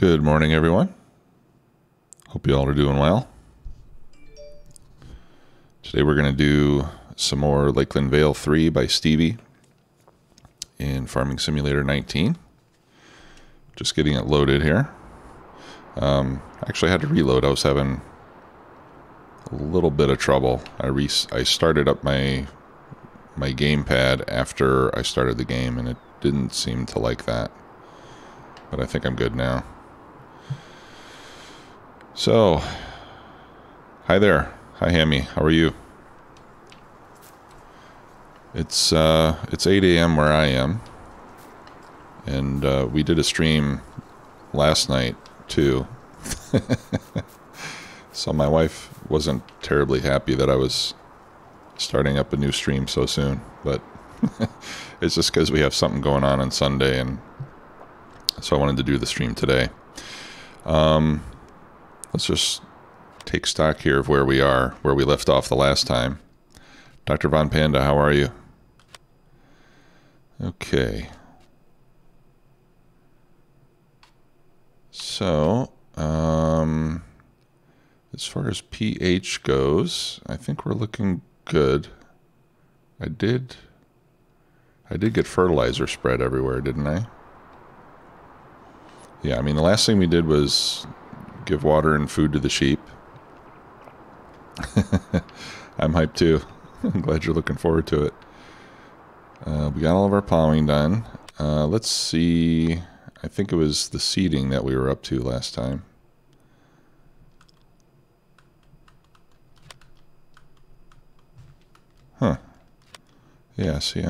Good morning, everyone. Hope you all are doing well. Today we're going to do some more Lakeland Vale 3 by Stevie in Farming Simulator 19. Just getting it loaded here. Actually, I had to reload. I was having a little bit of trouble. I started up my gamepad after I started the game, and it didn't seem to like that. But I think I'm good now. So, hi there. Hi, Hammy. How are you? It's 8 a.m. where I am, and we did a stream last night too. So my wife wasn't terribly happy that I was starting up a new stream so soon, but it's just because we have something going on Sunday, and so I wanted to do the stream today. Let's just take stock here of where we are, where we left off the last time. Dr. Von Panda, how are you? Okay. So, as far as pH goes, I think we're looking good. I did get fertilizer spread everywhere, didn't I? Yeah, I mean, the last thing we did was give water and food to the sheep. I'm hyped too. I'm glad you're looking forward to it. We got all of our plowing done. Let's see. I think it was the seeding that we were up to last time. Huh. Yeah, see,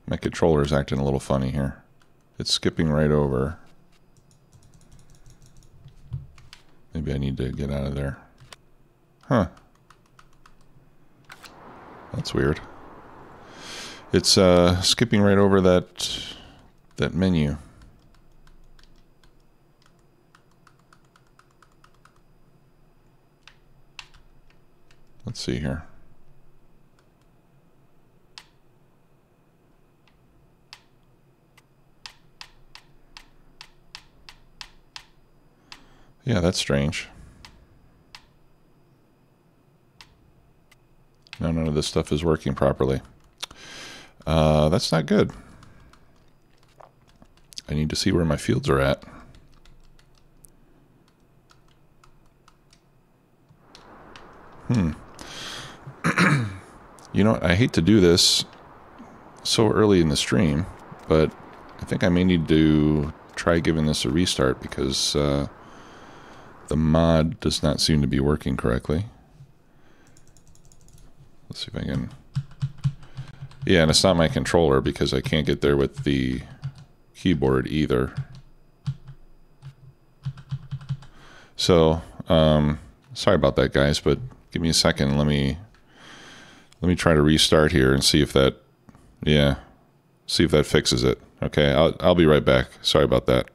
my controller's acting a little funny here. It's skipping right over. Maybe I need to get out of there. Huh. That's weird. It's skipping right over that menu. Let's see here. Yeah, that's strange. No, none of this stuff is working properly. That's not good. I need to see where my fields are at. You know what? I hate to do this so early in the stream, but I think I may need to try giving this a restart because the mod does not seem to be working correctly. Let's see if I can... Yeah, and it's not my controller because I can't get there with the keyboard either. So, sorry about that, guys, but give me a second. Let me try to restart here and see if that, yeah, see if that fixes it. Okay, I'll be right back. Sorry about that.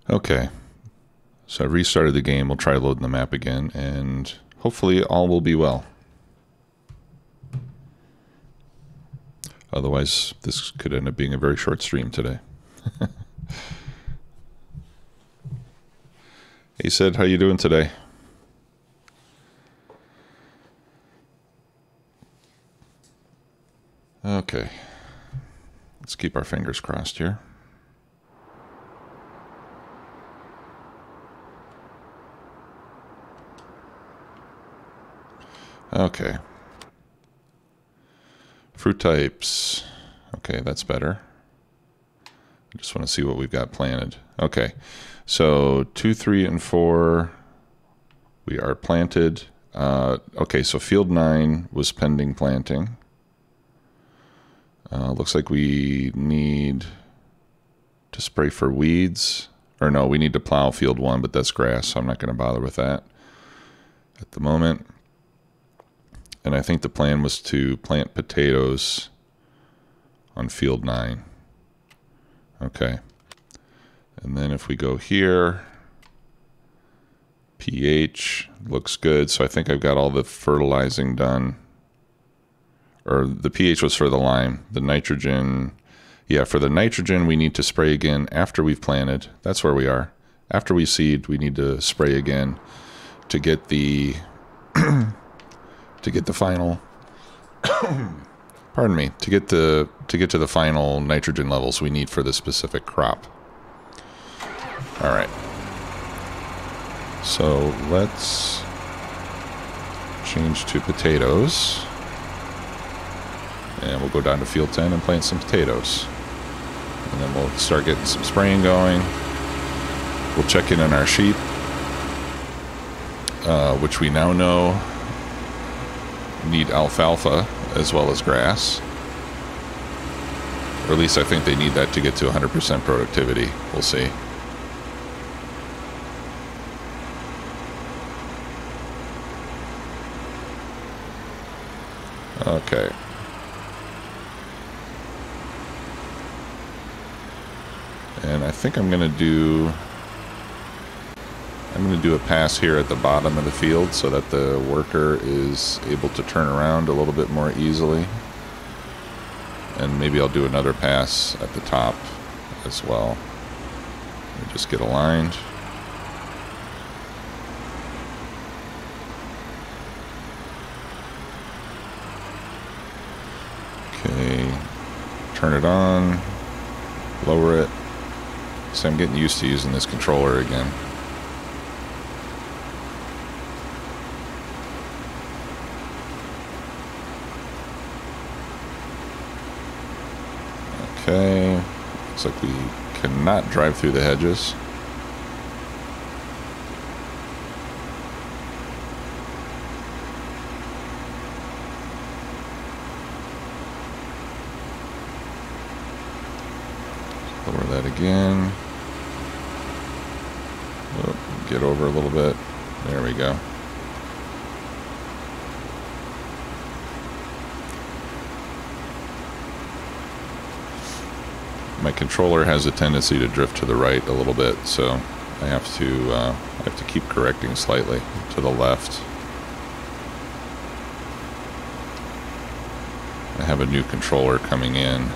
Okay, So I've restarted the game. We'll try loading the map again, and hopefully all will be well. Otherwise, this could end up being a very short stream today. Hey Sid, how you doing today? Okay. Let's keep our fingers crossed here. Okay. Fruit types. Okay, that's better. I just want to see what we've got planted. Okay, so 2, 3, and 4 we are planted. Okay, so field 9 was pending planting. Looks like we need to spray for weeds. Or no, we need to plow field 1, but that's grass, so I'm not going to bother with that at the moment. And I think the plan was to plant potatoes on field 9. Okay. And then if we go here, pH looks good. So I think I've got all the fertilizing done. Or the pH was for the lime. The nitrogen, yeah, for the nitrogen we need to spray again after we've planted. That's where we are. After we seed, we need to spray again to get the final pardon me, to get to the final nitrogen levels we need for the specific crop. All right. So let's change to potatoes. And we'll go down to field 10 and plant some potatoes. And then we'll start getting some spraying going. We'll check in on our sheep, which we now know need alfalfa as well as grass. Or at least I think they need that to get to 100% productivity. We'll see. Okay. And I think I'm going to do a pass here at the bottom of the field so that the worker is able to turn around a little bit more easily. And maybe I'll do another pass at the top as well. Let me just get aligned. Okay, turn it on, lower it. So I'm getting used to using this controller again. Okay, looks like we cannot drive through the hedges. Lower that again. Oh, get over a little bit. There we go. My controller has a tendency to drift to the right a little bit, so I have to keep correcting slightly to the left. I have a new controller coming in,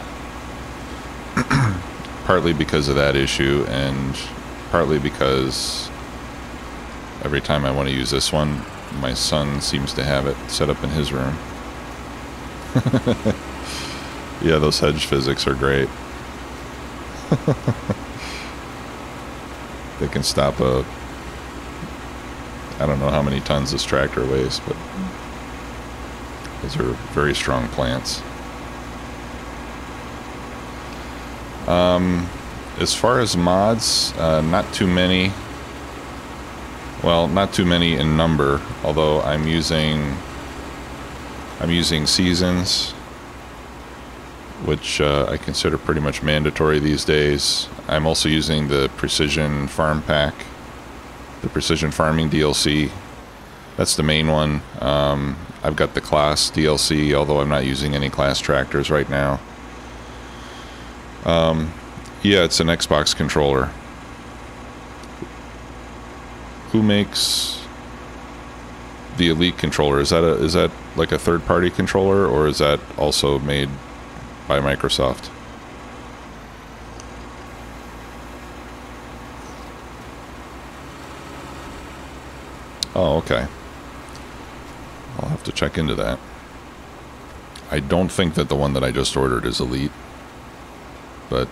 partly because of that issue, and partly because every time I want to use this one, my son seems to have it set up in his room. Yeah, those hedge physics are great. They can stop I don't know how many tons this tractor weighs, but those are very strong plants. As far as mods, not too many. Well, not too many in number, although I'm using seasons, which I consider pretty much mandatory these days. I'm also using the Precision Farm Pack, the Precision Farming DLC. That's the main one. I've got the Class DLC, although I'm not using any Class tractors right now. Yeah, it's an Xbox controller. Who makes the Elite controller? Is that like a third-party controller, or is that also made by Microsoft? Oh, okay. I'll have to check into that. I don't think that the one that I just ordered is Elite. But,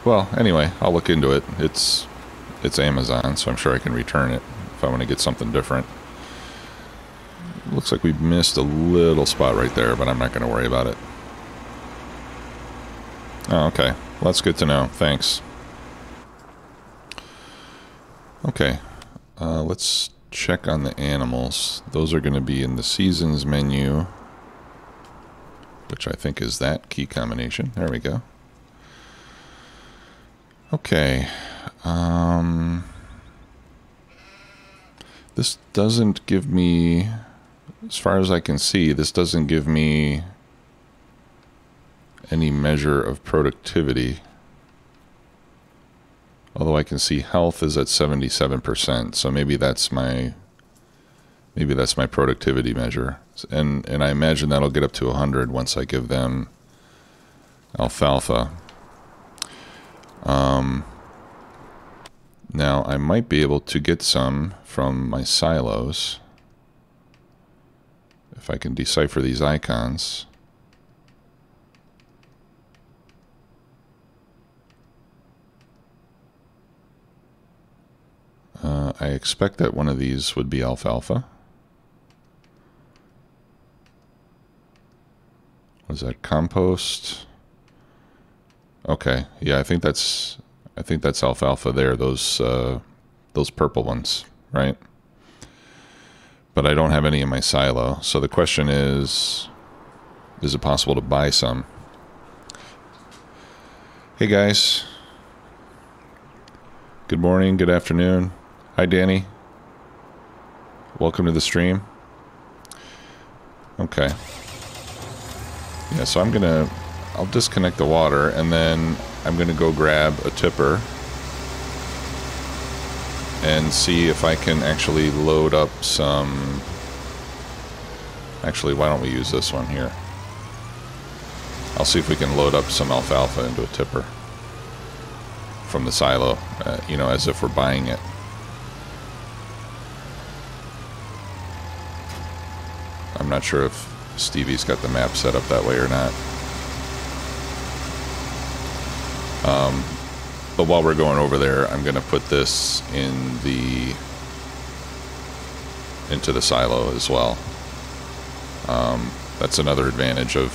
well, anyway, I'll look into it. It's Amazon, so I'm sure I can return it if I want to get something different. Looks like we missed a little spot right there, but I'm not going to worry about it. Oh, okay. Well, that's good to know. Thanks. Okay. Let's check on the animals. Those are going to be in the seasons menu, which I think is that key combination. There we go. Okay. This doesn't give me, as far as I can see, this doesn't give me any measure of productivity. Although I can see health is at 77%, so maybe that's my productivity measure. And I imagine that'll get up to 100 once I give them alfalfa. Now I might be able to get some from my silos if I can decipher these icons. I expect that one of these would be alfalfa. Was that compost? Okay, yeah, I think that's alfalfa there. Those purple ones, right? But I don't have any in my silo, so the question is it possible to buy some? Hey guys. Good morning, good afternoon. Hi, Danny. Welcome to the stream. Okay. Yeah, so I'll disconnect the water, and then I'm gonna go grab a tipper and see if I can actually load up some... Actually, why don't we use this one here? I'll see if we can load up some alfalfa into a tipper from the silo, you know, as if we're buying it. I'm not sure if Stevie's got the map set up that way or not. But while we're going over there, I'm going to put this into the silo as well. That's another advantage of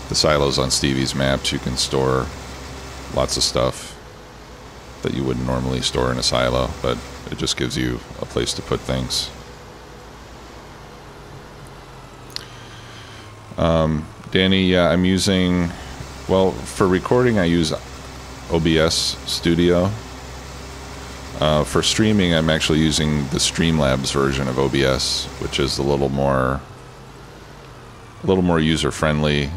the silos on Stevie's maps. You can store lots of stuff that you wouldn't normally store in a silo, but it just gives you a place to put things. Danny, yeah, I'm using, well, for recording I use OBS Studio. For streaming I'm actually using the Streamlabs version of OBS, which is a little more user-friendly,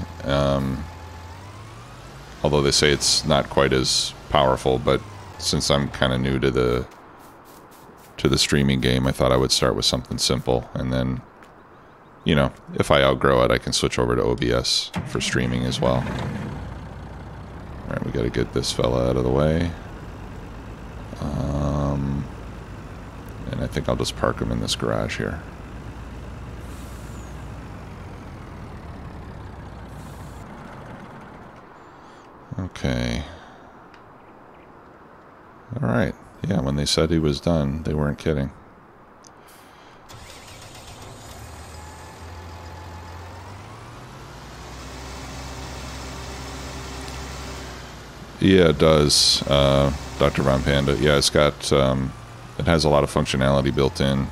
although they say it's not quite as powerful. But since I'm kind of new to the streaming game, I thought I would start with something simple, and then, you know, if I outgrow it, I can switch over to OBS for streaming as well. Alright, we gotta get this fella out of the way. And I think I'll just park him in this garage here. Okay. Alright. Yeah, when they said he was done, they weren't kidding. Yeah, it does, Dr. Von Panda. Yeah, it's got, it has a lot of functionality built in.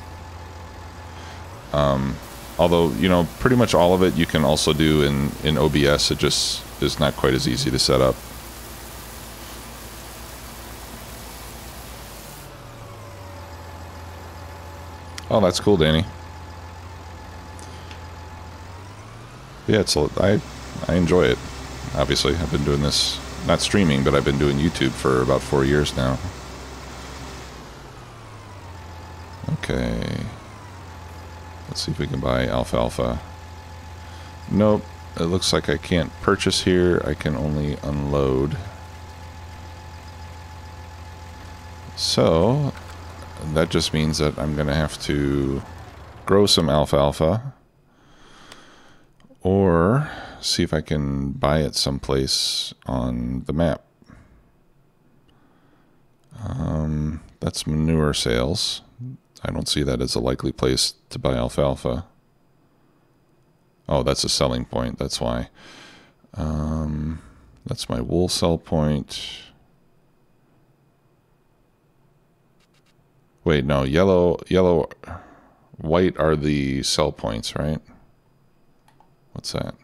Although, you know, pretty much all of it you can also do in OBS. It just is not quite as easy to set up. Oh, that's cool, Danny. Yeah, I enjoy it. Obviously, I've been doing this, not streaming, but I've been doing YouTube for about 4 years now. See if we can buy alfalfa. Nope. It looks like I can't purchase here. I can only unload. So that just means that I'm going to have to grow some alfalfa or see if I can buy it someplace on the map. That's manure sales. I don't see that as a likely place to buy alfalfa. Oh, that's a selling point. That's why. That's my wool sell point. Wait, no, yellow, white are the sell points, right? What's that?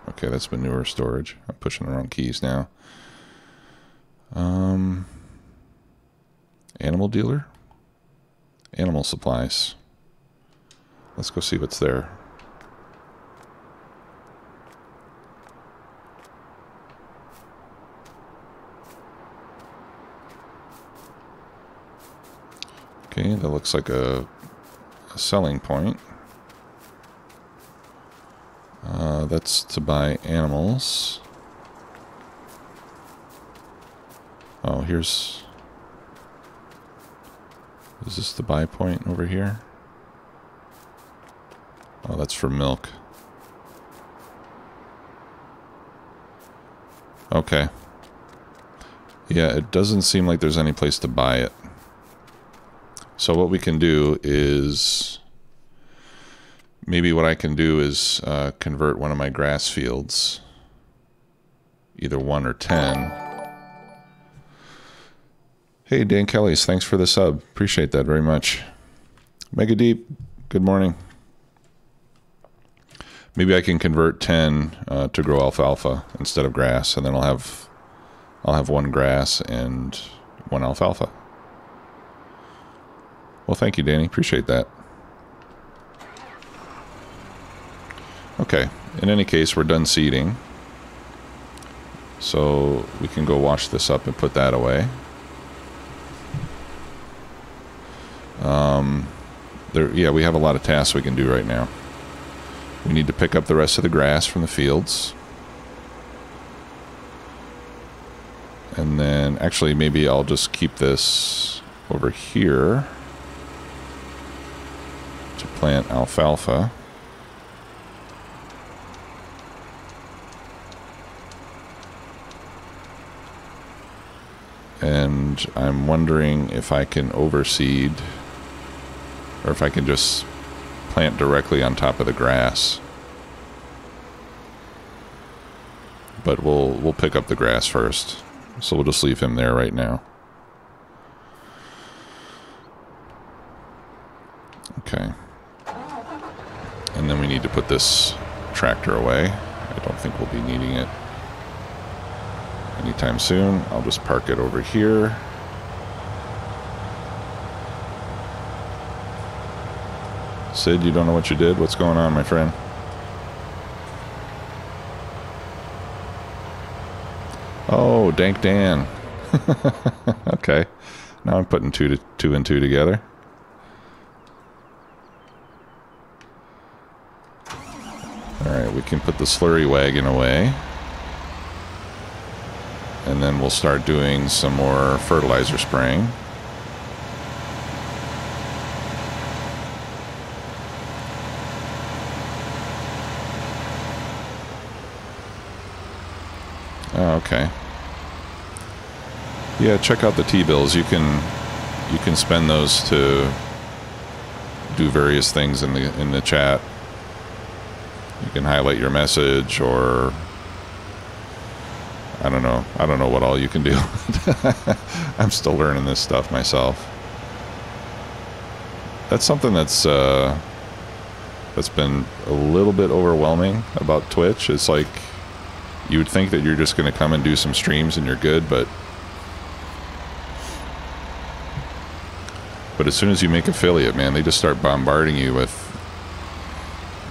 Okay, that's manure storage. I'm pushing the wrong keys now. Animal dealer? Animal supplies. Let's go see what's there. Okay, that looks like a selling point. That's to buy animals. Oh, here's... Is this the buy point over here? Oh, that's for milk. Okay. Yeah, it doesn't seem like there's any place to buy it. So what we can do is... Maybe what I can do is convert one of my grass fields. Either 1 or 10. Hey, Dan Kellys, thanks for the sub. Appreciate that very much. Mega Deep, good morning. Maybe I can convert 10 to grow alfalfa instead of grass, and then I'll have 1 grass and 1 alfalfa. Well, thank you, Danny. Appreciate that. Okay. In any case, we're done seeding. So we can go wash this up and put that away. Yeah, we have a lot of tasks we can do right now. We need to pick up the rest of the grass from the fields. And then, actually, maybe I'll just keep this over here to plant alfalfa. And I'm wondering if I can overseed, or if I can just plant directly on top of the grass. But we'll pick up the grass first. So we'll just leave him there right now. Okay. And then we need to put this tractor away. I don't think we'll be needing it anytime soon. I'll just park it over here. Sid, you don't know what you did? What's going on, my friend? Oh, Dank Dan. Okay. Now I'm putting two and two together. Alright, we can put the slurry wagon away. And then we'll start doing some more fertilizer spraying. Oh, okay. Yeah, check out the T-bills. You can spend those to do various things in the chat. You can highlight your message, or I don't know what all you can do. I'm still learning this stuff myself. That's something that's been a little bit overwhelming about Twitch. It's like you would think that you're just going to come and do some streams and you're good, but as soon as you make affiliate, man, they just start bombarding you with,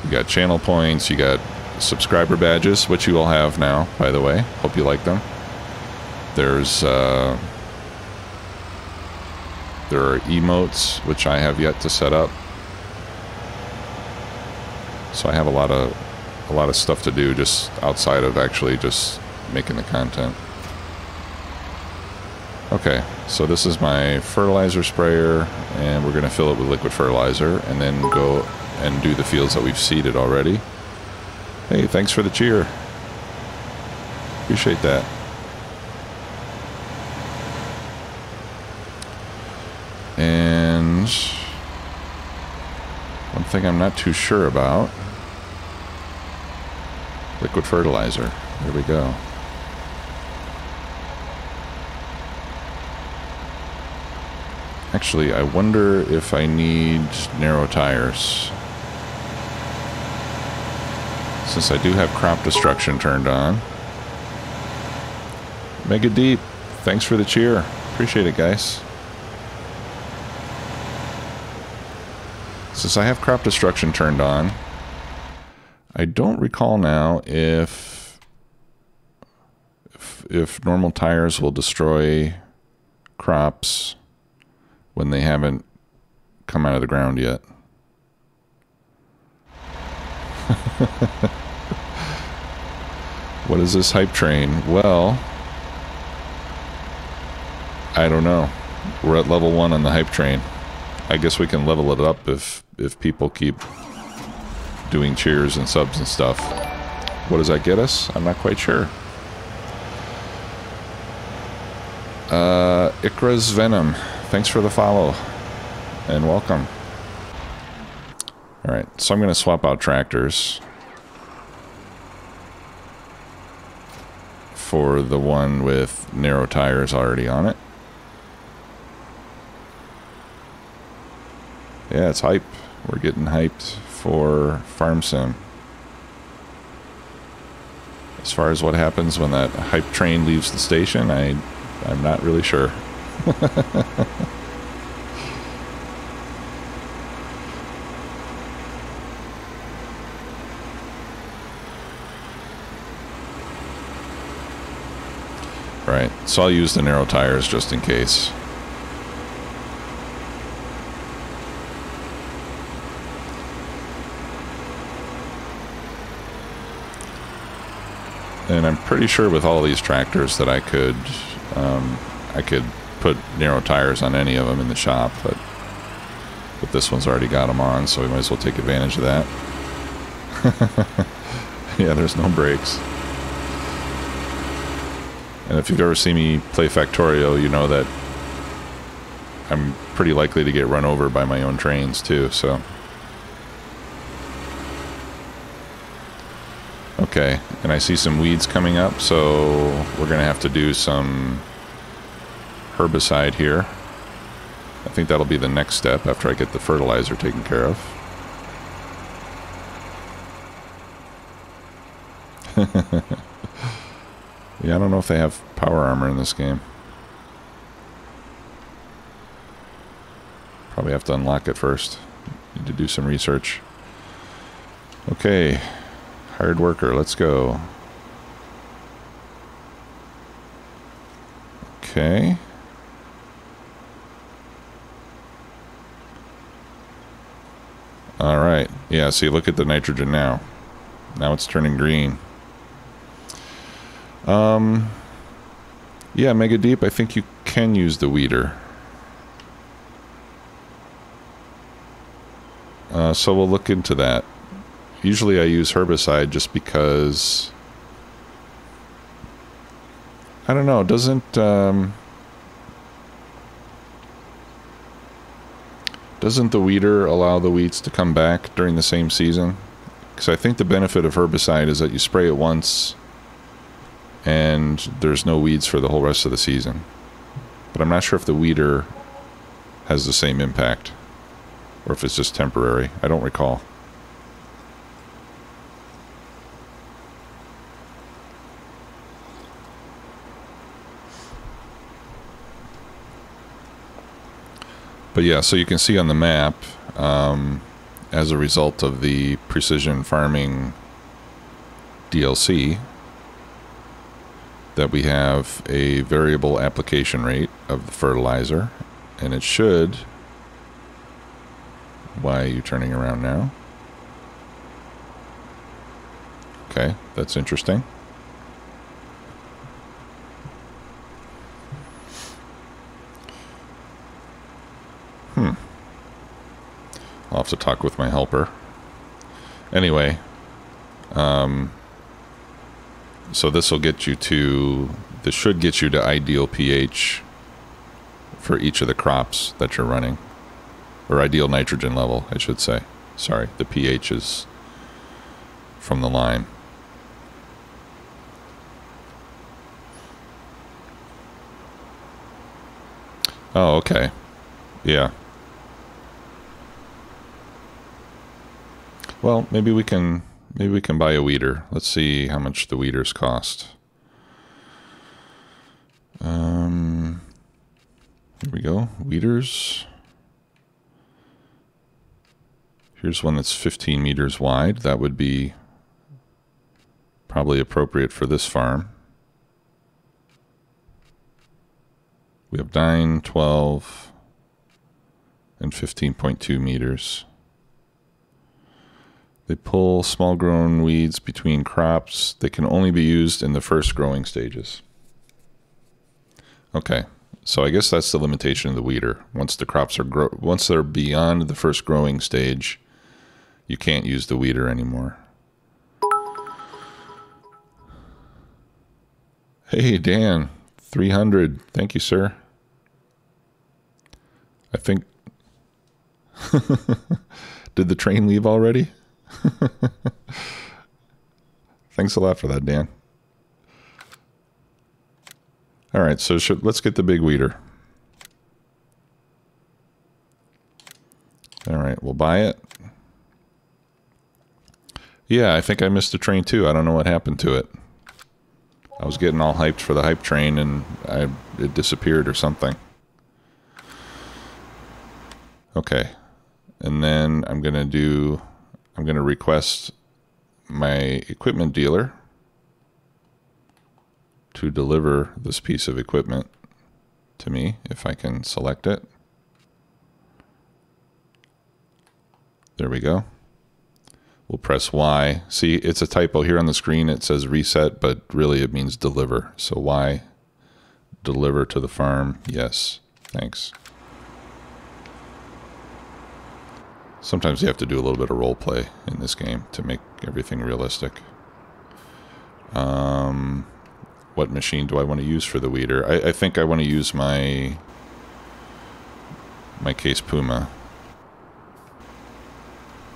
you got channel points, you got subscriber badges, which you all have now, by the way. Hope you like them. There's there are emotes, which I have yet to set up. So I have a lot of stuff to do just outside of actually just making the content. Okay, so this is my fertilizer sprayer, and we're going to fill it with liquid fertilizer and then go and do the fields that we've seeded already. Hey, thanks for the cheer. Appreciate that. And one thing I'm not too sure about, liquid fertilizer. There we go. Actually, I wonder if I need narrow tires. Since I do have crop destruction turned on. Mega Deep, thanks for the cheer. Appreciate it, guys. Since I have crop destruction turned on, I don't recall now if normal tires will destroy crops when they haven't come out of the ground yet. What is this hype train? Well, I don't know. We're at level 1 on the hype train. I guess we can level it up if people keep doing cheers and subs and stuff. What does that get us? I'm not quite sure. Ikra's Venom, thanks for the follow and welcome. Alright, so I'm going to swap out tractors for the one with narrow tires already on it. Yeah, it's hype. We're getting hyped for Farm Sim. As far as what happens when that hype train leaves the station, I'm not really sure. Right, so I'll use the narrow tires just in case. And I'm pretty sure with all these tractors that I could put narrow tires on any of them in the shop, but this one's already got them on, so we might as well take advantage of that. Yeah, there's no brakes. And if you've ever seen me play Factorio, you know that I'm pretty likely to get run over by my own trains too, so. Okay, and I see some weeds coming up, so we're going to have to do some herbicide here. I think that'll be the next step after I get the fertilizer taken care of. Yeah, I don't know if they have power armor in this game. Probably have to unlock it first. Need to do some research. Okay. Hired worker, let's go. Okay. Alright. Yeah, see, look at the nitrogen now. Now it's turning green. Yeah, Mega Deep, I think you can use the weeder. So we'll look into that. Usually I use herbicide just because, I don't know, doesn't the weeder allow the weeds to come back during the same season? Because I think the benefit of herbicide is that you spray it once and there's no weeds for the whole rest of the season. But I'm not sure if the weeder has the same impact or if it's just temporary. I don't recall. But yeah, so you can see on the map, as a result of the precision farming DLC, that we have a variable application rate of the fertilizer, and it should... Why are you turning around now? Okay, that's interesting. I'll have to talk with my helper. Anyway, so this will get you to, this should get you to ideal pH for each of the crops that you're running. Or ideal nitrogen level, I should say. Sorry, the pH is from the line. Oh, okay. Yeah. Well, maybe we can buy a weeder. Let's see how much the weeders cost. Here we go. Weeders. Here's one that's 15 meters wide. That would be probably appropriate for this farm. We have 9, 12, and 15.2 meters. They pull small grown weeds between crops. They can only be used in the first growing stages. Okay, so I guess that's the limitation of the weeder. Once the crops are once they're beyond the first growing stage, you can't use the weeder anymore. Hey Dan, 300. Thank you, sir. I think did the train leave already? Thanks a lot for that, Dan. All right, so let's get the big weeder. All right, we'll buy it. Yeah, I think I missed a train too. I don't know what happened to it. I was getting all hyped for the hype train and it disappeared or something. Okay, and then I'm gonna request my equipment dealer to deliver this piece of equipment to me, if I can select it. There we go. We'll press Y. See, it's a typo here on the screen. It says reset, but really it means deliver. So Y, deliver to the farm. Yes, thanks. Sometimes you have to do a little bit of role play in this game to make everything realistic. What machine do I want to use for the weeder? I think I want to use my Case Puma.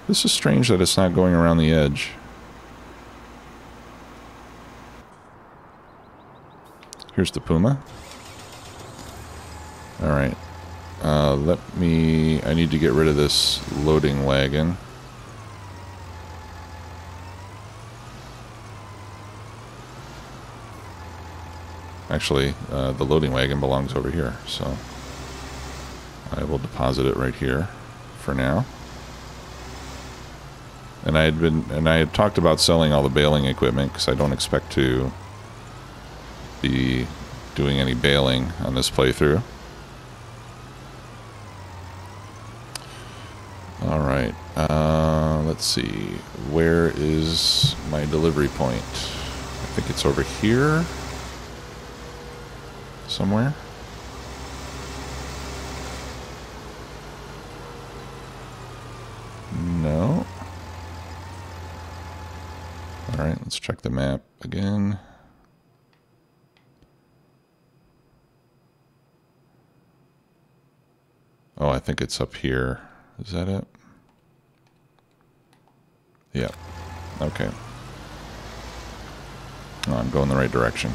This is strange that it's not going around the edge. Here's the Puma. All right. I need to get rid of this loading wagon. Actually, the loading wagon belongs over here, so I will deposit it right here for now. And I had talked about selling all the baling equipment because I don't expect to be doing any baling on this playthrough. All right, let's see. Where is my delivery point? I think it's over here somewhere. No. All right, let's check the map again. Oh, I think it's up here. Is that it? Yeah. Okay. Oh, I'm going the right direction.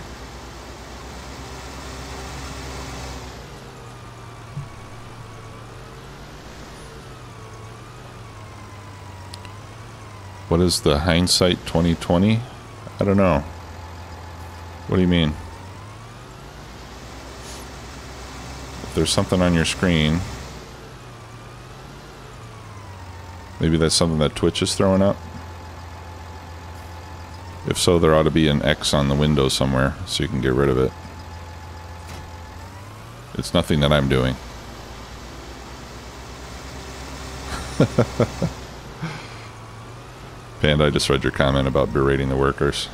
What is the hindsight 2020? I don't know. What do you mean? If there's something on your screen, maybe that's something that Twitch is throwing up. If so, there ought to be an X on the window somewhere so you can get rid of it. It's nothing that I'm doing. Panda, I just read your comment about berating the workers.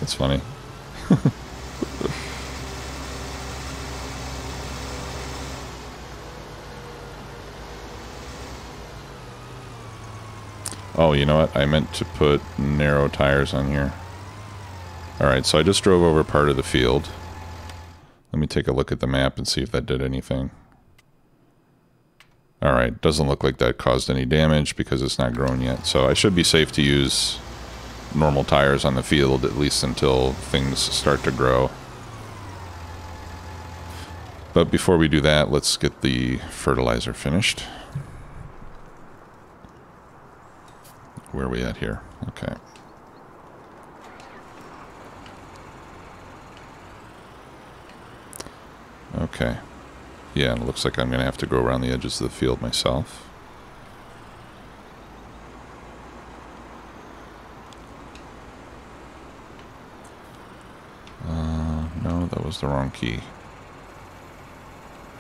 That's funny. Oh, you know what? I meant to put narrow tires on here. Alright, so I just drove over part of the field. Let me take a look at the map and see if that did anything. Alright, doesn't look like that caused any damage because it's not grown yet. So I should be safe to use normal tires on the field, at least until things start to grow. But before we do that, let's get the fertilizer finished. Where are we at here? Okay. Okay. Yeah, it looks like I'm going to have to go around the edges of the field myself. No, that was the wrong key.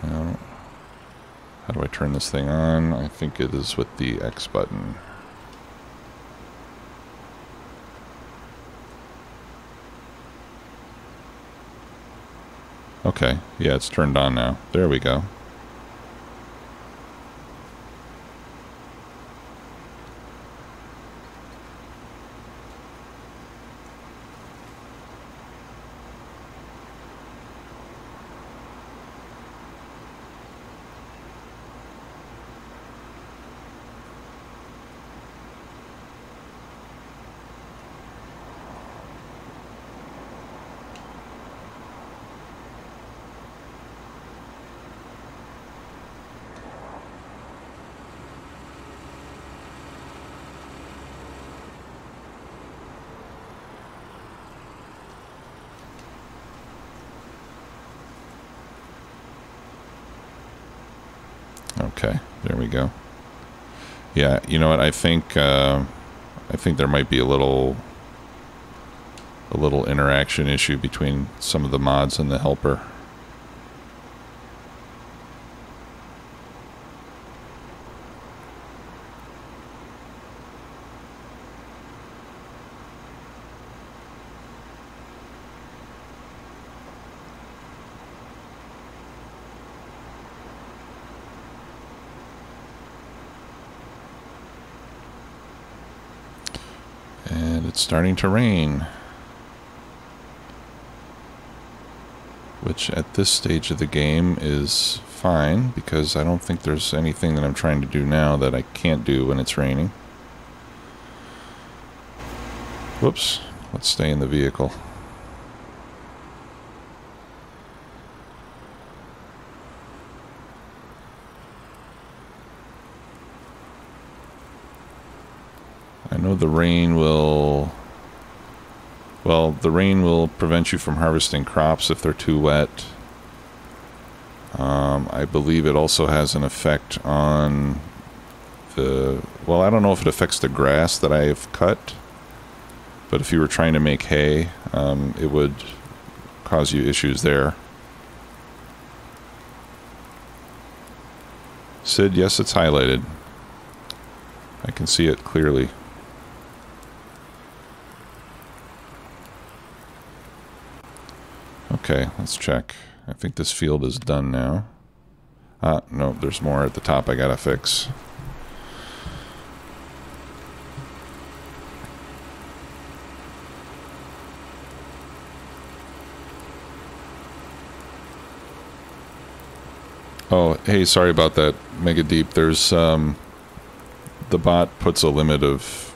No. How do I turn this thing on? I think it is with the X button. Okay, yeah, it's turned on now. There we go. Okay, there we go. Yeah, you know what? I think there might be a little interaction issue between some of the mods and the helper. And it's starting to rain. Which at this stage of the game is fine, because I don't think there's anything that I'm trying to do now that I can't do when it's raining. Whoops. Let's stay in the vehicle. I know the rain will... Well, the rain will prevent you from harvesting crops if they're too wet. I believe it also has an effect on the... Well, I don't know if it affects the grass that I have cut. But if you were trying to make hay, it would cause you issues there. Sid, yes, it's highlighted. I can see it clearly. Okay, let's check. I think this field is done now. No, there's more at the top I gotta fix. Oh, hey, sorry about that, Mega Deep. There's, the bot puts a limit of,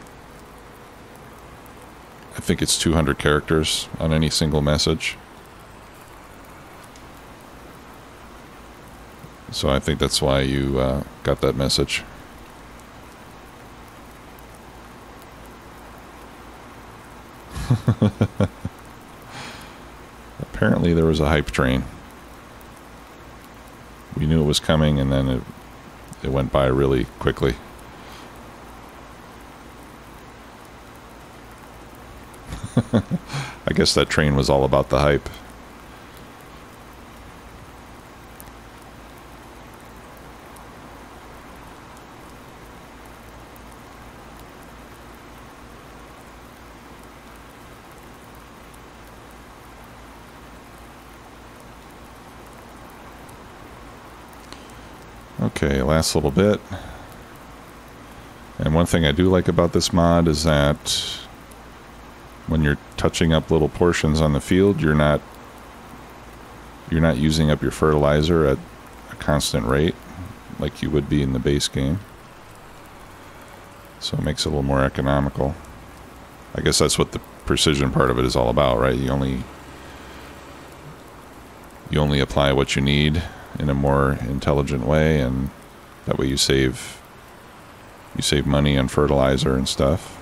I think it's 200 characters on any single message. So I think that's why you got that message. Apparently there was a hype train. We knew it was coming, and then it went by really quickly. I guess that train was all about the hype. Okay, last little bit. And one thing I do like about this mod is that when you're touching up little portions on the field, you're not using up your fertilizer at a constant rate like you would be in the base game. So it makes it a little more economical. I guess that's what the precision part of it is all about, right? You only apply what you need in a more intelligent way, and that way you save money on fertilizer and stuff.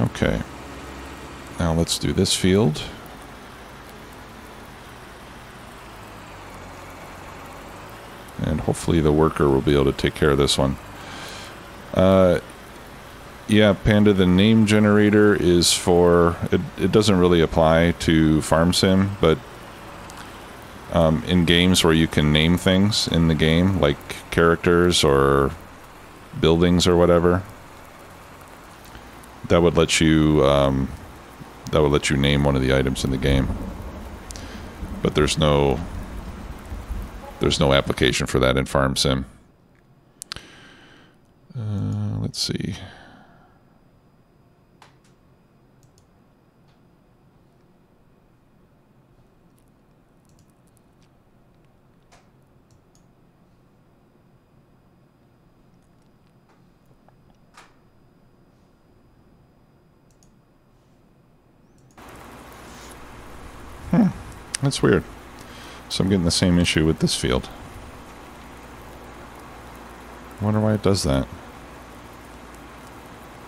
Okay. Now let's do this field. And hopefully the worker will be able to take care of this one. Yeah, Panda, the name generator is for... It doesn't really apply to Farm Sim, but in games where you can name things in the game, like characters or buildings or whatever, that would let you name one of the items in the game. But there's no application for that in Farm Sim. Let's see. That's weird. So I'm getting the same issue with this field. I wonder why it does that.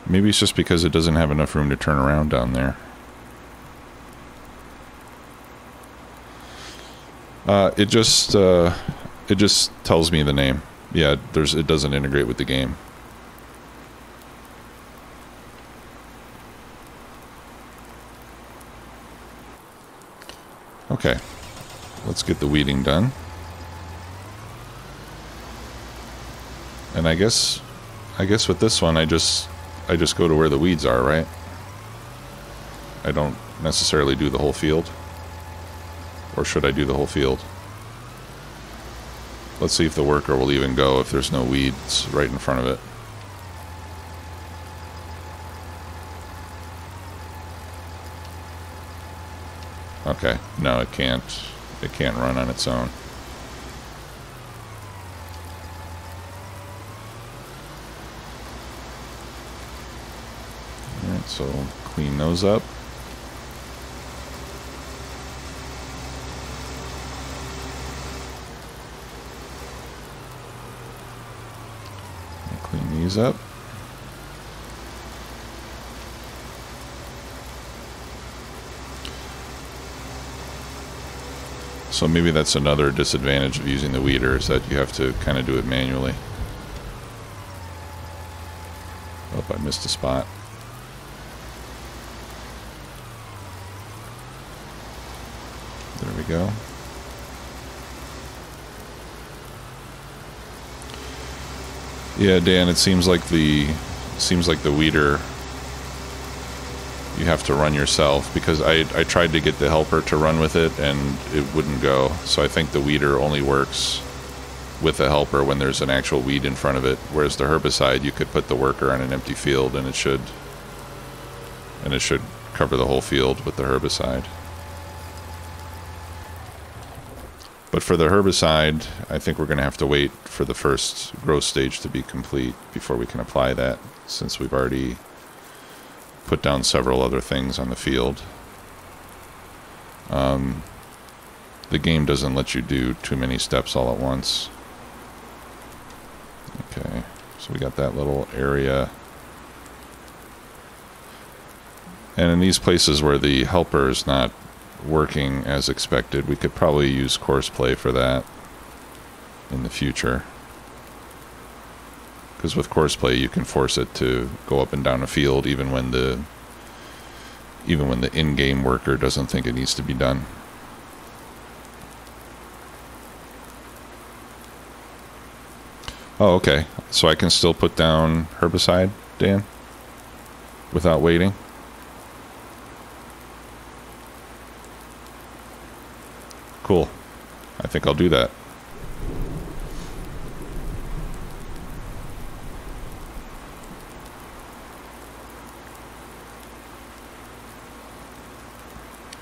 Maybe it's just because it doesn't have enough room to turn around down there. It just tells me the name. Yeah, it doesn't integrate with the game. Okay, let's get the weeding done. And I guess with this one, I just go to where the weeds are, right? I don't necessarily do the whole field. Or should I do the whole field? Let's see if the worker will even go if there's no weeds right in front of it. Okay, no, it can't. It can't run on its own. Alright, so clean those up. Clean these up. So maybe that's another disadvantage of using the weeder, is that you have to kind of do it manually. Oh, I missed a spot. There we go. Yeah, Dan, it seems like the weeder you have to run yourself, because I tried to get the helper to run with it and it wouldn't go. So I think the weeder only works with the helper when there's an actual weed in front of it, whereas the herbicide you could put the worker on an empty field and it should cover the whole field with the herbicide. But for the herbicide, I think we're going to have to wait for the first growth stage to be complete before we can apply that, since we've already put down several other things on the field. The game doesn't let you do too many steps all at once. Okay, so we got that little area. And in these places where the helper is not working as expected, we could probably use course play for that in the future. Because with course play, you can force it to go up and down a field even when the in-game worker doesn't think it needs to be done. Oh, okay. So I can still put down herbicide, Dan, without waiting? Cool. I think I'll do that.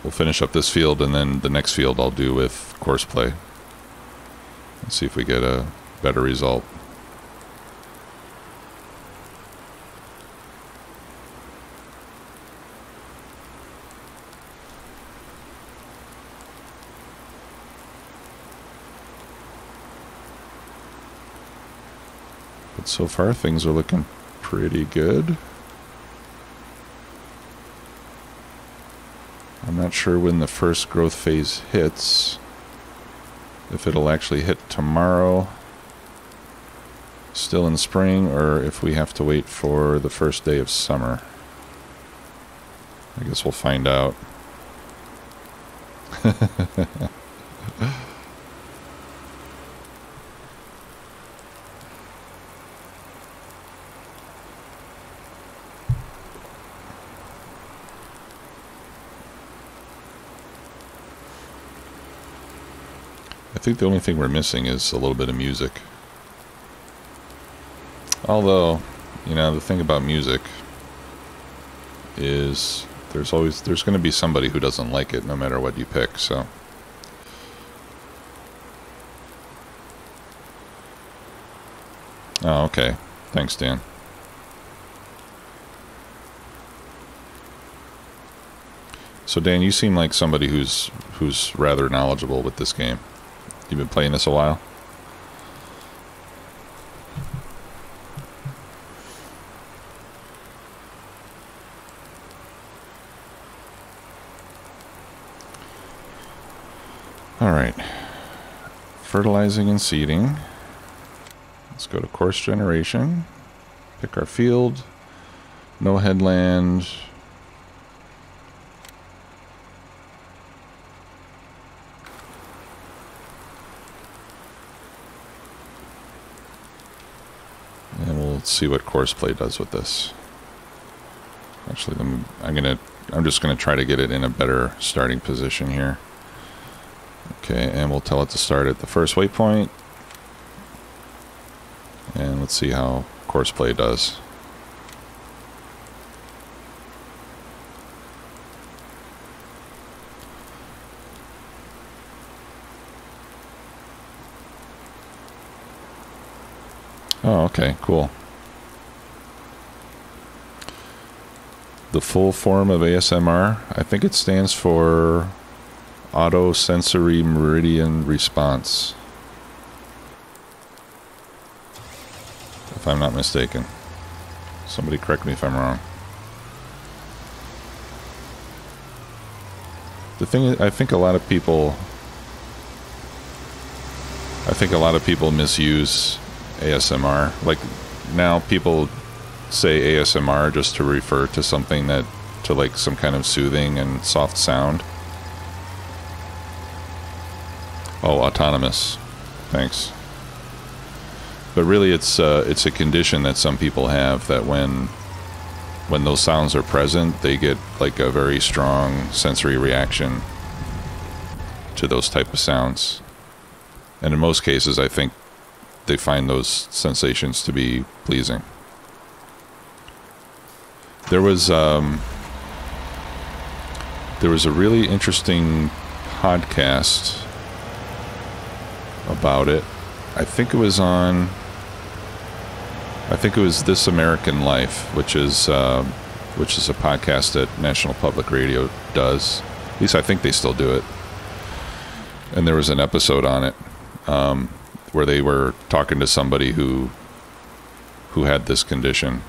We'll finish up this field, and then the next field I'll do with course play. Let's see if we get a better result. But so far things are looking pretty good. I'm not sure when the first growth phase hits, if it'll actually hit tomorrow, still in spring, or if we have to wait for the first day of summer. I guess we'll find out. I think the only thing we're missing is a little bit of music. Although, you know, the thing about music is there's going to be somebody who doesn't like it no matter what you pick, so. Oh, okay. Thanks, Dan. So Dan, you seem like somebody who's rather knowledgeable with this game. You've been playing this a while? All right. Fertilizing and seeding. Let's go to course generation. Pick our field. No headland. And we'll see what course play does with this. Actually, I'm just gonna try to get it in a better starting position here. Okay, and we'll tell it to start at the first waypoint. And let's see how course play does. Oh, okay, cool. The full form of ASMR, I think it stands for Auto Sensory Meridian Response, if I'm not mistaken. Somebody correct me if I'm wrong. The thing is, I think a lot of people misuse ASMR. Like, now people say ASMR just to refer to something to like some kind of soothing and soft sound. Oh, autonomous. Thanks. But really it's a condition that some people have, that when those sounds are present, they get like a very strong sensory reaction to those type of sounds. And in most cases, I think they find those sensations to be pleasing. There was a really interesting podcast about it. I think it was This American Life, which is a podcast that National Public Radio does. At least I think they still do it. And there was an episode on it where they were talking to somebody who had this condition,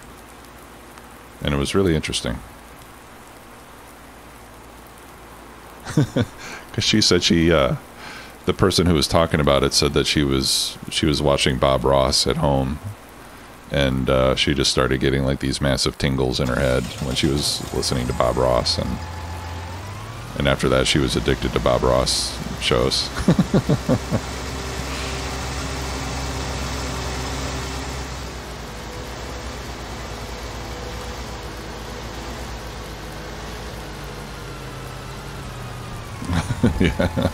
and it was really interesting. Because she said the person who was talking about it said that she was watching Bob Ross at home, and she just started getting like these massive tingles in her head when she was listening to Bob Ross, and after that she was addicted to Bob Ross shows. Yeah.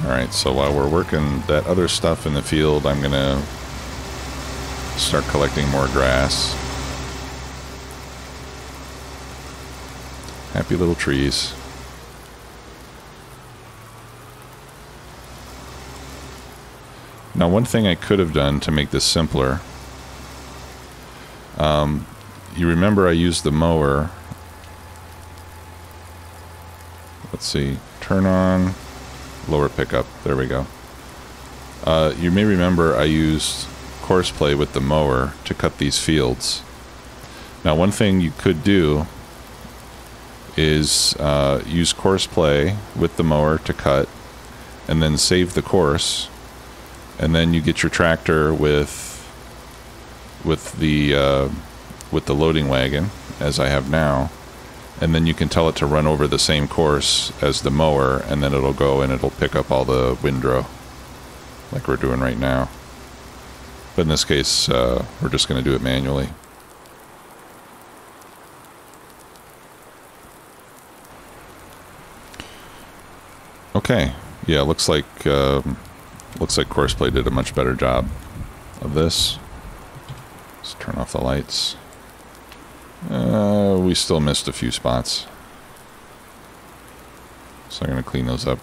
Alright, so while we're working that other stuff in the field, I'm going to start collecting more grass. Happy little trees. Now, one thing I could have done to make this simpler, you remember I used the mower. Let's see, turn on, lower pickup, there we go. You may remember I used courseplay with the mower to cut these fields. Now, one thing you could do is use courseplay with the mower to cut, and then save the course, and then you get your tractor with the loading wagon, as I have now, and then you can tell it to run over the same course as the mower, and then it'll go and it'll pick up all the windrow, like we're doing right now. But in this case, we're just going to do it manually. Okay, yeah, looks like courseplay did a much better job of this. Let's turn off the lights. We still missed a few spots, so I'm going to clean those up.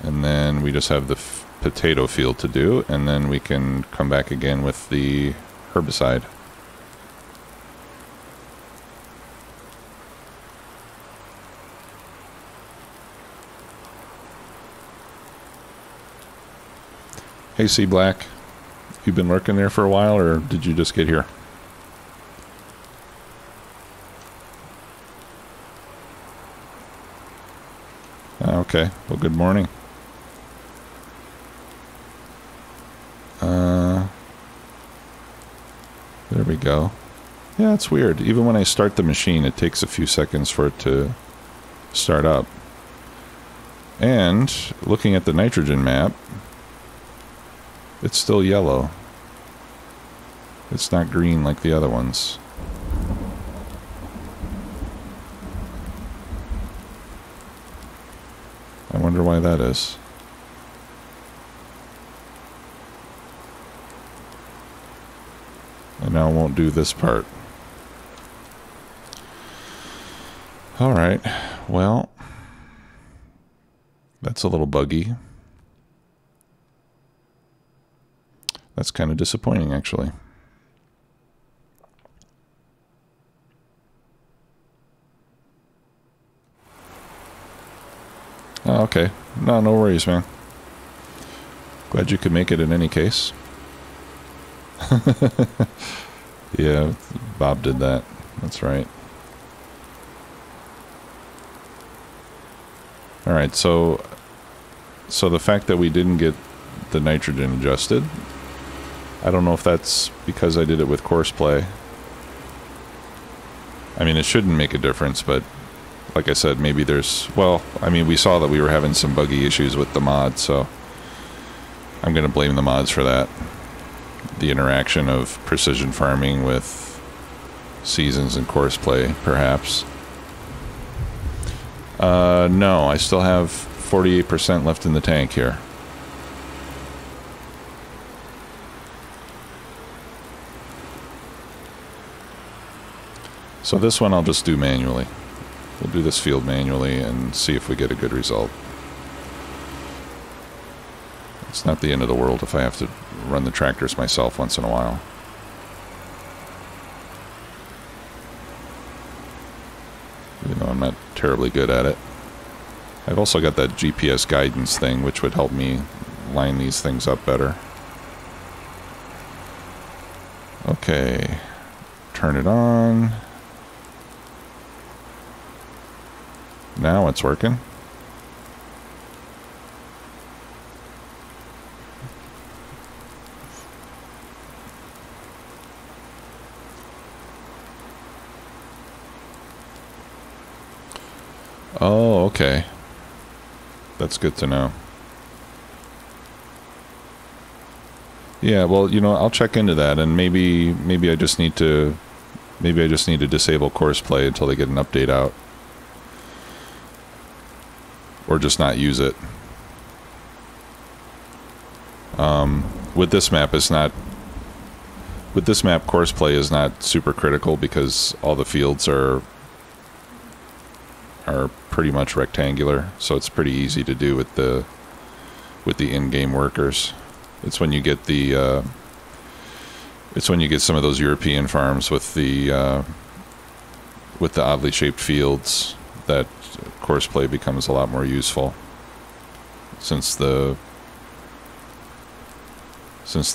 And then we just have the potato field to do, and then we can come back again with the herbicide. Hey, C Black, you been lurking there for a while, or did you just get here? Okay, well, good morning. There we go. Yeah, it's weird. Even when I start the machine, it takes a few seconds for it to start up. And looking at the nitrogen map, it's still yellow. It's not green like the other ones. I wonder why that is. And now I won't do this part. Alright, well, that's a little buggy. That's kind of disappointing, actually. Oh, okay. No worries, man. Glad you could make it in any case. Yeah, Bob did that. That's right. Alright, so the fact that we didn't get the nitrogen adjusted, I don't know if that's because I did it with courseplay. I mean, it shouldn't make a difference, but like I said, maybe there's... Well, I mean, we saw that we were having some buggy issues with the mod, so I'm going to blame the mods for that. The interaction of precision farming with seasons and courseplay, perhaps. No, I still have 48% left in the tank here. So this one I'll just do manually. We'll do this field manually and see if we get a good result. It's not the end of the world if I have to run the tractors myself once in a while. Even though I'm not terribly good at it. I've also got that GPS guidance thing, which would help me line these things up better. Okay. Turn it on. Now it's working. Oh, okay. That's good to know. Yeah, well, you know, I'll check into that, and maybe I just need to disable courseplay until they get an update out. Or just not use it. With this map, course play is not super critical because all the fields are pretty much rectangular, so it's pretty easy to do with the in-game workers. It's when you get some of those European farms with the oddly shaped fields that course play becomes a lot more useful, since the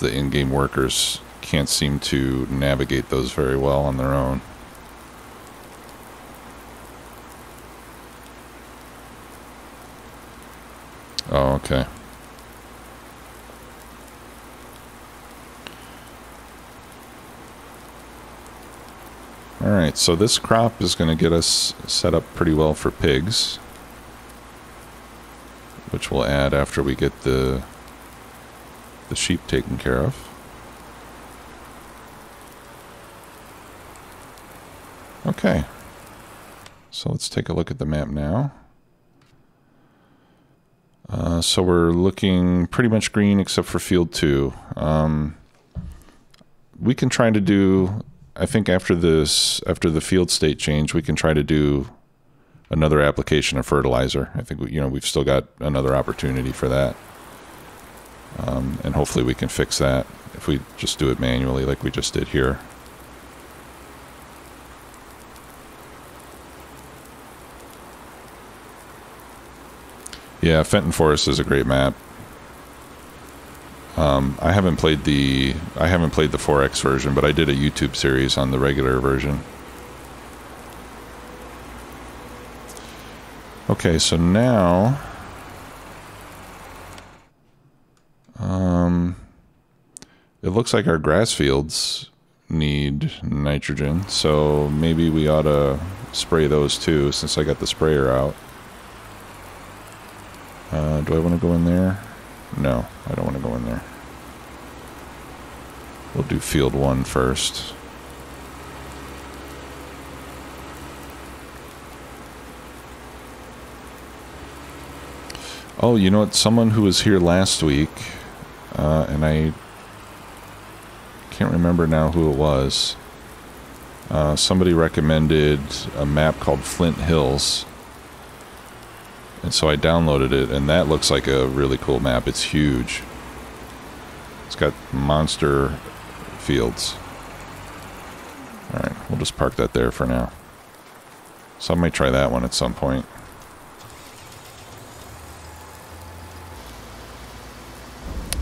in-game workers can't seem to navigate those very well on their own. Oh, okay. Alright, so this crop is going to get us set up pretty well for pigs, which we'll add after we get the sheep taken care of. Okay, so let's take a look at the map now. So we're looking pretty much green except for field 2. We can try to do, I think after the field state change, we can try to do another application of fertilizer. I think we've still got another opportunity for that. And hopefully we can fix that if we just do it manually like we just did here. Yeah, Fenton Forest is a great map. I haven't played the 4X version, but I did a YouTube series on the regular version. Okay, so now it looks like our grass fields need nitrogen, so maybe we ought to spray those too, since I got the sprayer out. Do I want to go in there? No, I don't want to go in there. We'll do field 1 first. Oh, you know what? Someone who was here last week, and I can't remember now who it was. Somebody recommended a map called Flint Hills. And so I downloaded it, and that looks like a really cool map. It's huge. It's got monster fields. Alright, we'll just park that there for now. So I might try that one at some point.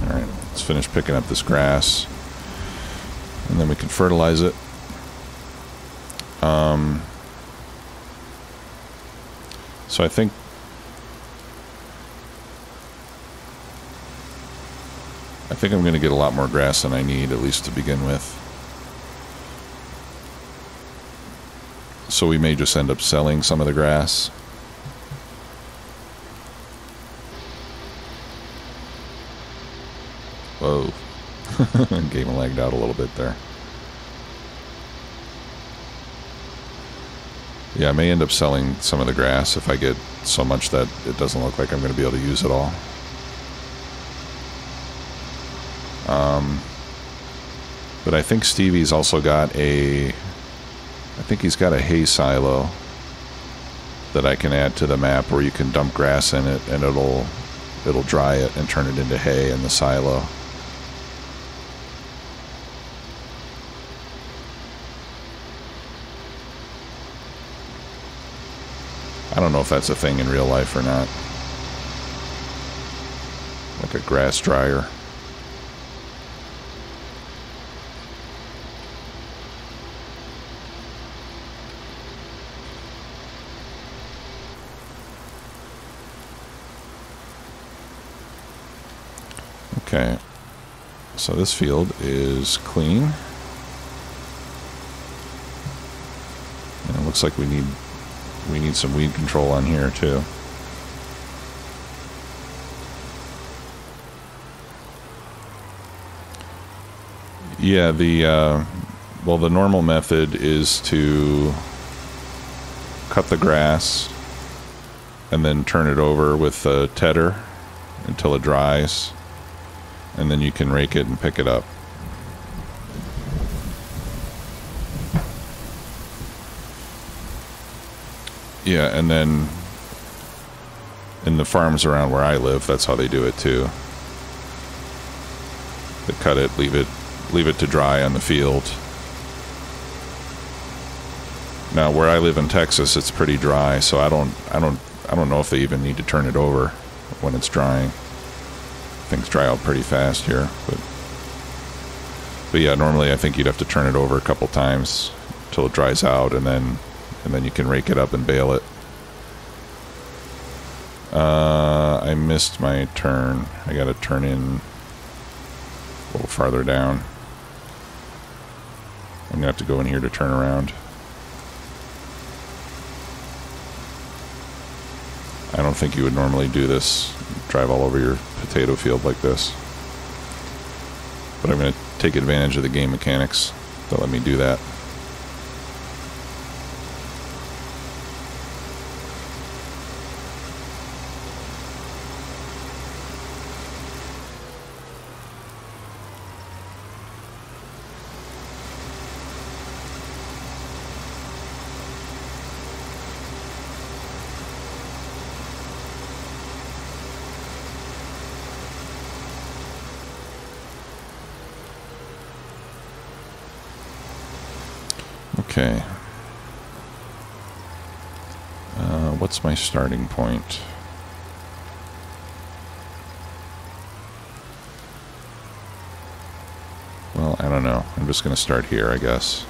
Alright, let's finish picking up this grass. And then we can fertilize it. So I think I'm going to get a lot more grass than I need, at least to begin with. So we may just end up selling some of the grass. Whoa. Game lagged out a little bit there. Yeah, I may end up selling some of the grass if I get so much that it doesn't look like I'm going to be able to use it all. But I think Stevie's also got I think he's got a hay silo that I can add to the map where you can dump grass in it and it'll dry it and turn it into hay in the silo. I don't know if that's a thing in real life or not. Like a grass dryer. Okay, so this field is clean. And it looks like we need some weed control on here too. Yeah, well, the normal method is to cut the grass and then turn it over with a tedder until it dries. and then you can rake it and pick it up. Yeah, and then in the farms around where I live, that's how they do it too. They cut it, leave it to dry on the field. Now, where I live in Texas, it's pretty dry, so I don't know if they even need to turn it over when it's drying. Things dry out pretty fast here, but yeah, normally I think you'd have to turn it over a couple times till it dries out, and then you can rake it up and bale it. I missed my turn. I gotta turn in a little farther down. I'm gonna have to go in here to turn around. I don't think you would normally do this, drive all over your potato field like this. But I'm gonna take advantage of the game mechanics that let me do that. Okay. What's my starting point? Well, I don't know. I'm just going to start here, I guess.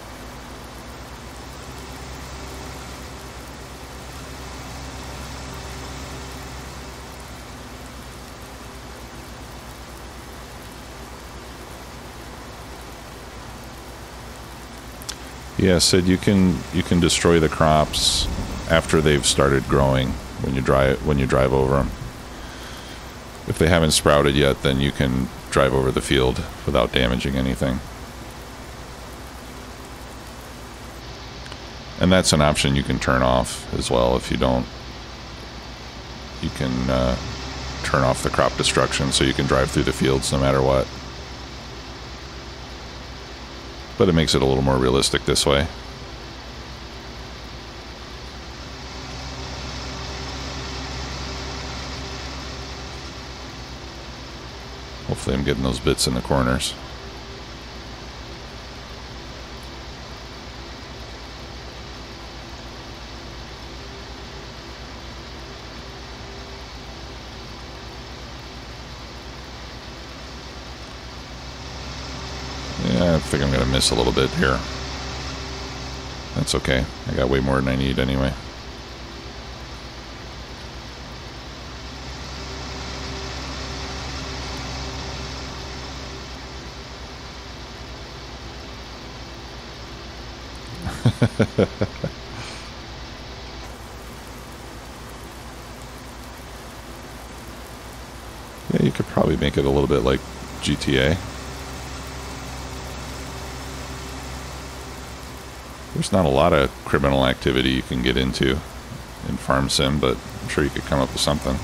Yeah, Sid, you can destroy the crops after they've started growing when you drive over them. If they haven't sprouted yet, then you can drive over the field without damaging anything. And that's an option you can turn off as well. If you don't, you can turn off the crop destruction so you can drive through the fields no matter what. But it makes it a little more realistic this way. Hopefully I'm getting those bits in the corners. I think I'm going to miss a little bit here. That's okay. I got way more than I need anyway. Yeah, you could probably make it a little bit like GTA. There's not a lot of criminal activity you can get into in Farm Sim, but I'm sure you could come up with something.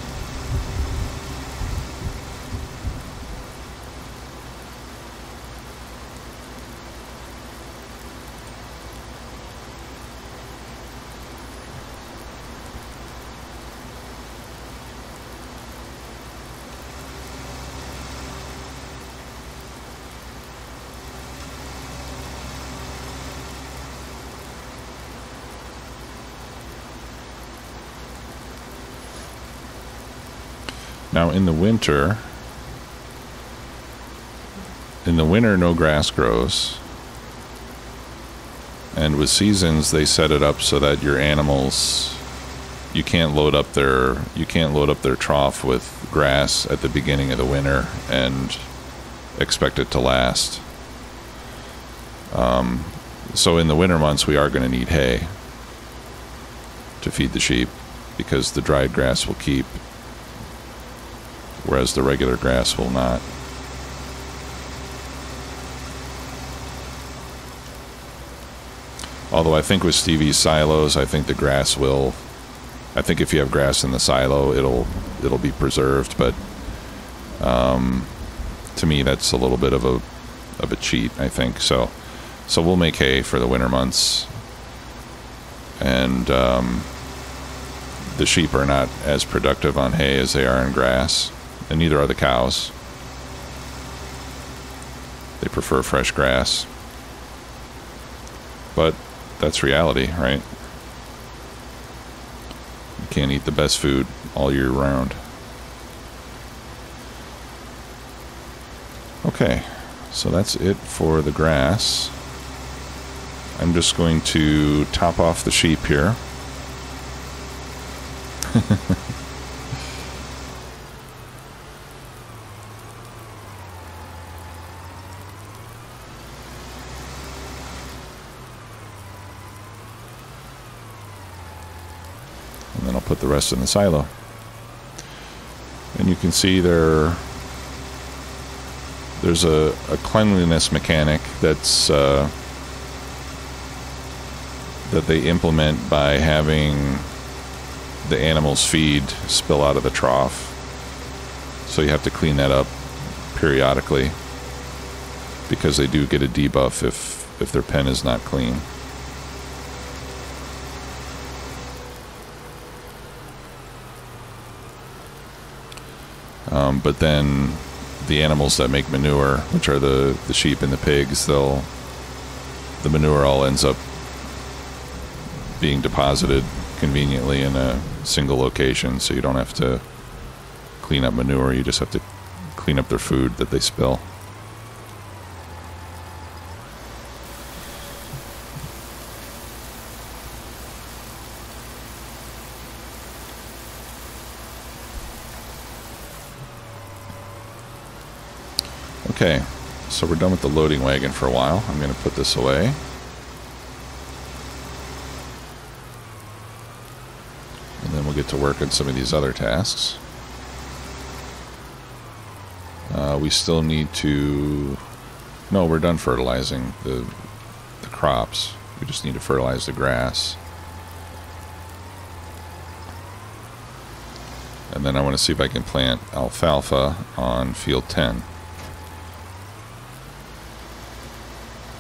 Now in the winter, no grass grows. And with seasons, they set it up so that your animals, you can't load up their trough with grass at the beginning of the winter and expect it to last. So in the winter months, we are going to need hay to feed the sheep because the dried grass will keep, whereas the regular grass will not. Although I think with Stevie's silos, I think the grass will, I think if you have grass in the silo, it'll be preserved, but to to me, that's a little bit of a cheat, I think. So we'll make hay for the winter months, and the sheep are not as productive on hay as they are on grass, and neither are the cows. They prefer fresh grass. But that's reality, right? You can't eat the best food all year round. Okay, so that's it for the grass. I'm just going to top off the sheep here. And then I'll put the rest in the silo. And you can see there's a cleanliness mechanic that's that they implement by having the animal's feed spill out of the trough. So you have to clean that up periodically, because they do get a debuff if their pen is not clean. But then the animals that make manure, which are the sheep and the pigs, the manure all ends up being deposited conveniently in a single location, so you don't have to clean up manure, you just have to clean up their food that they spill. Okay, so we're done with the loading wagon for a while. I'm going to put this away. And then we'll get to work on some of these other tasks. We still need to... No, we're done fertilizing the crops. We just need to fertilize the grass. And then I want to see if I can plant alfalfa on field 10.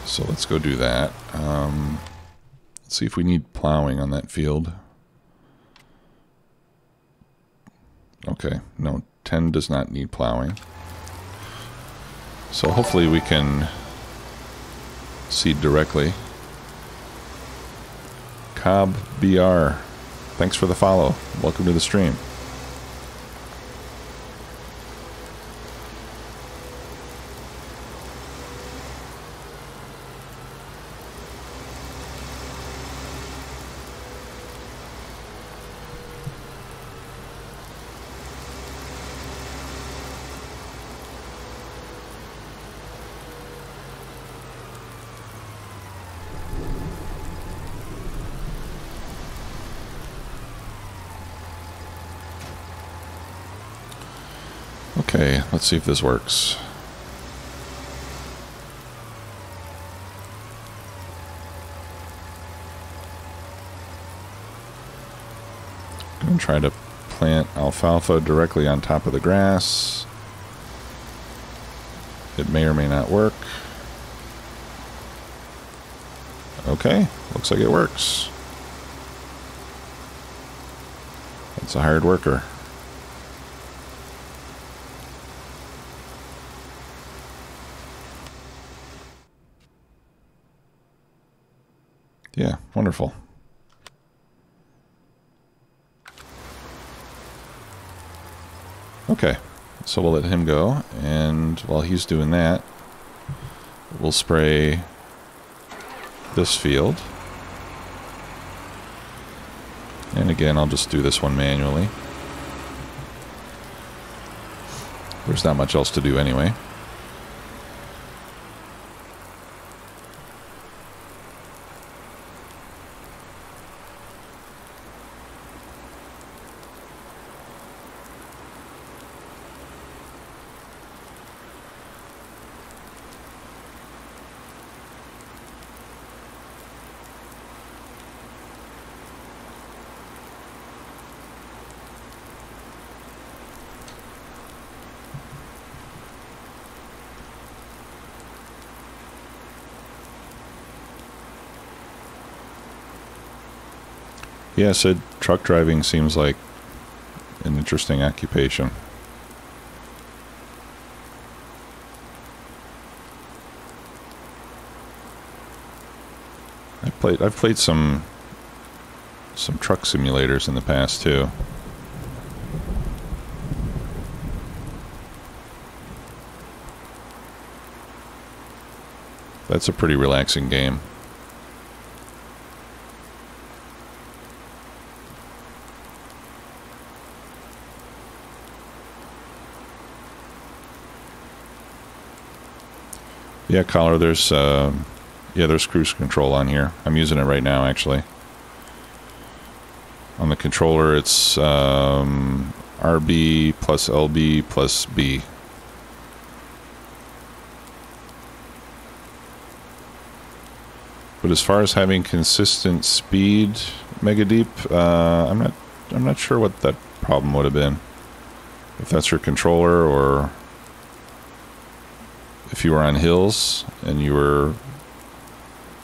So let's go do that. Let's see if we need plowing on that field. Okay, no, 10 does not need plowing. So hopefully we can seed directly. Cobb BR, thanks for the follow. Welcome to the stream. Okay, let's see if this works. I'm going to try to plant alfalfa directly on top of the grass. It may or may not work. Okay, looks like it works. That's a hard worker. Yeah, wonderful. Okay, so we'll let him go, and while he's doing that, we'll spray this field. And again, I'll just do this one manually. There's not much else to do anyway. Yeah, so truck driving seems like an interesting occupation. I've played some truck simulators in the past too. That's a pretty relaxing game. Yeah, caller, there's cruise control on here. I'm using it right now, actually. On the controller, it's RB plus LB plus B. But as far as having consistent speed, Mega Deep, I'm not sure what that problem would have been. If that's your controller, or if you were on hills and you were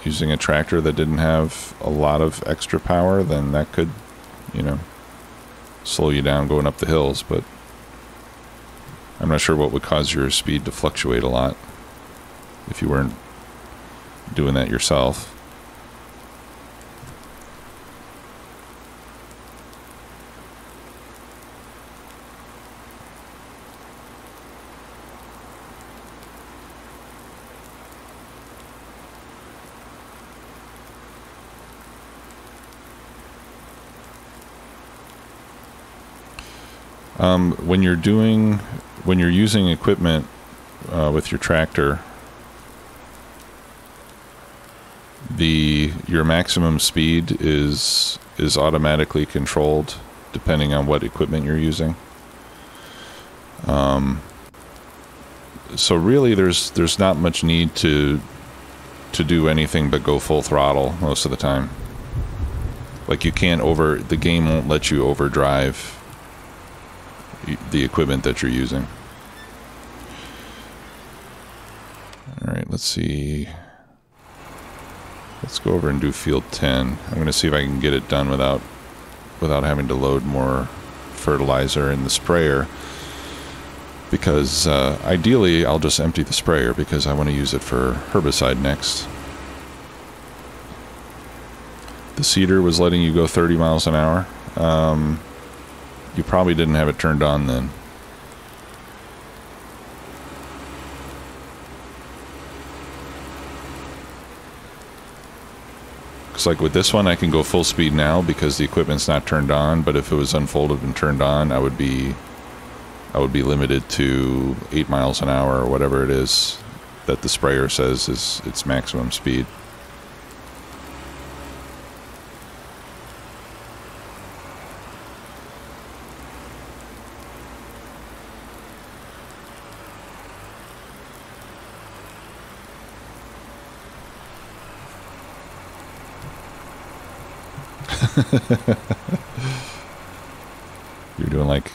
using a tractor that didn't have a lot of extra power, then that could, you know, slow you down going up the hills. But I'm not sure what would cause your speed to fluctuate a lot if you weren't doing that yourself. When you're using equipment with your tractor, your maximum speed is automatically controlled depending on what equipment you're using. So really, there's not much need to do anything but go full throttle most of the time. Like the game won't let you overdrive the equipment that you're using. Alright, let's see. Let's go over and do field 10. I'm going to see if I can get it done without having to load more fertilizer in the sprayer. Because ideally I'll just empty the sprayer because I want to use it for herbicide next. The seeder was letting you go 30 miles an hour. You probably didn't have it turned on then. Because like with this one, I can go full speed now because the equipment's not turned on. But if it was unfolded and turned on, I would be limited to 8 miles an hour or whatever it is that the sprayer says is its maximum speed. You're doing like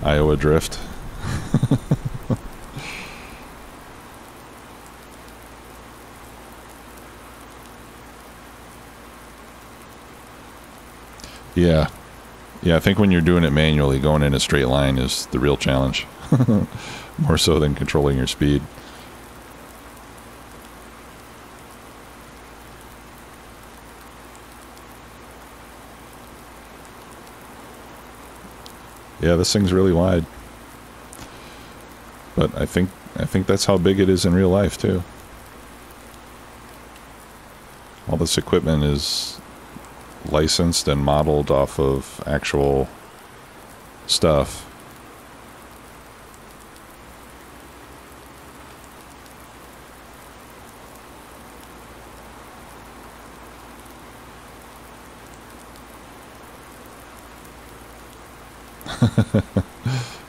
Iowa drift. Yeah. Yeah, I think when you're doing it manually, going in a straight line is the real challenge. More so than controlling your speed. Yeah, this thing's really wide. But I think that's how big it is in real life too. All this equipment is licensed and modeled off of actual stuff.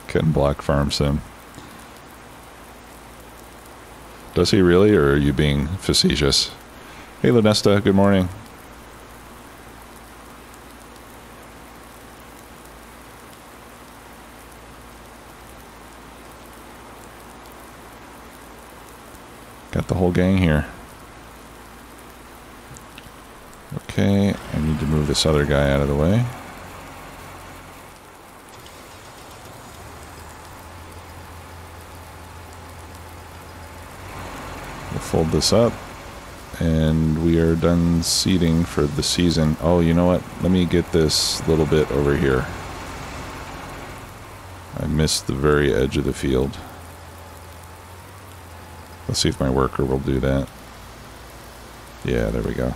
Ken Block Farm Sim. Does he really, or are you being facetious? Hey Lunesta, good morning. Got the whole gang here. Okay, I need to move this other guy out of the way. We'll fold this up, and we are done seeding for the season. Oh, you know what? Let me get this little bit over here. I missed the very edge of the field. Let's see if my worker will do that. Yeah, there we go.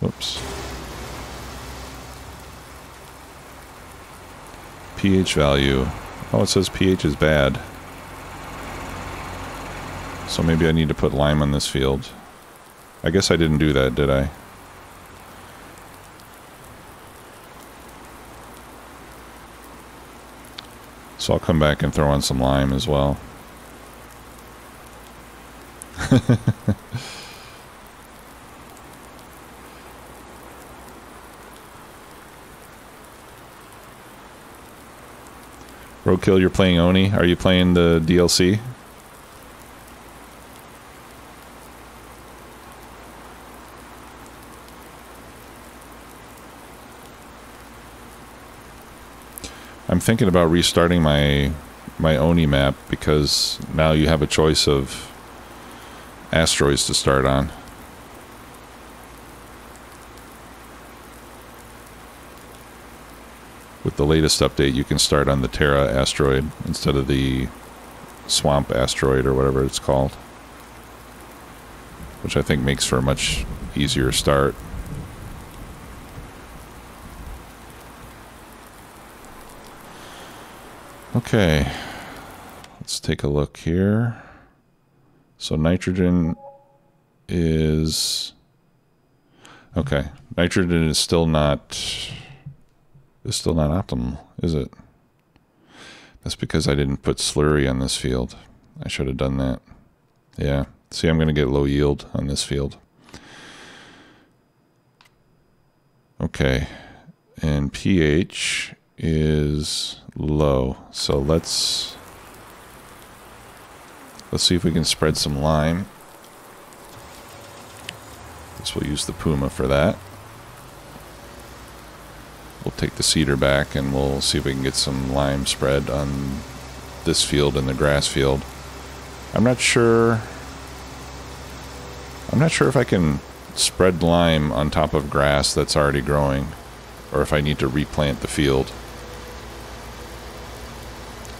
Whoops. pH value. Oh, it says pH is bad. So maybe I need to put lime on this field. I guess I didn't do that, did I? So I'll come back and throw on some lime as well. Roadkill, you're playing Oni. Are you playing the DLC? I'm thinking about restarting my Oni map because now you have a choice of asteroids to start on. With the latest update, you can start on the Terra asteroid instead of the Swamp asteroid or whatever it's called, which I think makes for a much easier start. Okay, let's take a look here. So nitrogen is... Okay, nitrogen is still not optimal, is it? That's because I didn't put slurry on this field. I should have done that. Yeah, see, I'm going to get low yield on this field. Okay, and pH is low, so let's see if we can spread some lime. Guess we'll use the Puma for that. We'll take the seeder back and we'll see if we can get some lime spread on this field and the grass field. I'm not sure if I can spread lime on top of grass that's already growing, or if I need to replant the field.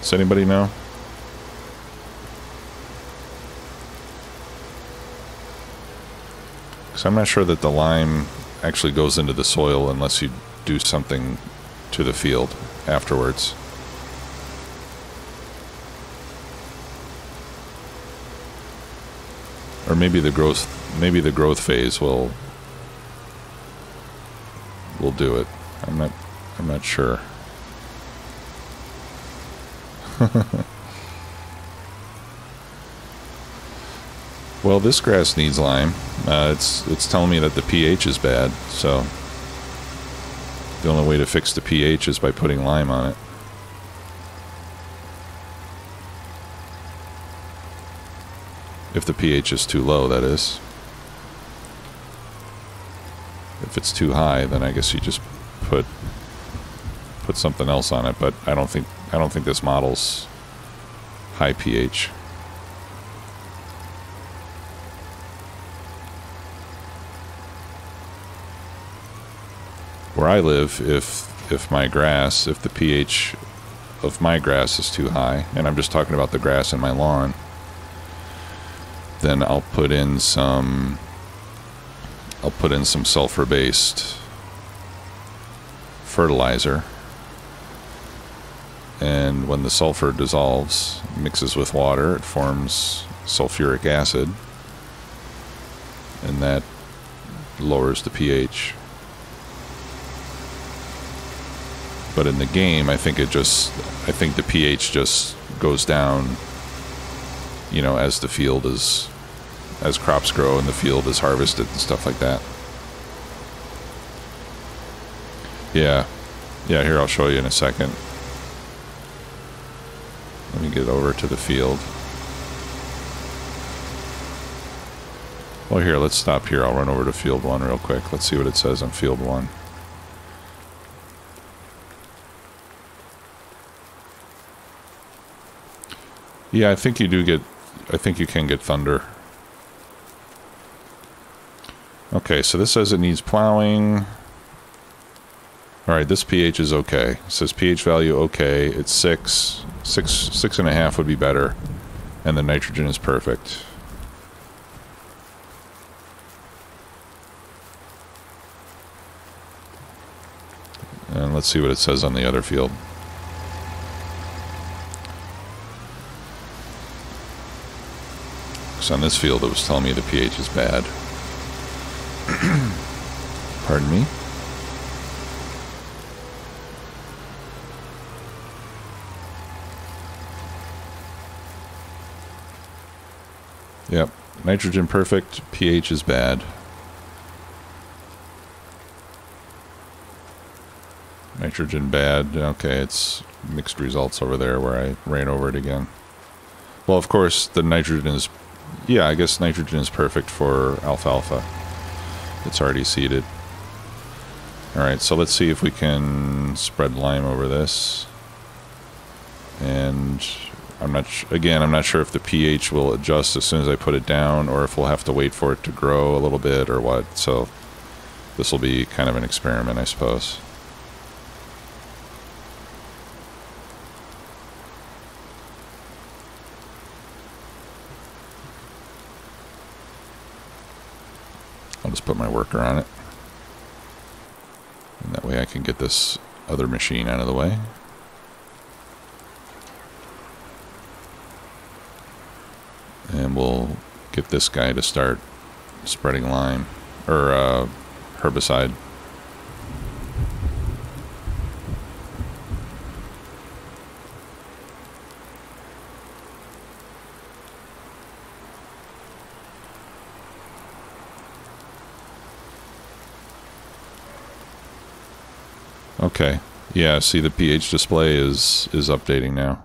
Does anybody know? Because I'm not sure that the lime actually goes into the soil unless you do something to the field afterwards. Or maybe the growth phase will do it. I'm not sure. Well, this grass needs lime. It's telling me that the pH is bad, so the only way to fix the pH is by putting lime on it. If the pH is too low, that is. If it's too high, then I guess you just put something else on it, but I don't think this model's high pH. Where I live, if the pH of my grass is too high, and I'm just talking about the grass in my lawn, then I'll put in some sulfur-based fertilizer, and when the sulfur dissolves, mixes with water, it forms sulfuric acid, and that lowers the pH. But in the game, I think the pH just goes down, you know, as crops grow and the field is harvested and stuff like that. Yeah, here, I'll show you in a second. Let me get over to the field. Well, here, let's stop here. I'll run over to field 1 real quick. Let's see what it says on field 1. Yeah, I think you do get... I think you can get thunder. Okay, so this says it needs plowing. Alright, this pH is okay. It says pH value okay. It's 6. 6.5 would be better. And the nitrogen is perfect. And let's see what it says on the other field. So on this field it was telling me the pH is bad. Pardon me. Yep, nitrogen perfect, pH is bad. Nitrogen bad, okay, it's mixed results over there where I ran over it again. Well, of course, the nitrogen is, yeah, I guess nitrogen is perfect for alfalfa. It's already seeded. Alright, so let's see if we can spread lime over this. And I'm not sure if the pH will adjust as soon as I put it down, or if we'll have to wait for it to grow a little bit, or what. So this will be kind of an experiment, I suppose. I'll just put my worker on it. And that way I can get this other machine out of the way. And we'll get this guy to start spreading lime, or herbicide. Okay, yeah, see the pH display is updating now.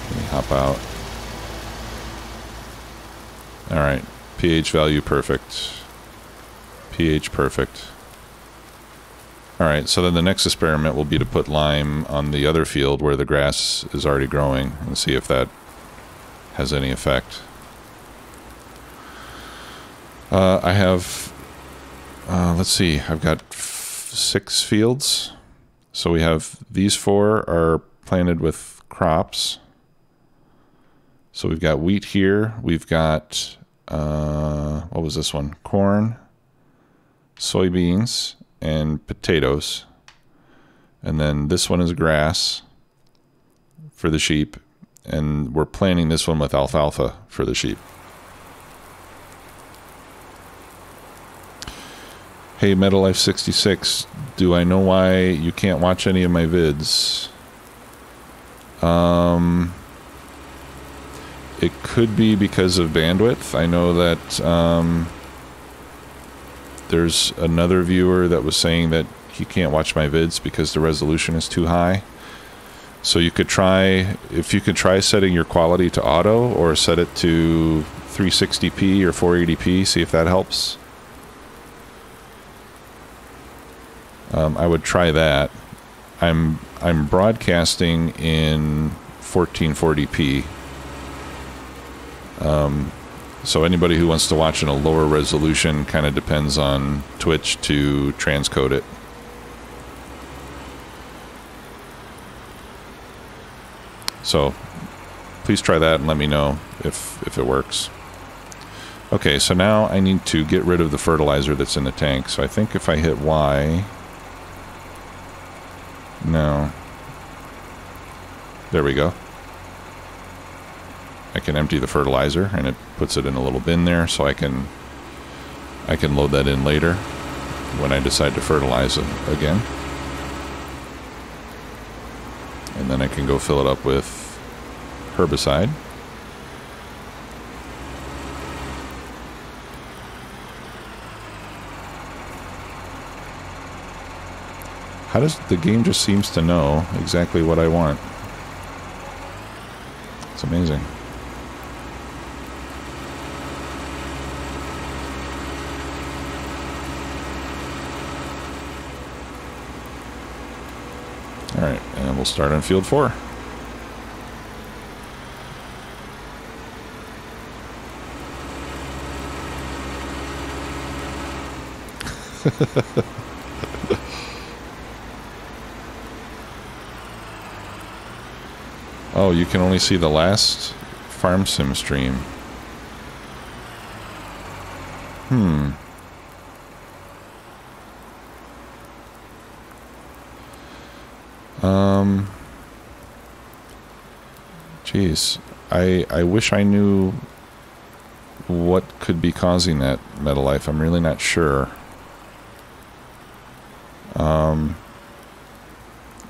Let me hop out. Alright, pH value perfect. pH perfect. Alright, so then the next experiment will be to put lime on the other field where the grass is already growing and see if that has any effect. I have, let's see, I've got 6 fields. So we have these 4 are planted with crops. So we've got wheat here. We've got, what was this one? Corn, soybeans, and potatoes. And then this one is grass for the sheep. And we're planting this one with alfalfa for the sheep. Hey, MetaLife66, do I know why you can't watch any of my vids? It could be because of bandwidth. I know that there's another viewer that was saying that he can't watch my vids because the resolution is too high. So you could try, if you could try setting your quality to auto or set it to 360p or 480p, see if that helps. I would try that. I'm broadcasting in 1440p. So anybody who wants to watch in a lower resolution kind of depends on Twitch to transcode it. So please try that and let me know if it works. Okay, so now I need to get rid of the fertilizer that's in the tank. So I think if I hit Y... No. There we go. I can empty the fertilizer and it puts it in a little bin there, so I can load that in later when I decide to fertilize it again. And then I can go fill it up with herbicide. How does the game just seems to know exactly what I want? It's amazing. All right, and we'll start on field 4. Oh, you can only see the last farm sim stream. Geez, I wish I knew what could be causing that, Metalife. I'm really not sure.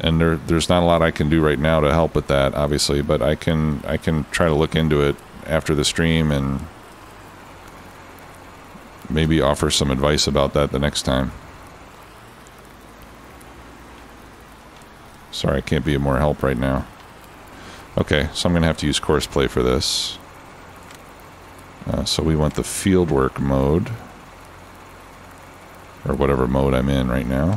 And there's not a lot I can do right now to help with that, obviously, but I can try to look into it after the stream and maybe offer some advice about that the next time. Sorry, I can't be of more help right now. Okay, so I'm going to have to use course play for this. So we want the fieldwork mode, or whatever mode I'm in right now.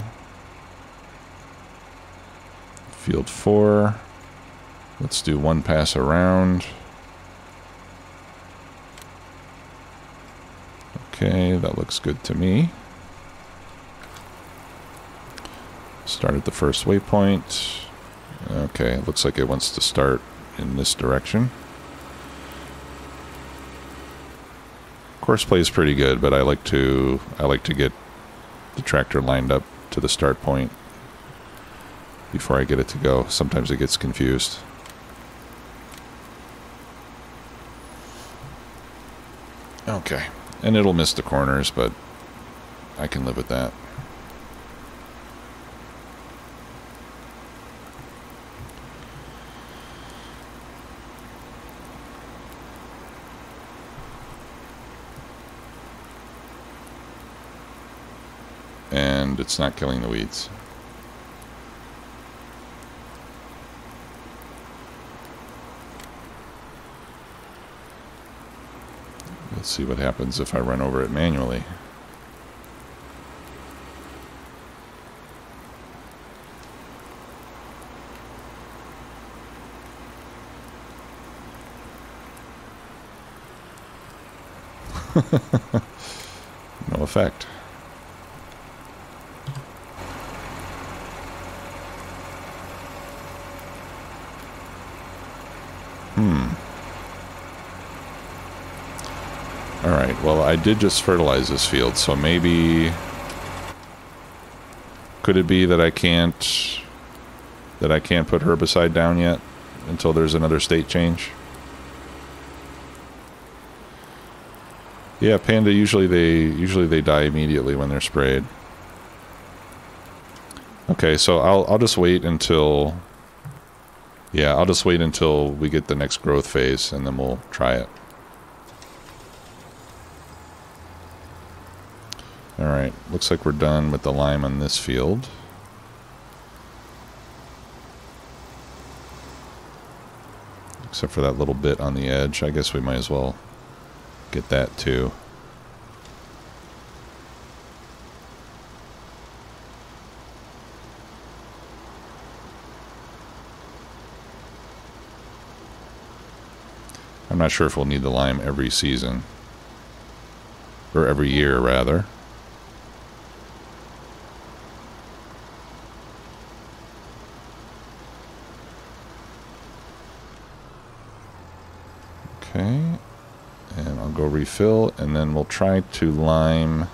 Field 4. Let's do 1 pass around. Okay, that looks good to me. Start at the first waypoint. Okay, it looks like it wants to start in this direction. Course play is pretty good, but I like to get the tractor lined up to the start point before I get it to go. Sometimes it gets confused. Okay, and it'll miss the corners, but I can live with that. And it's not killing the weeds. Let's see what happens if I run over it manually. No effect. Alright, well, I did just fertilize this field, so maybe... Could it be that I can't put herbicide down yet until there's another state change? Yeah, Panda, usually they die immediately when they're sprayed. Okay, so I'll just wait until... Yeah, I'll just wait until we get the next growth phase, and then we'll try it. Alright, looks like we're done with the lime on this field. Except for that little bit on the edge. I guess we might as well get that too. I'm not sure if we'll need the lime every season. Or every year, rather. Okay, and I'll go refill, and then we'll try to lime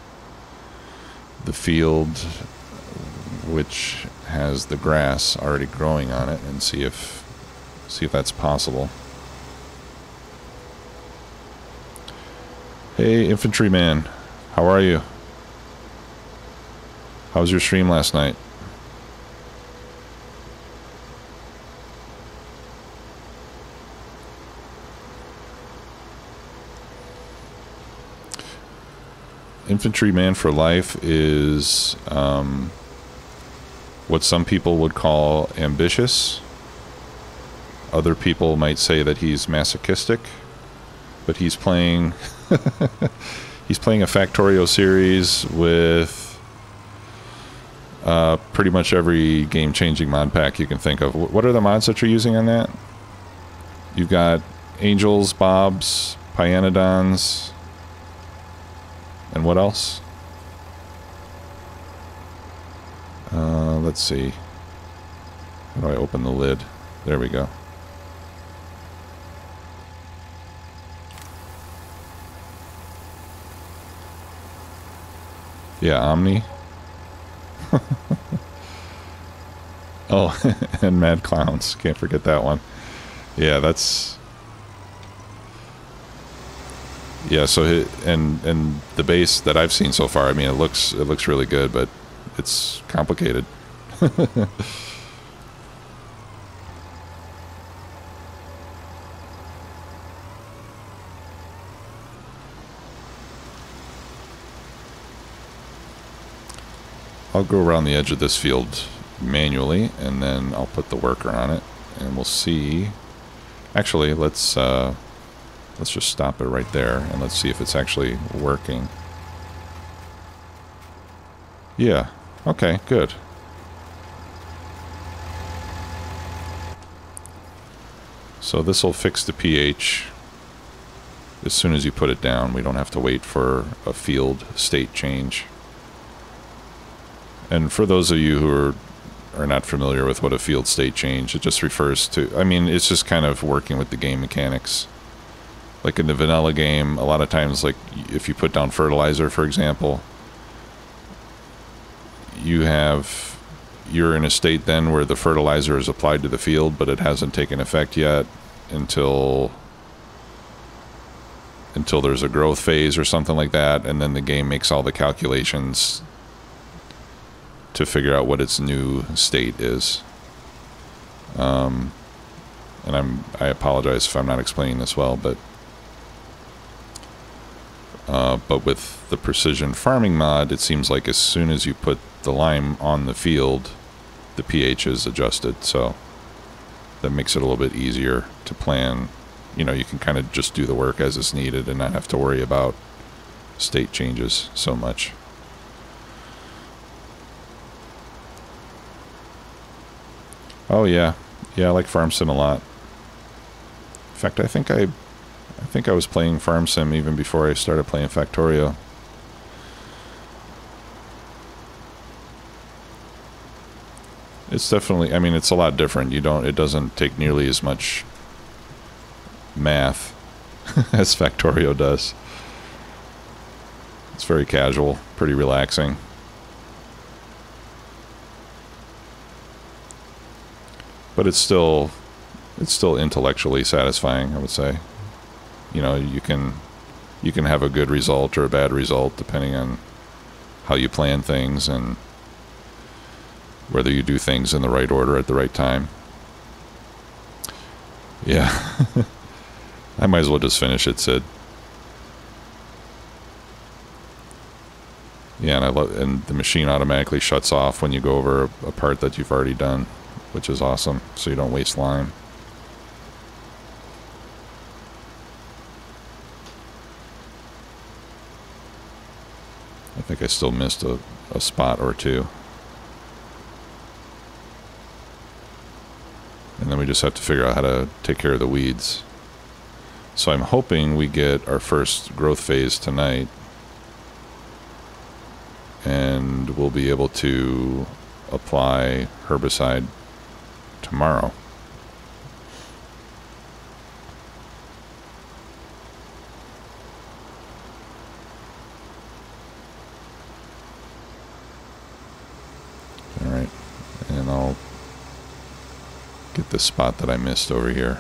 the field which has the grass already growing on it, and see if that's possible. Hey, infantryman, how are you? How was your stream last night? Infantryman for life is what some people would call ambitious. Other people might say that he's masochistic, but he's playing he's playing a Factorio series with pretty much every game-changing mod pack you can think of. What are the mods that you're using on that? You've got Angels, Bobs, Pyanodons, and what else? Let's see. How do I open the lid? There we go. Yeah, Omni. Oh, and Mad Clowns. Can't forget that one. Yeah, that's... Yeah, so and the base that I've seen so far, I mean, it looks really good, but it's complicated. I'll go around the edge of this field manually, and then I'll put the worker on it, and we'll see. Actually, let's just stop it right there, and let's see if it's actually working. Yeah. Okay, good. So this will fix the pH as soon as you put it down. We don't have to wait for a field state change. And for those of you who are not familiar with what a field state change, it just refers to, I mean, it's just kind of working with the game mechanics. Like in the vanilla game, a lot of times, like if you put down fertilizer, for example, you're in a state then where the fertilizer is applied to the field, but it hasn't taken effect yet until there's a growth phase or something like that, and then the game makes all the calculations to figure out what its new state is. And I apologize if I'm not explaining this well, but with the precision farming mod, it seems like as soon as you put the lime on the field, the pH is adjusted, so that makes it a little bit easier to plan. You know, you can kind of just do the work as it's needed and not have to worry about state changes so much. Oh yeah, I like Farm Sim a lot. In fact, I think I was playing Farm Sim even before I started playing Factorio. It's definitely, I mean, it's a lot different. It doesn't take nearly as much math as Factorio does. It's very casual, pretty relaxing. But it's still intellectually satisfying, I would say. You know, you can have a good result or a bad result depending on how you plan things and whether you do things in the right order at the right time. Yeah. I might as well just finish it, Sid. Yeah, and the machine automatically shuts off when you go over a part that you've already done, which is awesome, so you don't waste lime. I think I still missed a spot or two. And then we just have to figure out how to take care of the weeds. So I'm hoping we get our first growth phase tonight, and we'll be able to apply herbicide tomorrow. All right, and I'll get the spot that I missed over here.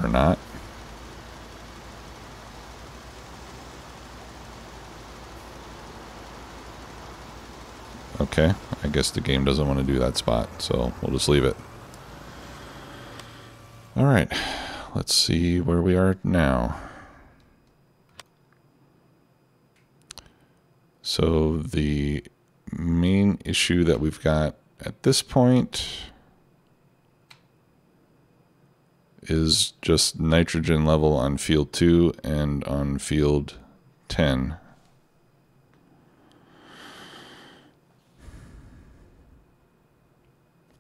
Or not. Okay, I guess the game doesn't want to do that spot, so we'll just leave it. Alright, let's see where we are now. So the main issue that we've got at this point is just nitrogen level on field 2 and on field 10.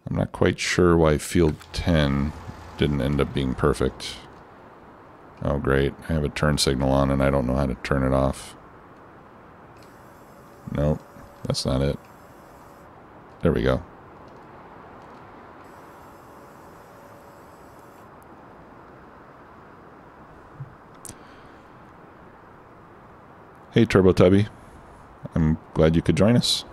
I'm not quite sure why field 10 didn't end up being perfect. Oh great, I have a turn signal on and I don't know how to turn it off. Nope, that's not it. There we go. Hey Turbo Tubby, I'm glad you could join us.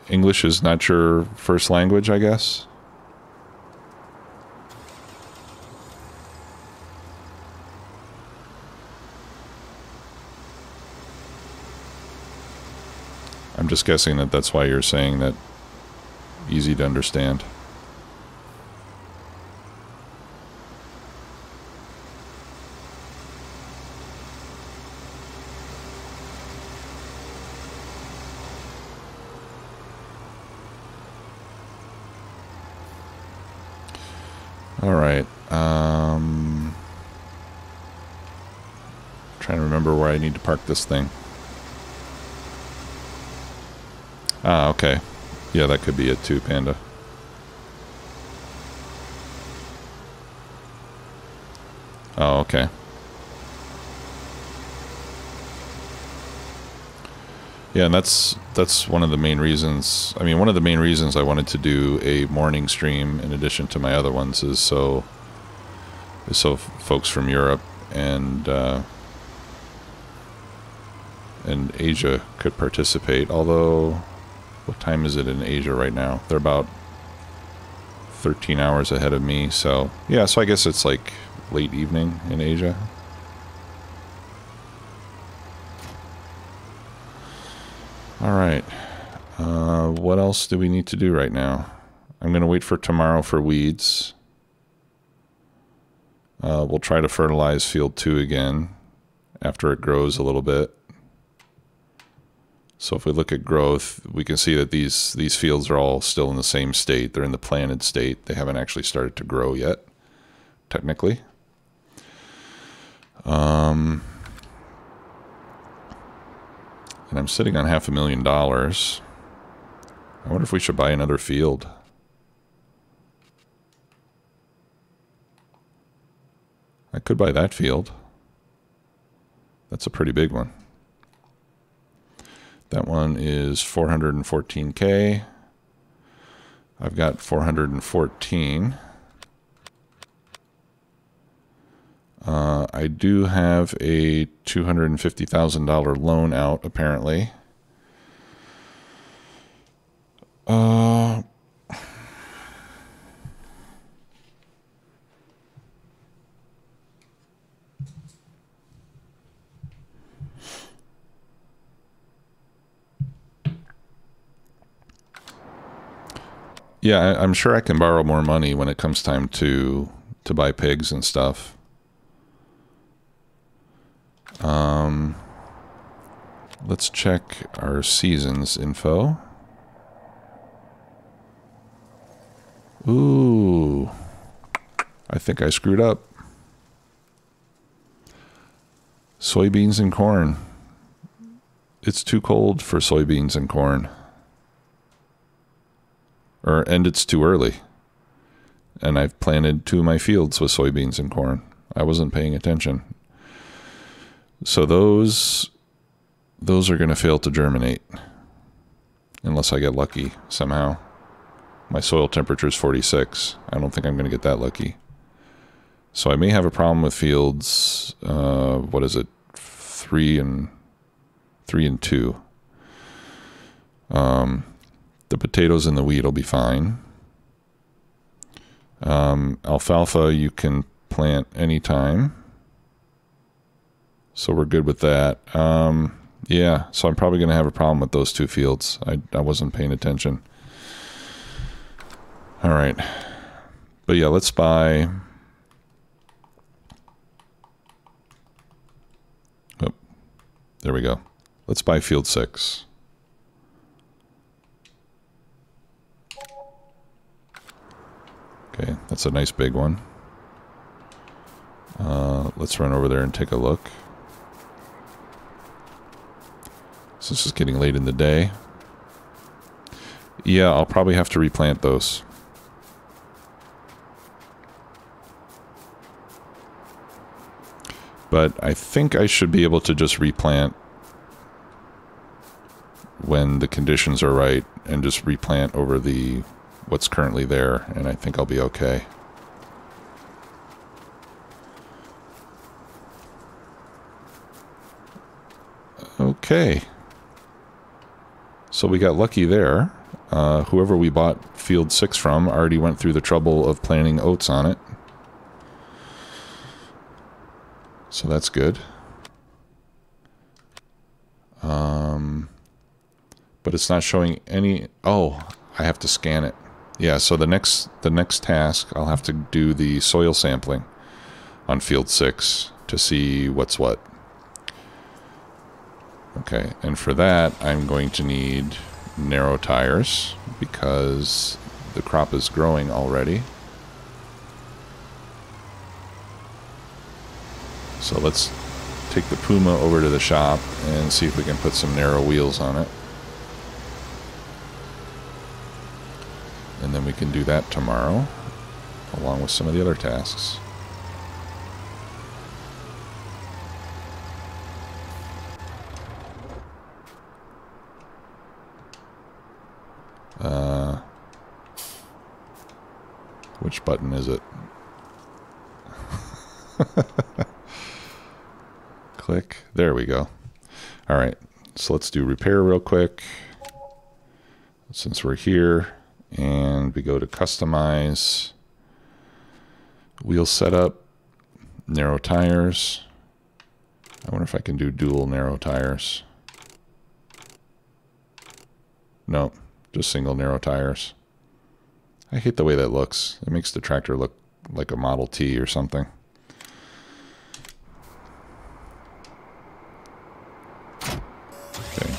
English is not your first language, I guess? I'm just guessing that that's why you're saying that easy to understand. All right. Trying to remember where I need to park this thing. Ah, okay. Yeah, that could be it too, Panda. Oh, okay. Yeah, and that's one of the main reasons. I mean, one of the main reasons I wanted to do a morning stream in addition to my other ones is so folks from Europe and Asia could participate. Although, what time is it in Asia right now? They're about 13 hours ahead of me. So yeah, so I guess it's like late evening in Asia. All right. What else do we need to do right now? I'm going to wait for tomorrow for weeds. We'll try to fertilize field 2 again after it grows a little bit. So if we look at growth, we can see that these fields are all still in the same state. They're in the planted state. They haven't actually started to grow yet, technically. And I'm sitting on $500,000. I wonder if we should buy another field. I could buy that field. That's a pretty big one. That one is 414K. I've got 414. I do have a $250,000 loan out, apparently. Yeah, I'm sure I can borrow more money when it comes time to buy pigs and stuff. Let's check our seasons info. Ooh, I think I screwed up. Soybeans and corn. It's too cold for soybeans and corn. And it's too early. And I've planted 2 of my fields with soybeans and corn. I wasn't paying attention. So those are going to fail to germinate. Unless I get lucky somehow. My soil temperature is 46. I don't think I'm going to get that lucky. So I may have a problem with fields, what is it? 3 and 2. The potatoes and the wheat will be fine. Alfalfa you can plant anytime. So we're good with that. Yeah, so I'm probably going to have a problem with those 2 fields. I wasn't paying attention. All right. But yeah, let's buy... Oh, there we go. Let's buy field 6. Okay, that's a nice big one. Let's run over there and take a look. So this is getting late in the day. Yeah, I'll probably have to replant those. But I think I should be able to just replant when the conditions are right and just replant over the what's currently there, and I think I'll be okay. Okay. So we got lucky there. Whoever we bought field 6 from already went through the trouble of planting oats on it. So that's good. But it's not showing any... Oh, I have to scan it. Yeah, so the next task, I'll have to do the soil sampling on field 6 to see what's what. Okay, and for that, I'm going to need narrow tires because the crop is growing already. So let's take the Puma over to the shop and see if we can put some narrow wheels on it. And then we can do that tomorrow, along with some of the other tasks. Which button is it? Click. There we go. All right. So let's do repair real quick. Since we're here, and we go to customize, wheel setup, narrow tires. I wonder if I can do dual narrow tires. No, just single narrow tires. I hate the way that looks. It makes the tractor look like a Model T or something. Okay.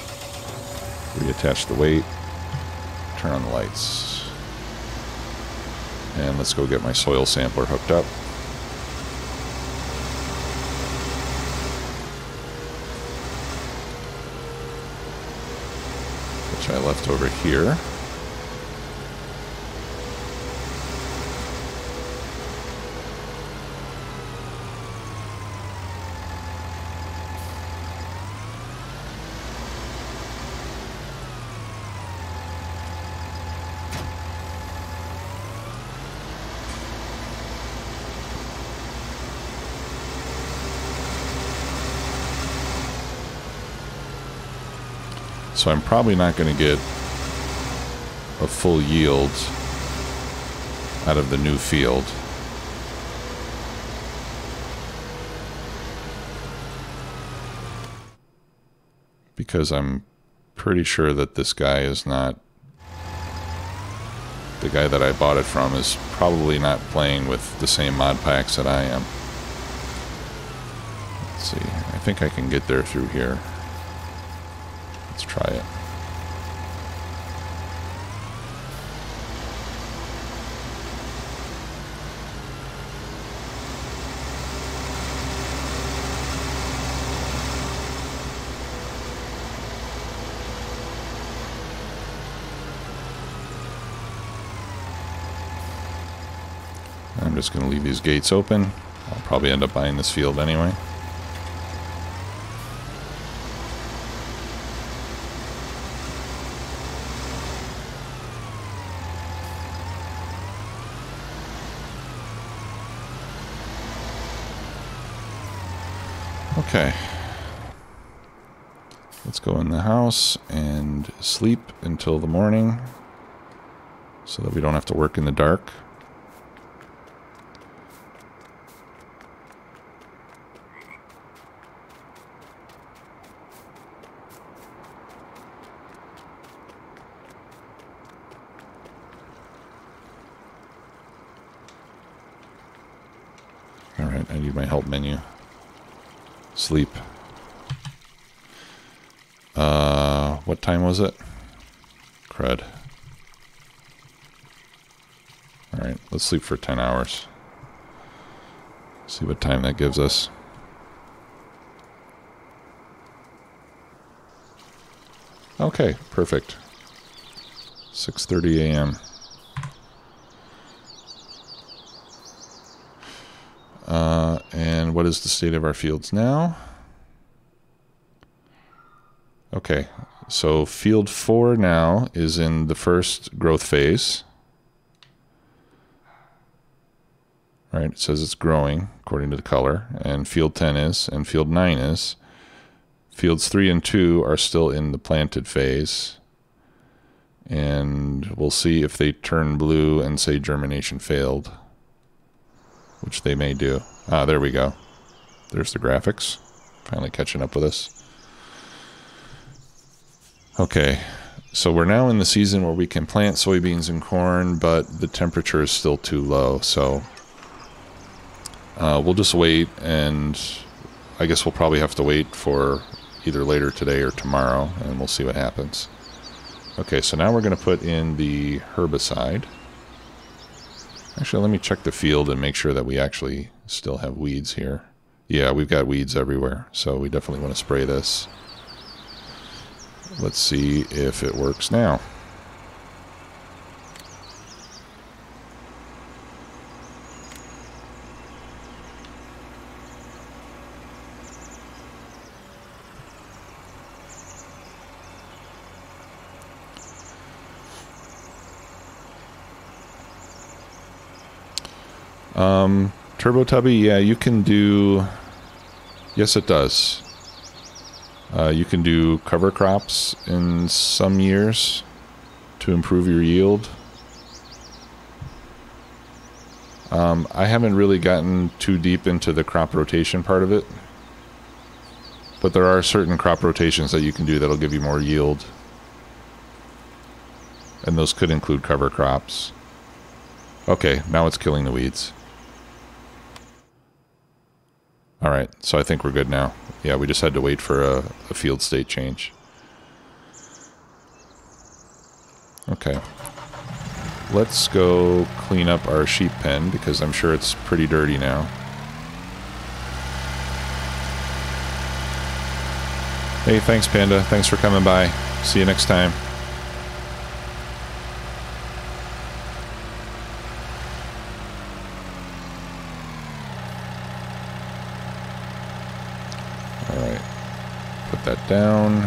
Reattach the weight. Turn on the lights. And let's go get my soil sampler hooked up. Which I left over here. So I'm probably not going to get a full yield out of the new field. Because I'm pretty sure that this guy is not... The guy that I bought it from is probably not playing with the same mod packs that I am. Let's see. I think I can get there through here. Let's try it. I'm just going to leave these gates open. I'll probably end up buying this field anyway. Okay, let's go in the house and sleep until the morning so that we don't have to work in the dark. Alright, I need my help menu. Sleep. What time was it? Crud. Alright, let's sleep for 10 hours. See what time that gives us. Okay, perfect. 6:30 a.m. And what is the state of our fields now? Okay, so field 4 now is in the first growth phase. Right, it says it's growing according to the color, and field 10 is, and field 9 is. Fields 3 and 2 are still in the planted phase, and we'll see if they turn blue and say germination failed, which they may do. Ah, there we go. There's the graphics, finally catching up with us. Okay, so we're now in the season where we can plant soybeans and corn, but the temperature is still too low, so we'll just wait, and I guess we'll probably have to wait for either later today or tomorrow, and we'll see what happens. Okay, so now we're going to put in the herbicide. Actually, let me check the field and make sure that we actually still have weeds here. Yeah, we've got weeds everywhere, so we definitely want to spray this. Let's see if it works now. Turbo Tubby, yeah, you can do... Yes, it does. You can do cover crops in some years to improve your yield. I haven't really gotten too deep into the crop rotation part of it, but there are certain crop rotations that you can do that'll give you more yield, and those could include cover crops. Okay, now it's killing the weeds. Alright, so I think we're good now. Yeah, we just had to wait for a field state change. Okay. Let's go clean up our sheep pen, because I'm sure it's pretty dirty now. Hey, thanks Panda. Thanks for coming by. See you next time. Alright, put that down,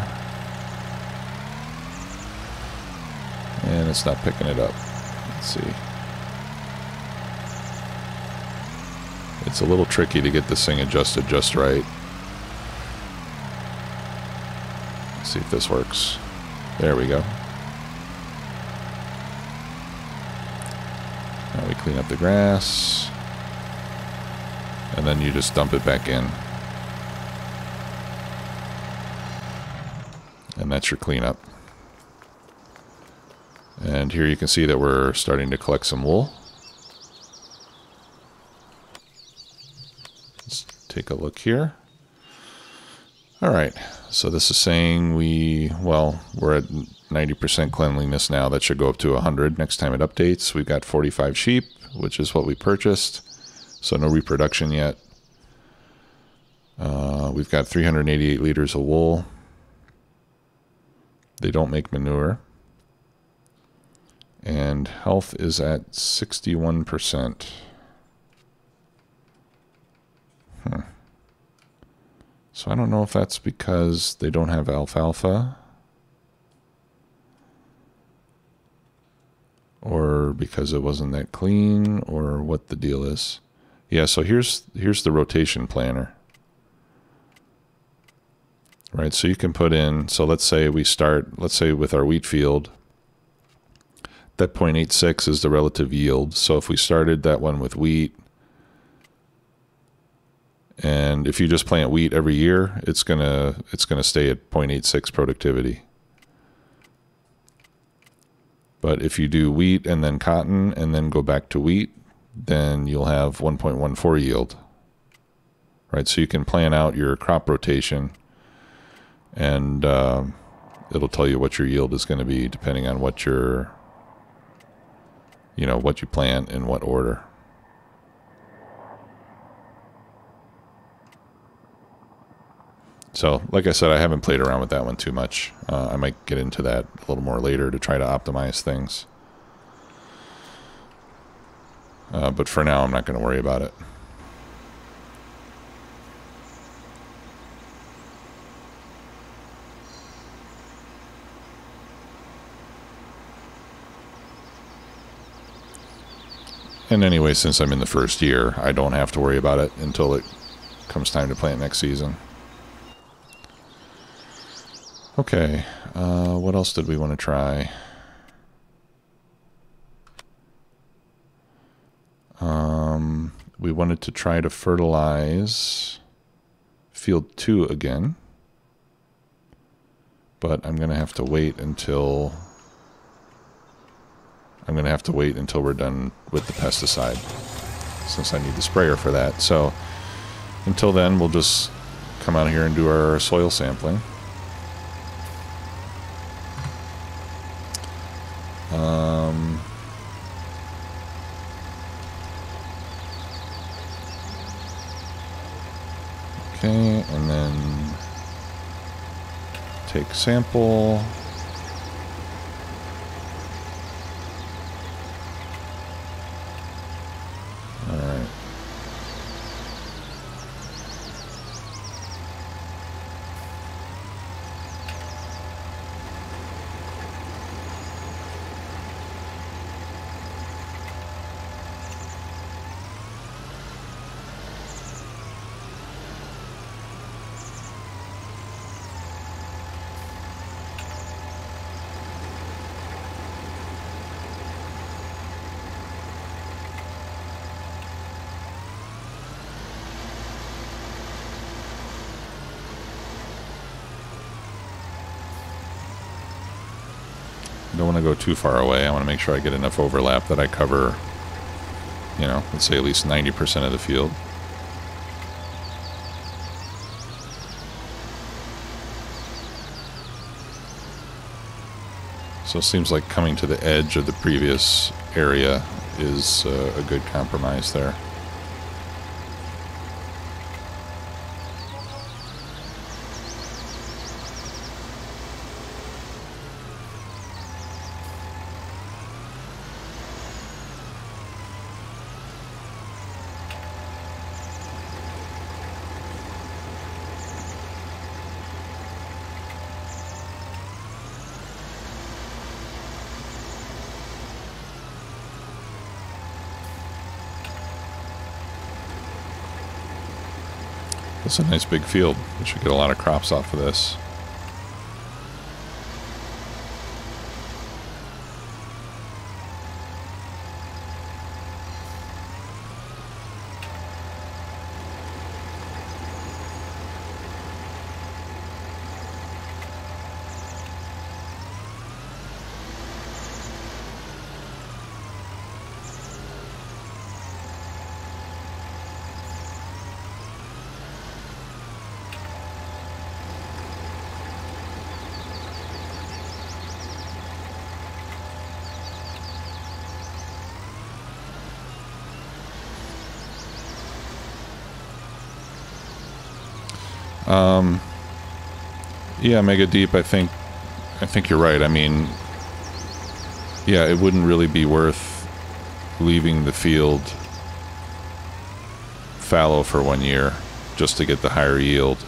and it's not picking it up. Let's see. It's a little tricky to get this thing adjusted just right. Let's see if this works. There we go. Now we clean up the grass, and then you just dump it back in. And that's your cleanup. And here you can see that we're starting to collect some wool. Let's take a look here. Alright, so this is saying we're at 90% cleanliness now. That should go up to 100 next time it updates. We've got 45 sheep, which is what we purchased. So no reproduction yet. We've got 388 liters of wool. They don't make manure. And health is at 61%. So I don't know if that's because they don't have alfalfa, or because it wasn't that clean, or what the deal is. Yeah, so here's the rotation planner. Right, so you can put in, so let's say with our wheat field, that 0.86 is the relative yield. So if we started that one with wheat, and if you just plant wheat every year, it's gonna stay at 0.86 productivity. But if you do wheat and then cotton and then go back to wheat, then you'll have 1.14 yield. right? So you can plan out your crop rotation, and it'll tell you what your yield is going to be depending on what your, what you plant in what order. So, like I said, I haven't played around with that one too much. I might get into that a little more later to try to optimize things. But for now, I'm not going to worry about it. And anyway, since I'm in the first year, I don't have to worry about it until it comes time to plant next season. Okay, what else did we want to try? We wanted to try to fertilize field 2 again, but I'm going to have to wait until we're done with the pesticide, since I need the sprayer for that. So until then, we'll just come out here and do our soil sampling. Okay, and then take sample. All right. Don't want to go too far away. I want to make sure I get enough overlap that I cover, let's say at least 90% of the field. So it seems like coming to the edge of the previous area is a good compromise there. It's a nice big field. We should get a lot of crops off of this. Yeah, Mega Deep, I think you're right. I mean, yeah, it wouldn't really be worth leaving the field fallow for 1 year just to get the higher yield.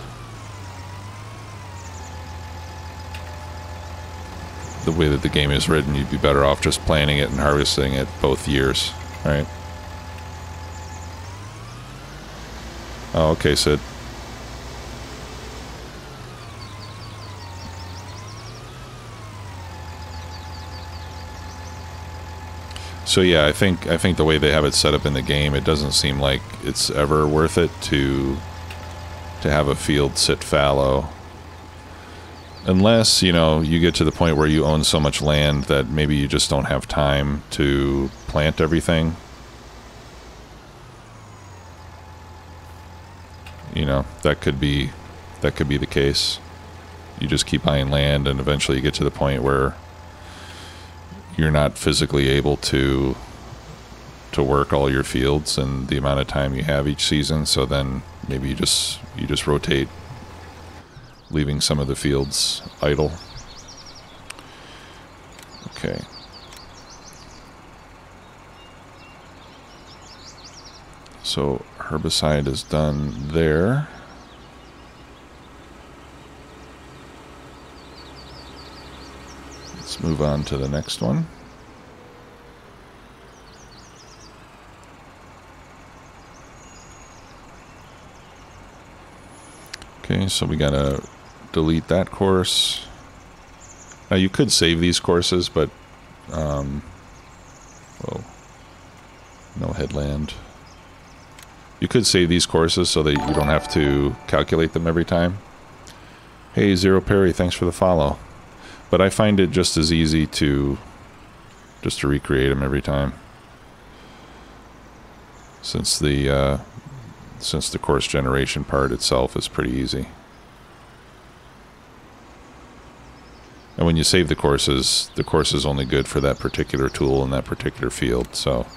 The way that the game is written, you'd be better off just planting it and harvesting it both years, right? Oh, okay, Sid. So yeah, I think the way they have it set up in the game, it doesn't seem like it's ever worth it to have a field sit fallow. Unless, you get to the point where you own so much land that maybe you just don't have time to plant everything. you know, that could be the case. You just keep buying land, and eventually you get to the point where you're not physically able to work all your fields and the amount of time you have each season. So then maybe you just rotate, leaving some of the fields idle. Okay. So herbicide is done there. Let's move on to the next one. Okay, so we gotta delete that course. Now you could save these courses, but whoa, no headland. You could save these courses so that you don't have to calculate them every time. Hey, Zero Perry, thanks for the follow. But I find it just as easy to recreate them every time, since the course generation part itself is pretty easy. And when you save the course is only good for that particular tool in that particular field. So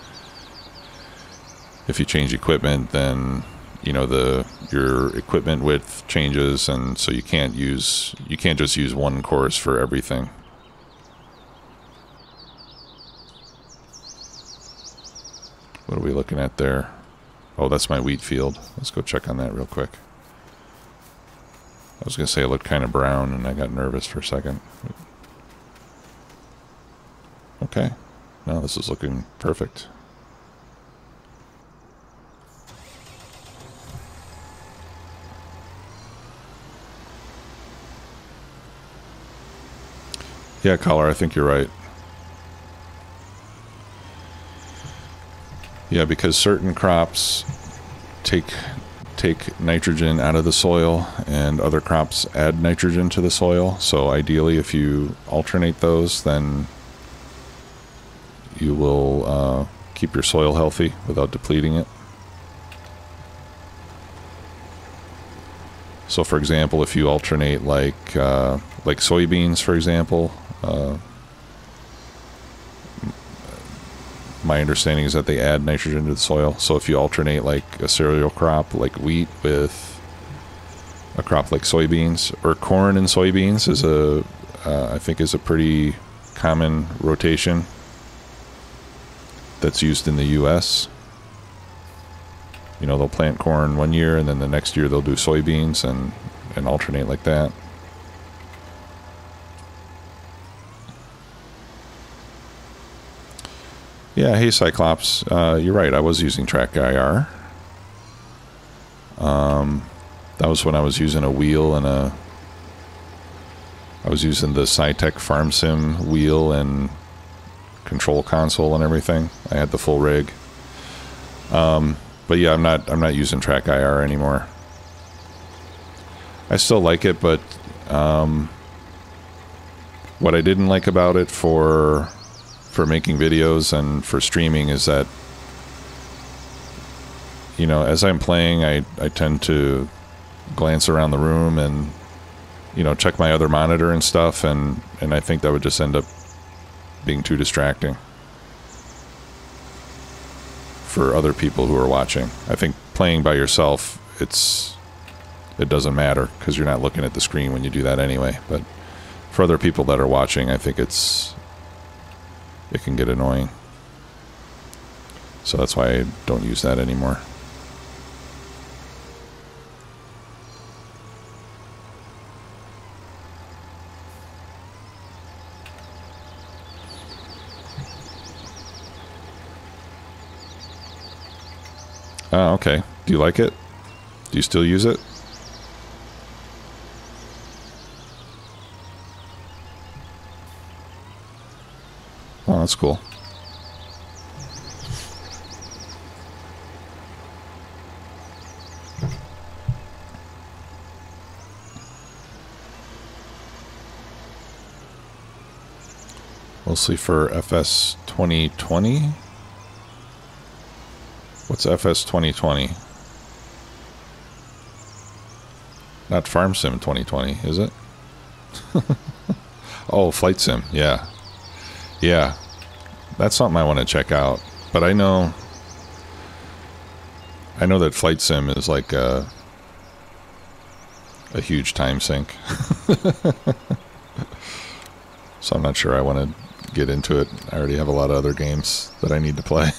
if you change equipment, then you know your equipment width changes, and so you can't just use one course for everything. What are we looking at there? Oh, that's my wheat field. Let's go check on that real quick. I was going to say it looked kind of brown, and I got nervous for a second. Okay. No, this is looking perfect. Yeah, Collar, I think you're right. Yeah, because certain crops take nitrogen out of the soil, and other crops add nitrogen to the soil. So ideally, if you alternate those, then you will keep your soil healthy without depleting it. So, for example, if you alternate like soybeans, for example. My understanding is that they add nitrogen to the soil. So if you alternate like a cereal crop like wheat with a crop like soybeans, or corn and soybeans is I think is a pretty common rotation that's used in the US. You know, they'll plant corn one year, and then the next year they'll do soybeans and alternate like that. Yeah, hey Cyclops, you're right, I was using Track IR. That was when I was using a wheel and I was using the SciTech Farm Sim wheel and control console and everything. I had the full rig. But yeah, I'm not using Track IR anymore. I still like it, but what I didn't like about it for making videos and for streaming is that, you know, as I'm playing, I tend to glance around the room and, you know, check my other monitor and stuff, and I think that would just end up being too distracting for other people who are watching. I think playing by yourself, it doesn't matter because you're not looking at the screen when you do that anyway. But for other people that are watching, I think it can get annoying. So that's why I don't use that anymore. Oh, okay. Do you like it? Do you still use it? Oh, that's cool. Mostly for FS 2020. What's FS 2020? Not Farm Sim 2020, is it? Oh, Flight Sim, yeah. Yeah, that's something I want to check out. But I know that Flight Sim is like a huge time sink. So I'm not sure I want to get into it. I already have a lot of other games that I need to play.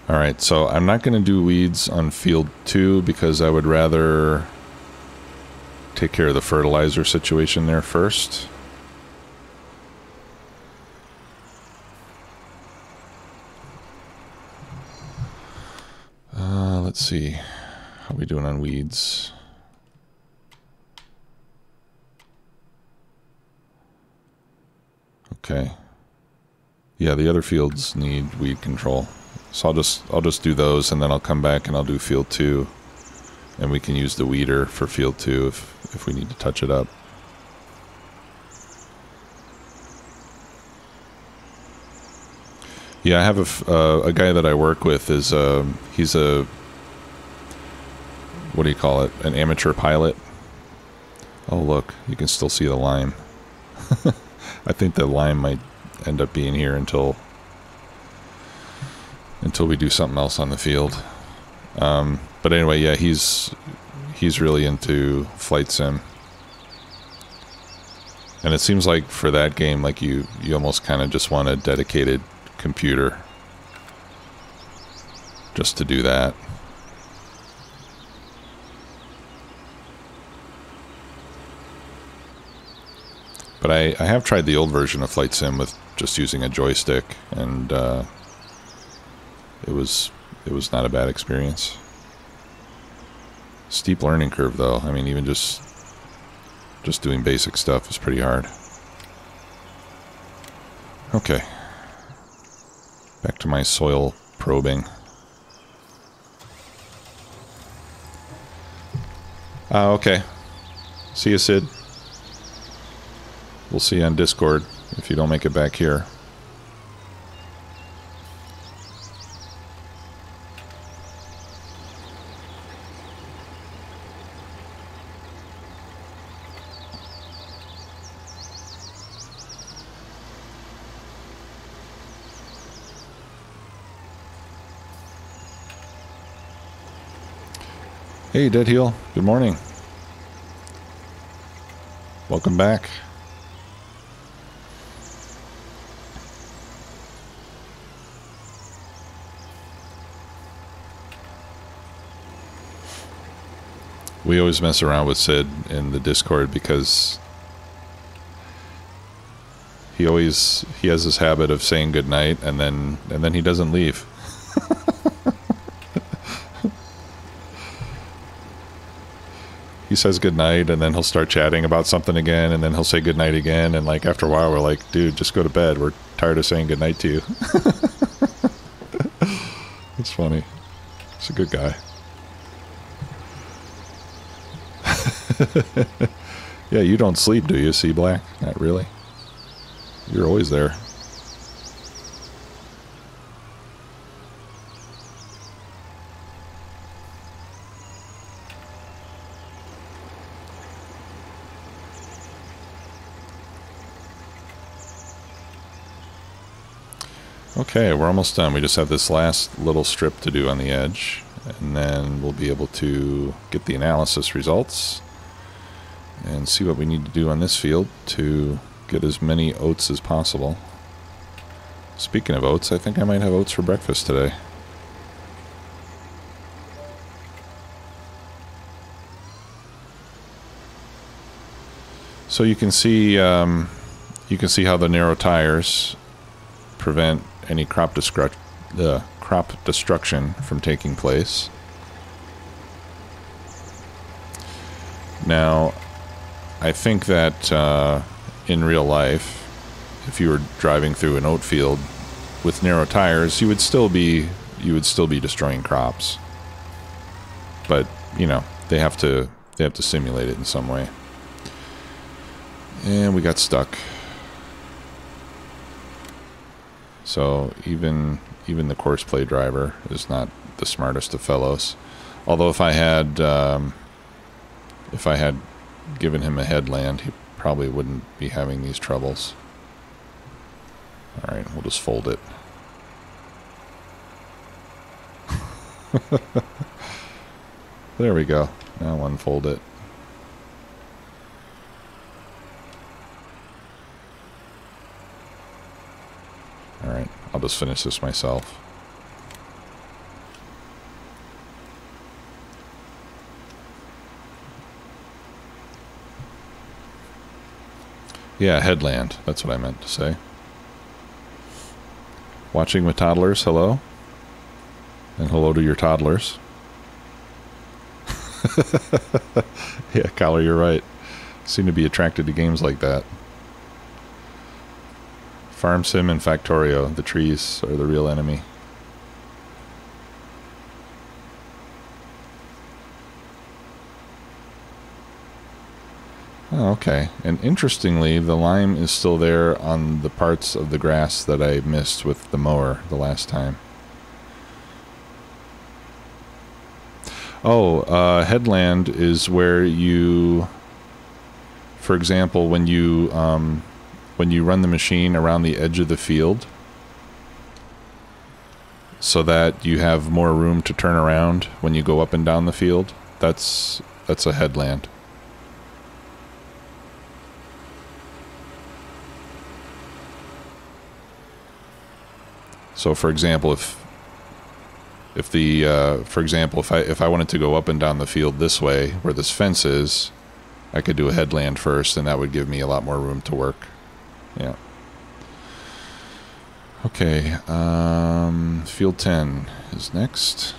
Alright, so I'm not going to do weeds on field 2 because I would rather take care of the fertilizer situation there first. Let's see. How are we doing on weeds? Okay. Yeah, the other fields need weed control. So I'll just do those, and then I'll come back and I'll do field 2. And we can use the weeder for field 2 if we need to touch it up. Yeah, I have a guy that I work with is he's a, what do you call it? An amateur pilot. Oh look, you can still see the lime. I think the lime might end up being here until we do something else on the field. But anyway, yeah, he's really into Flight Sim. And it seems like for that game, like you almost kind of just want a dedicated computer just to do that. But I have tried the old version of Flight Sim with just using a joystick, and it was not a bad experience. Steep learning curve though. I mean, even just doing basic stuff is pretty hard. Okay. Back to my soil probing. Okay. See you, Sid. We'll see you on Discord if you don't make it back here. Hey, Dead Heel. Good morning. Welcome back. We always mess around with Sid in the Discord because he has this habit of saying goodnight and then he doesn't leave. He says goodnight and then he'll start chatting about something again and then he'll say goodnight again, and like after a while we're like, dude, just go to bed. We're tired of saying goodnight to you. It's funny. He's a good guy. Yeah, you don't sleep, do you, Sea Black? Not really. You're always there. Okay, we're almost done. We just have this last little strip to do on the edge, and then we'll be able to get the analysis results and see what we need to do on this field to get as many oats as possible. Speaking of oats, I think I might have oats for breakfast today. So you can see how the narrow tires prevent any crop destruction from taking place. Now, I think that in real life, if you were driving through an oat field with narrow tires, you would still be destroying crops. But you know, they have to simulate it in some way. And we got stuck. So even the course play driver is not the smartest of fellows. Although if I had given him a headland, he probably wouldn't be having these troubles. All right, we'll just fold it. There we go. Now unfold it. All right, I'll just finish this myself. Yeah, headland. That's what I meant to say. Watching with toddlers, hello. And hello to your toddlers. Yeah, Collar, you're right. Seem to be attracted to games like that. Farm Sim and Factorio. The trees are the real enemy. Oh, okay. And interestingly, the lime is still there on the parts of the grass that I missed with the mower the last time. Oh, headland is where you, for example, when you run the machine around the edge of the field, so that you have more room to turn around when you go up and down the field. That's a headland. So, for example, if I wanted to go up and down the field this way, where this fence is, I could do a headland first, and that would give me a lot more room to work. Yeah. Okay. Field 10 is next.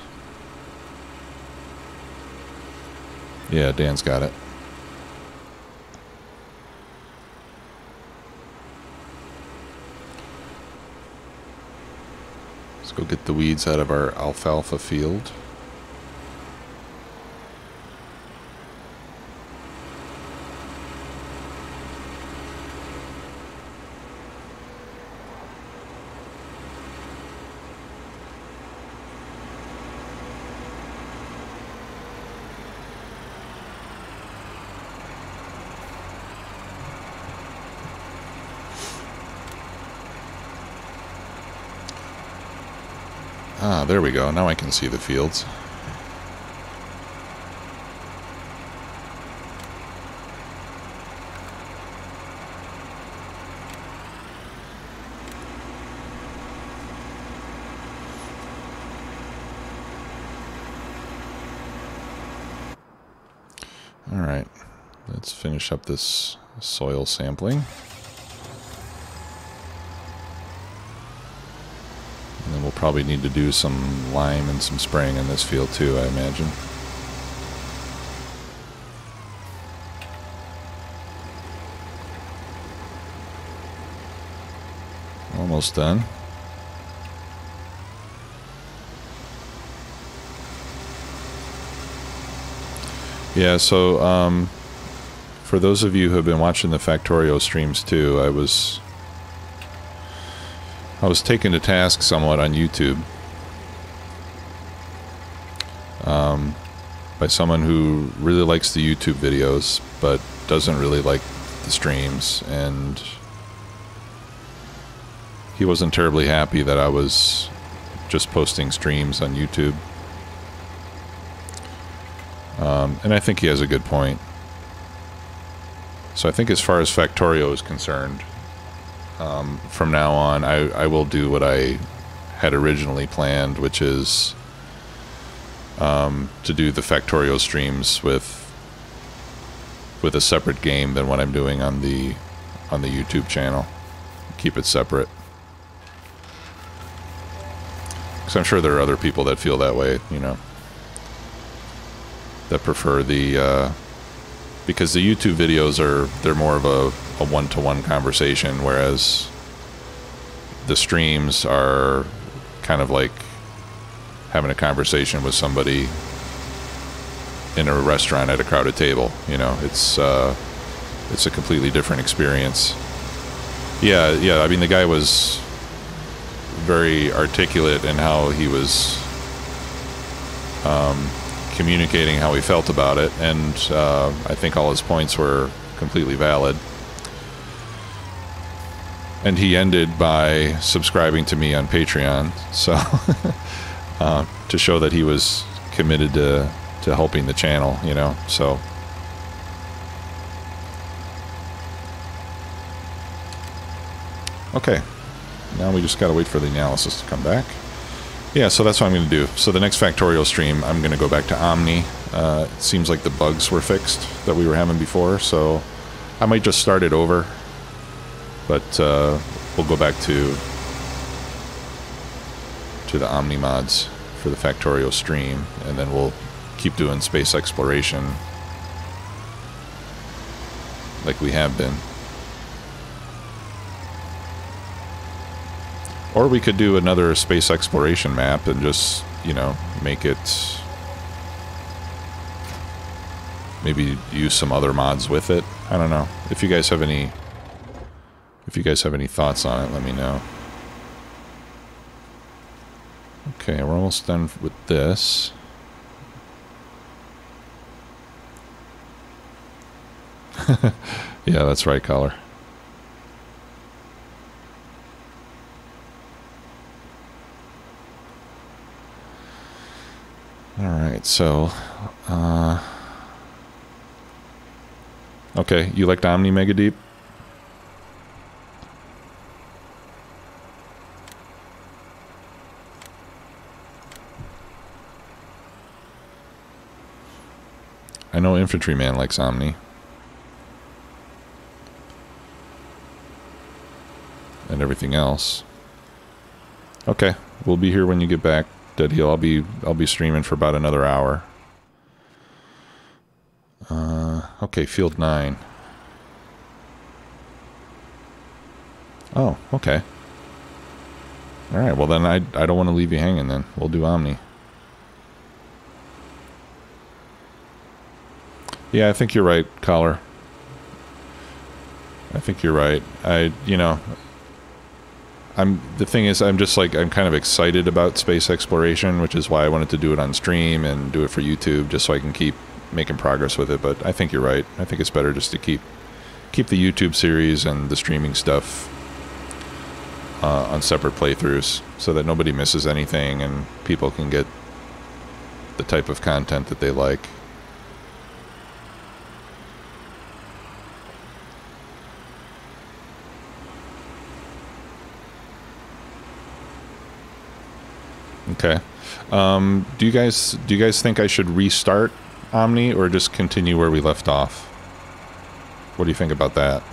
Yeah, Dan's got it. Let's go get the weeds out of our alfalfa field. Ah, there we go. Now I can see the fields. All right, let's finish up this soil sampling. And then we'll probably need to do some lime and some spraying in this field too, I imagine. Almost done. Yeah, so for those of you who have been watching the Factorio streams too, I was taken to task somewhat on YouTube by someone who really likes the YouTube videos but doesn't really like the streams, and he wasn't terribly happy that I was just posting streams on YouTube. And I think he has a good point. So I think as far as Factorio is concerned, from now on, I will do what I had originally planned, which is to do the Factorio streams with a separate game than what I'm doing on the YouTube channel. Keep it separate, because I'm sure there are other people that feel that way, you know, that prefer the because the YouTube videos they're more of a one-to-one conversation, whereas the streams are kind of like having a conversation with somebody in a restaurant at a crowded table. You know, it's a completely different experience. Yeah. I mean, the guy was very articulate in how he was communicating how he felt about it, and I think all his points were completely valid. And he ended by subscribing to me on Patreon, so to show that he was committed to helping the channel, you know, so. Okay, now we just gotta wait for the analysis to come back. Yeah, so that's what I'm going to do. So the next Factorial stream, I'm going to go back to Omni. It seems like the bugs were fixed that we were having before, so I might just start it over. But we'll go back to the Omni mods for the Factorial stream, and then we'll keep doing space exploration like we have been. Or we could do another space exploration map and just, you know, make it... maybe use some other mods with it. I don't know. If you guys have any... if you guys have any thoughts on it, let me know. Okay, we're almost done with this. Yeah, that's right, Collar. Alright, so... okay, you liked Omni Mega Deep? I know Infantryman likes Omni. And everything else. Okay, we'll be here when you get back, Dead Heel. I'll be streaming for about another hour. Okay, Field 9. Oh, okay. Alright, well then I don't want to leave you hanging then. We'll do Omni. Yeah, I think you're right, Collar. I think you're right. You know, the thing is, I'm just like, I'm kind of excited about space exploration, which is why I wanted to do it on stream and do it for YouTube, just so I can keep making progress with it. But I think you're right. I think it's better just to keep the YouTube series and the streaming stuff on separate playthroughs, so that nobody misses anything and people can get the type of content that they like. Okay. Do you guys think I should restart Omni or just continue where we left off? What do you think about that?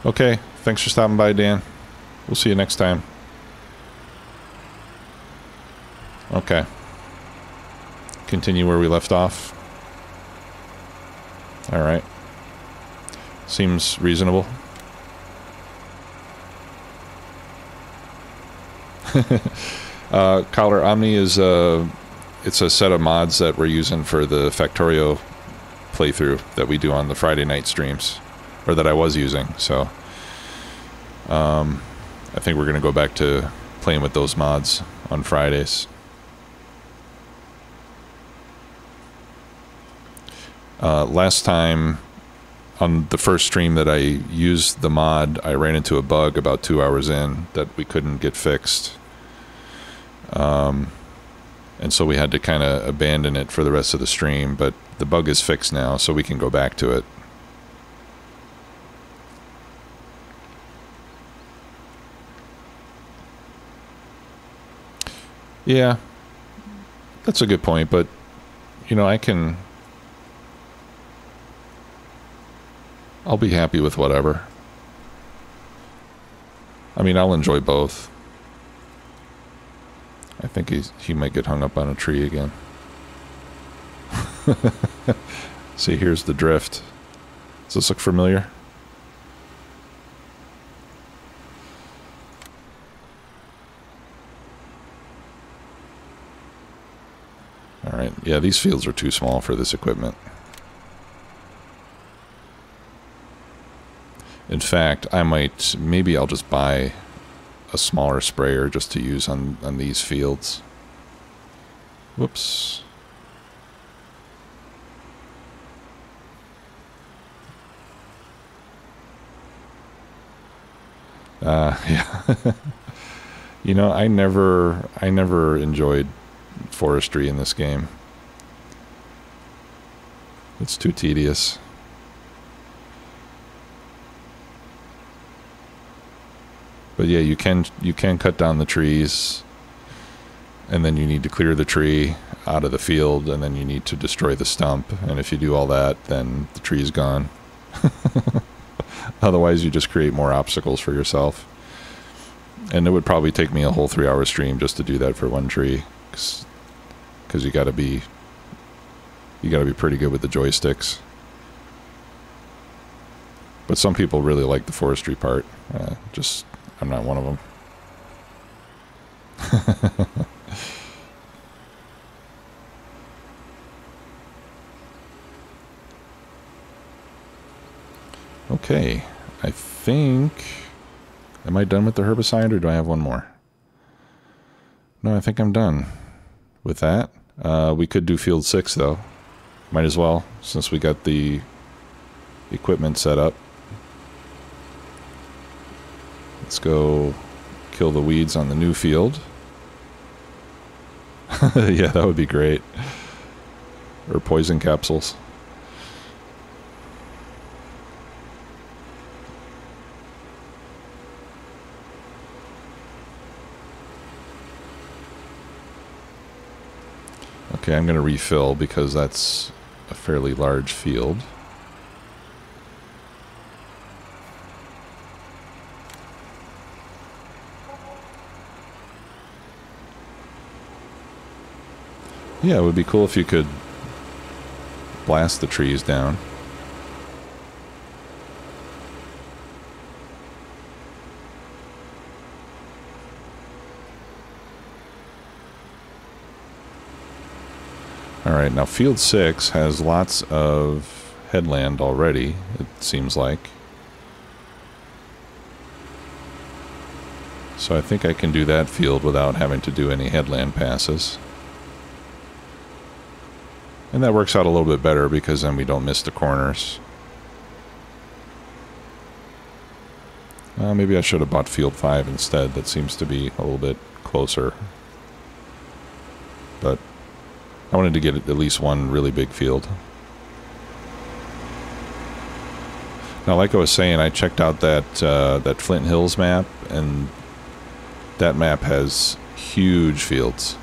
Okay. Thanks for stopping by, Dan. We'll see you next time. Okay. Continue where we left off. Alright. Seems reasonable. Collar, Omni is it's a set of mods that we're using for the Factorio playthrough that we do on the Friday night streams, or that I was using, so I think we're gonna go back to playing with those mods on Fridays. Last time, on the first stream that I used the mod, I ran into a bug about 2 hours in that we couldn't get fixed. And so we had to kind of abandon it for the rest of the stream, but the bug is fixed now, so we can go back to it. Yeah, that's a good point, but, you know, I'll be happy with whatever. I mean, I'll enjoy both. I think he might get hung up on a tree again. See, here's the drift. Does this look familiar? All right, yeah, these fields are too small for this equipment. In fact, maybe I'll just buy a smaller sprayer just to use on these fields. Whoops. Yeah. You know, I never enjoyed forestry in this game. It's too tedious. But yeah, you can cut down the trees, and then you need to clear the tree out of the field, and then you need to destroy the stump. And if you do all that, then the tree's gone. Otherwise, you just create more obstacles for yourself. And it would probably take me a whole 3-hour stream just to do that for one tree, because you got to be pretty good with the joysticks. But some people really like the forestry part. I'm not one of them. Okay, I think... Am I done with the herbicide, or do I have one more? No, I think I'm done with that. We could do field 6, though. Might as well, since we got the equipment set up. Let's go kill the weeds on the new field. Yeah, that would be great. Or poison capsules. Okay, I'm going to refill because that's a fairly large field. Yeah, it would be cool if you could blast the trees down. Alright, now field 6 has lots of headland already, it seems like. So I think I can do that field without having to do any headland passes. And that works out a little bit better because then we don't miss the corners. Maybe I should have bought field 5 instead. That seems to be a little bit closer. But I wanted to get at least one really big field. Now, like I was saying, I checked out that Flint Hills map, and that map has huge fields.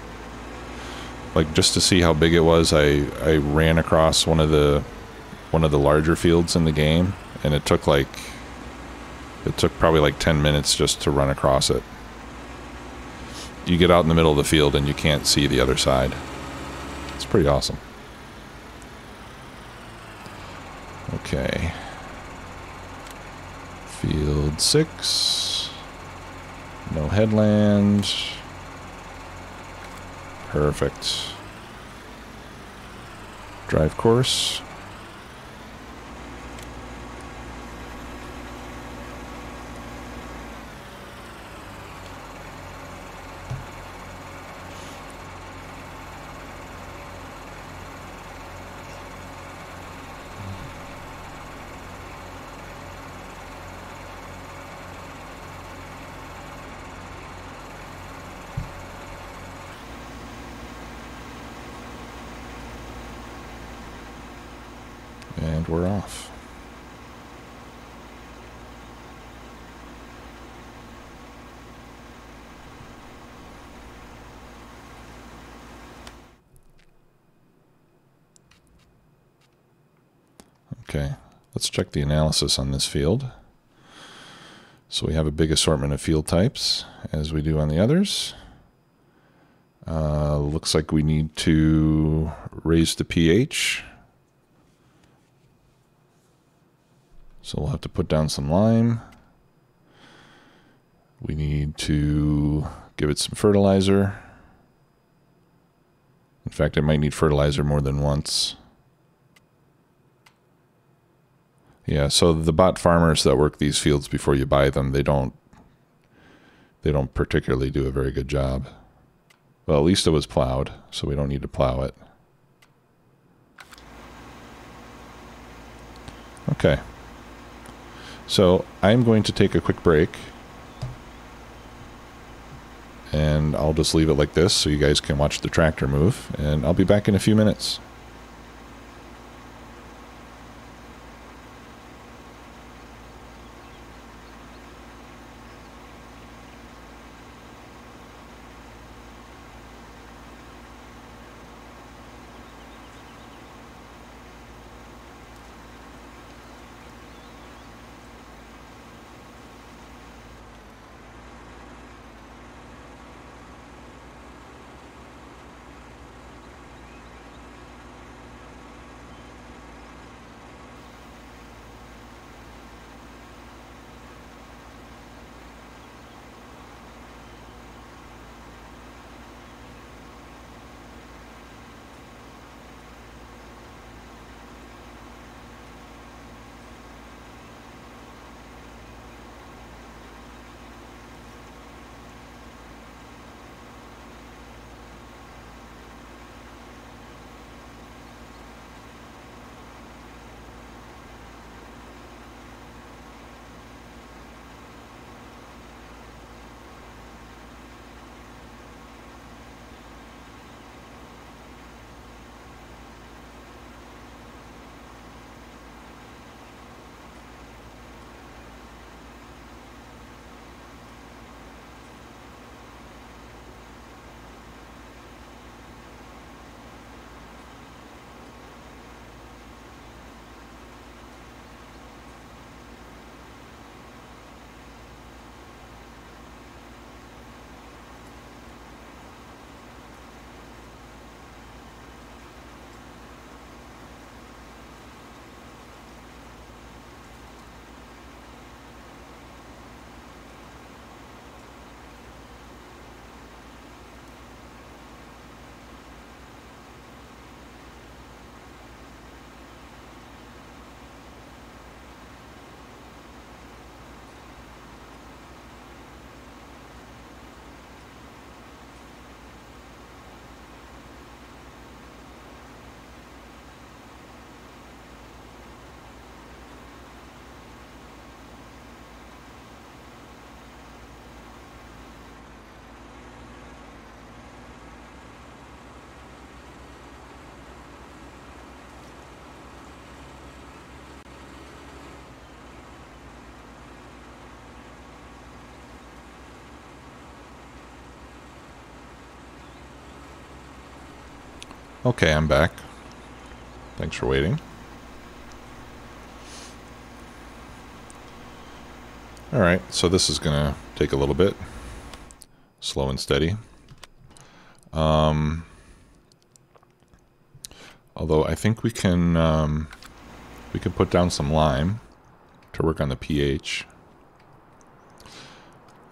Like, just to see how big it was, I ran across one of the larger fields in the game, and it took probably like 10 minutes just to run across it. You get out in the middle of the field and you can't see the other side. It's pretty awesome. Okay. Field 6. No headland. Perfect. Drive course. And we're off. Okay, let's check the analysis on this field. So we have a big assortment of field types, as we do on the others. Looks like we need to raise the pH. So we'll have to put down some lime. We need to give it some fertilizer. And fact, it might need fertilizer more than once. Yeah, so the bot farmers that work these fields before you buy them, they don't particularly do a very good job. Well, at least it was plowed, so we don't need to plow it. Okay. So I'm going to take a quick break. And I'll just leave it like this so you guys can watch the tractor move. And I'll be back in a few minutes. Okay, I'm back. Thanks for waiting. Alright, so this is going to take a little bit. Slow and steady. Although I think we can put down some lime to work on the pH.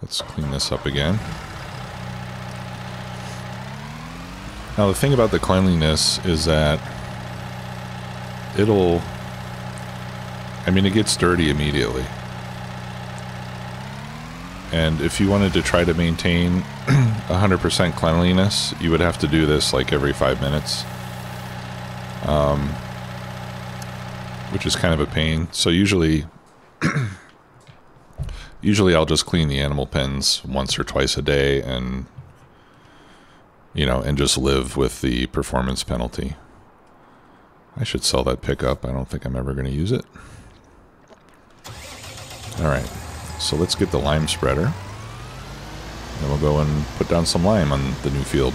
Let's clean this up again. Now the thing about the cleanliness is that it gets dirty immediately. And if you wanted to try to maintain 100% cleanliness, you would have to do this like every 5 minutes. Which is kind of a pain. So usually I'll just clean the animal pens once or twice a day and just live with the performance penalty. I should sell that pickup. I don't think I'm ever going to use it. Alright, so let's get the lime spreader. And we'll go and put down some lime on the new field.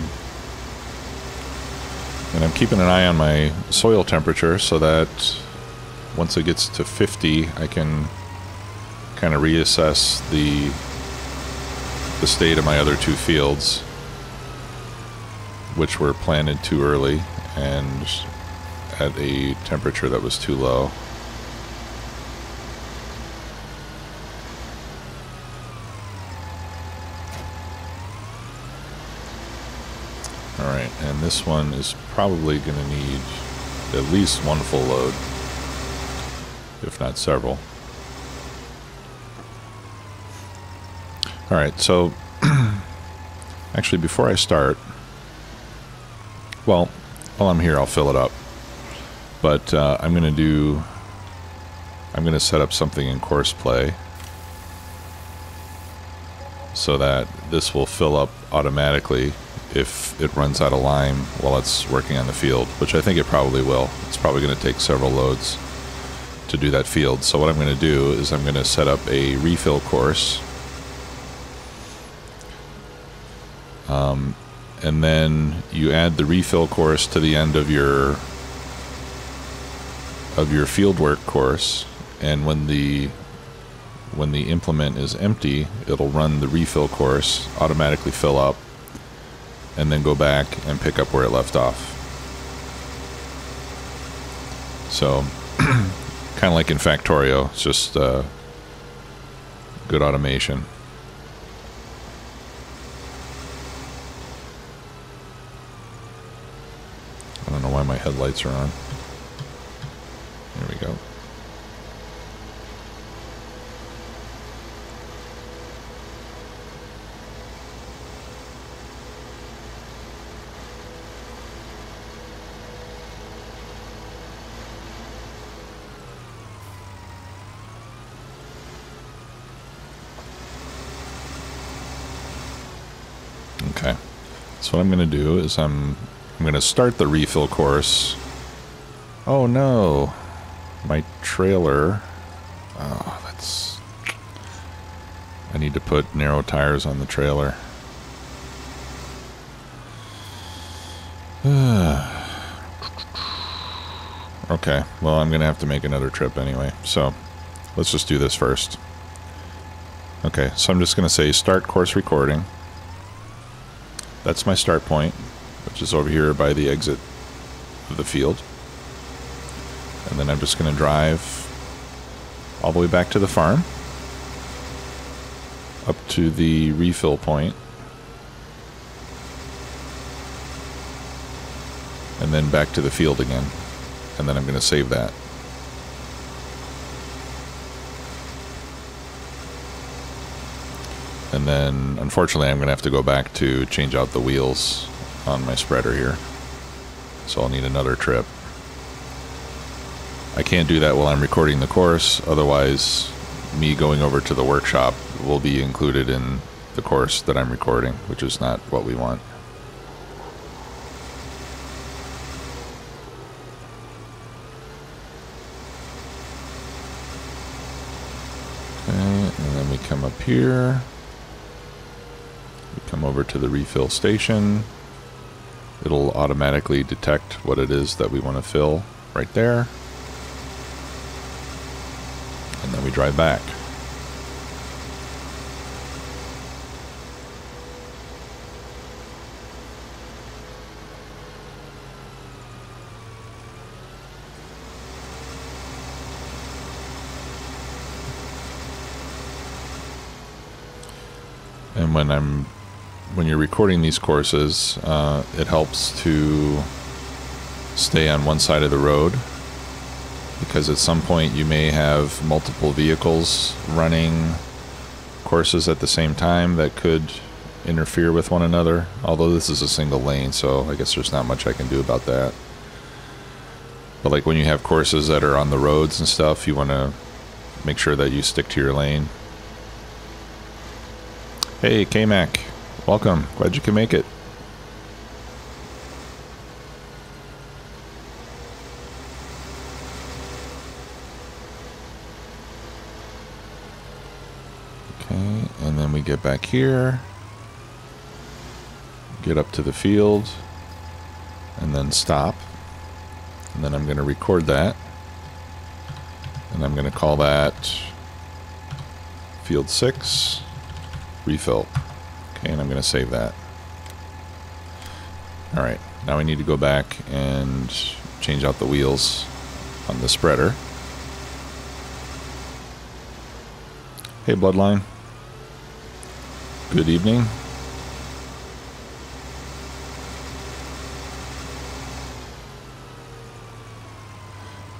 And I'm keeping an eye on my soil temperature so that once it gets to 50, I can kind of reassess the state of my other two fields, which were planted too early and at a temperature that was too low. Alright. Alright, and this one is probably going to need at least one full load, if not several. Alright, so actually before I start, well, while I'm here I'll fill it up, but I'm going to set up something in course play so that this will fill up automatically if it runs out of lime while it's working on the field, which I think it probably will. It's probably going to take several loads to do that field. So what I'm going to do is I'm going to set up a refill course, and then you add the refill course to the end of your fieldwork course, and when the implement is empty, it'll run the refill course, automatically fill up, and then go back and pick up where it left off. So kind of like in Factorio, it's just good automation. I don't know why my headlights are on. There we go. Okay, so what I'm going to do is I'm going to start the refill course. Oh no, my trailer. Oh, that's... I need to put narrow tires on the trailer. Okay, well I'm going to have to make another trip anyway, so let's just do this first. Okay, so I'm just going to say start course recording. That's my start point, which is over here by the exit of the field. And then I'm just going to drive all the way back to the farm, up to the refill point, and then back to the field again. And then I'm going to save that. And then, unfortunately, I'm going to have to go back to change out the wheels on my spreader here. So I'll need another trip. I can't do that while I'm recording the course, otherwise me going over to the workshop will be included in the course that I'm recording, which is not what we want. Okay, and then we come up here. Come over to the refill station. It'll automatically detect what it is that we want to fill right there. And then we drive back. And when you're recording these courses, it helps to stay on one side of the road, because at some point you may have multiple vehicles running courses at the same time that could interfere with one another, although this is a single lane, so I guess there's not much I can do about that. But like when you have courses that are on the roads and stuff, you want to make sure that you stick to your lane. Hey, K-Mac. Welcome. Glad you can make it. Okay, and then we get back here, get up to the field, and then stop. And then I'm going to record that. And I'm going to call that Field 6 Refill. Okay, and I'm going to save that. Alright, now we need to go back and change out the wheels on the spreader. Hey, Bloodline. Good evening.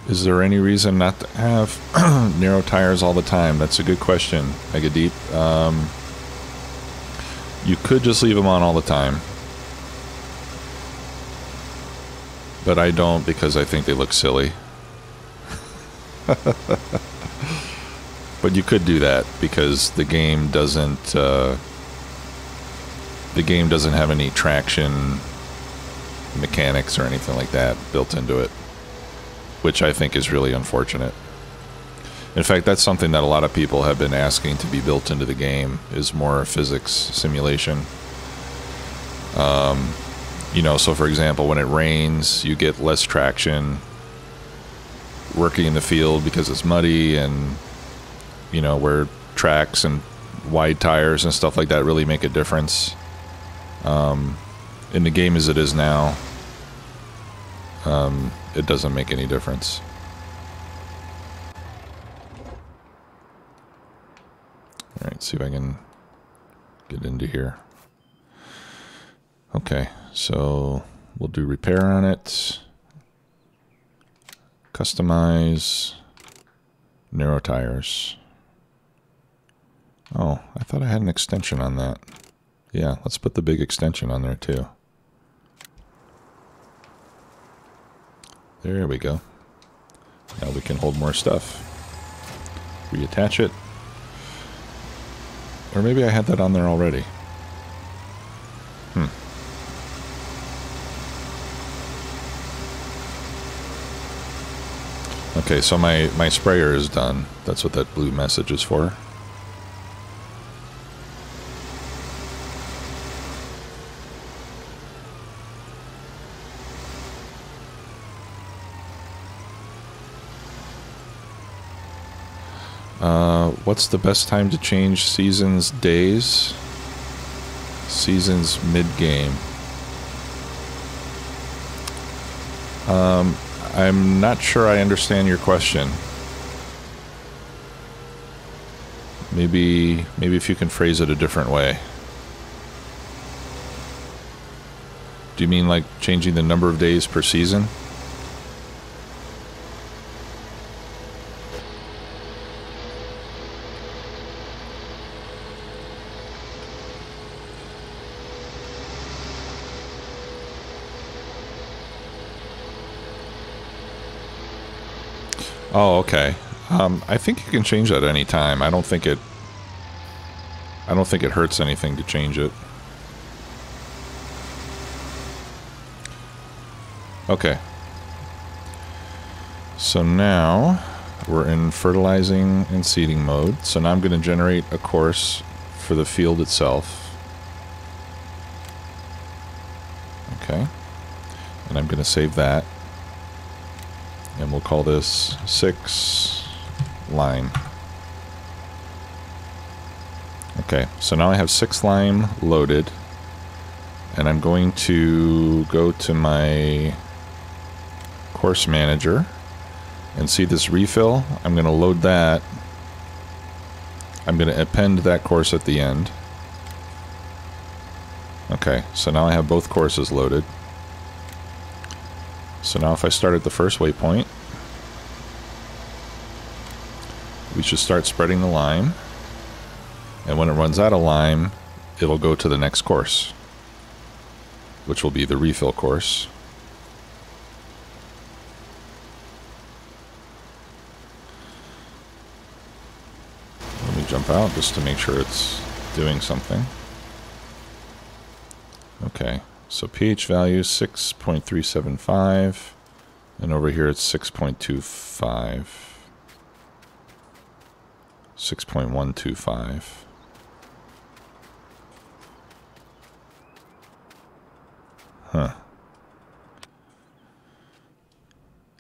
Is there any reason not to have narrow tires all the time? That's a good question, Mega Deep. You could just leave them on all the time. But I don't, because I think they look silly. But you could do that because the game doesn't have any traction mechanics or anything like that built into it, which I think is really unfortunate. In fact, that's something that a lot of people have been asking to be built into the game, is more physics simulation. You know, so for example, when it rains, you get less traction working in the field because it's muddy, and, you know, where tracks and wide tires and stuff like that really make a difference. In the game as it is now, it doesn't make any difference. Alright, see if I can get into here. Okay, so we'll do repair on it. Customize. Narrow tires. Oh, I thought I had an extension on that. Yeah, let's put the big extension on there too. There we go. Now we can hold more stuff. Reattach it. Or maybe I had that on there already. Okay, so my sprayer is done. That's what that blue message is for. What's the best time to change seasons days? Seasons mid-game. I'm not sure I understand your question. Maybe if you can phrase it a different way. Do you mean like changing the number of days per season? Oh, okay. I think you can change that any time. I don't think it hurts anything to change it. Okay. So now we're in fertilizing and seeding mode. So now I'm going to generate a course for the field itself. Okay. And I'm going to save that. And we'll call this 6 lime. Okay, so now I have 6 lime loaded. And I'm going to go to my course manager and see this refill. I'm going to load that. I'm going to append that course at the end. Okay, so now I have both courses loaded. So now if I start at the first waypoint, we should start spreading the lime. And when it runs out of lime, it'll go to the next course, which will be the refill course. Let me jump out just to make sure it's doing something. Okay. So pH value 6.375, and over here it's 6.25, 6.125. Huh.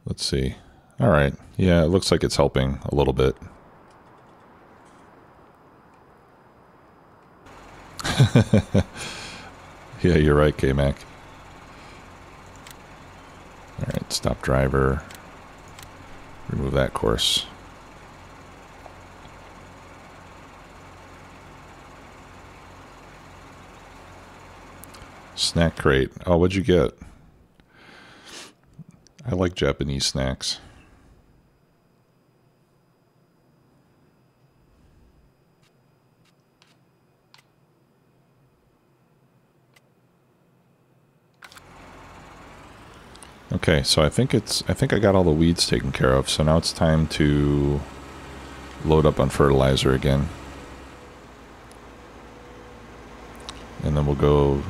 Let's see. All right. Yeah, it looks like it's helping a little bit. Yeah, you're right, K-Mac. Alright, stop driver. Remove that course. Snack crate. Oh, what'd you get? I like Japanese snacks. Okay, so I think I got all the weeds taken care of. So now it's time to load up on fertilizer again. And then we'll go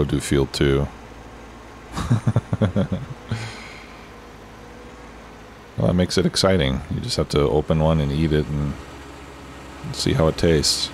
do field 2. Well, that makes it exciting. You just have to open one and eat it and see how it tastes.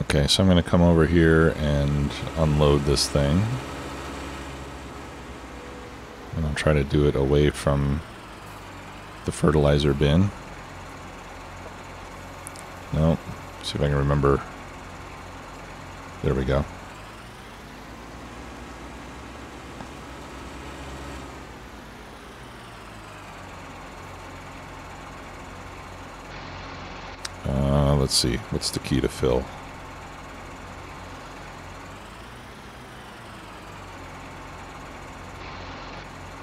Okay, so I'm going to come over here and unload this thing. And I'll try to do it away from the fertilizer bin. Nope. See if I can remember. There we go. Let's see. What's the key to fill?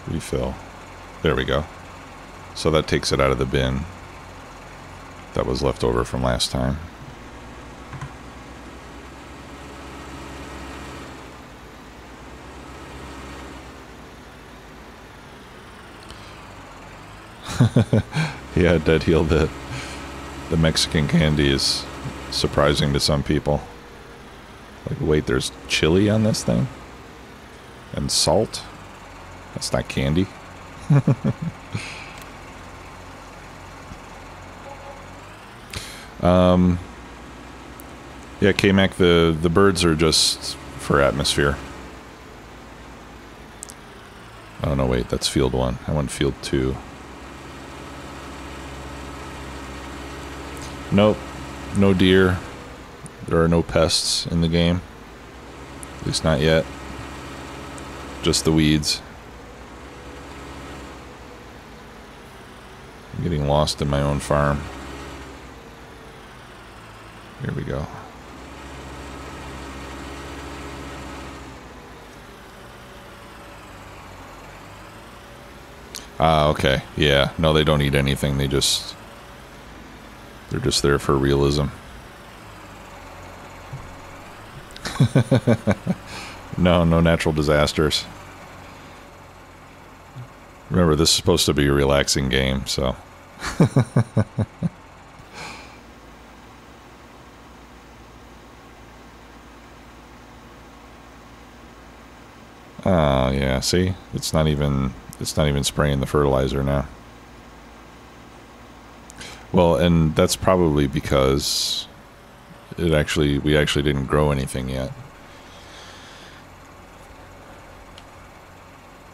Refill. There we go. So that takes it out of the bin that was left over from last time. Yeah, Dead Heel, the Mexican candy is surprising to some people. Like, wait, there's chili on this thing? And salt? That's not candy. Yeah, K-Mac, the birds are just for atmosphere. Oh no, wait, that's field 1. I want field 2. Nope, no deer. There are no pests in the game. At least not yet. Just the weeds. I'm getting lost in my own farm. Here we go. Ah, okay. Yeah, no, they don't eat anything. They're just there for realism. No natural disasters. Remember, this is supposed to be a relaxing game, so. Oh, yeah, see? It's not even spraying the fertilizer now. Well, and that's probably because we actually didn't grow anything yet.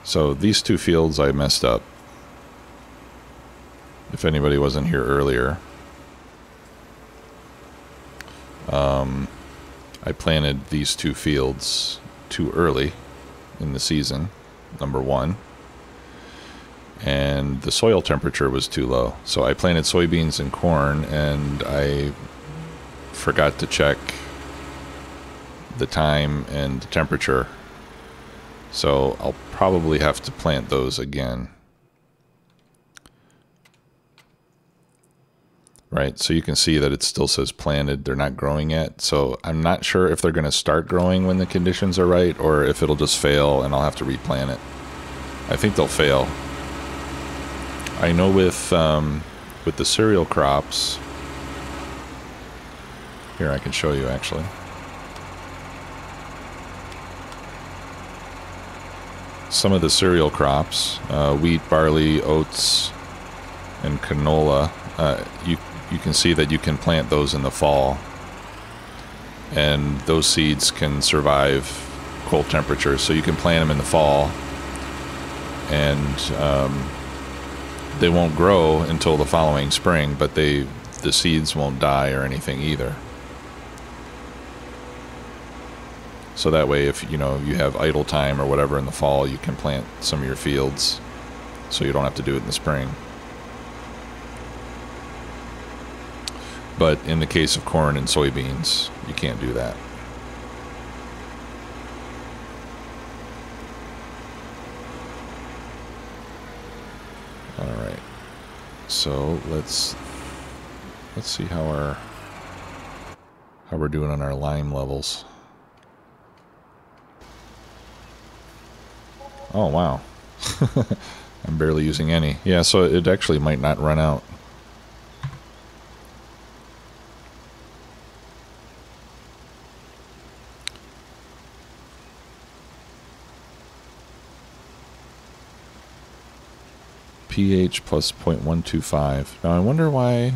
So these 2 fields I messed up. If anybody wasn't here earlier, I planted these 2 fields too early in the season, number 1. And the soil temperature was too low. So I planted soybeans and corn, and I forgot to check the time and the temperature. So I'll probably have to plant those again. Right, so you can see that it still says planted. They're not growing yet. So I'm not sure if they're going to start growing when the conditions are right, or if it'll just fail and I'll have to replant it. I think they'll fail. I know with the cereal crops, here I can show you actually. Some of the cereal crops, wheat, barley, oats, and canola, you can see that you can plant those in the fall, and those seeds can survive cold temperatures. So you can plant them in the fall, and they won't grow until the following spring, but they the seeds won't die or anything either. So that way, if you have idle time or whatever in the fall, you can plant some of your fields, so you don't have to do it in the spring. But in the case of corn and soybeans, you can't do that. All right. So let's see how we're doing on our lime levels. Oh wow. I'm barely using any. Yeah, so it actually might not run out. pH plus 0.125. Now I wonder why.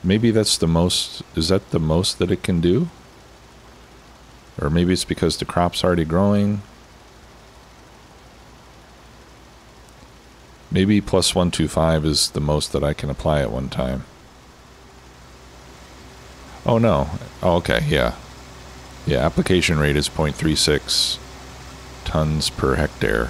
Maybe that's the most. Is that the most that it can do? Or maybe it's because the crop's already growing. Maybe plus 125 is the most that I can apply at one time. Oh no. Oh, okay, yeah. Yeah, application rate is 0.36 tons per hectare.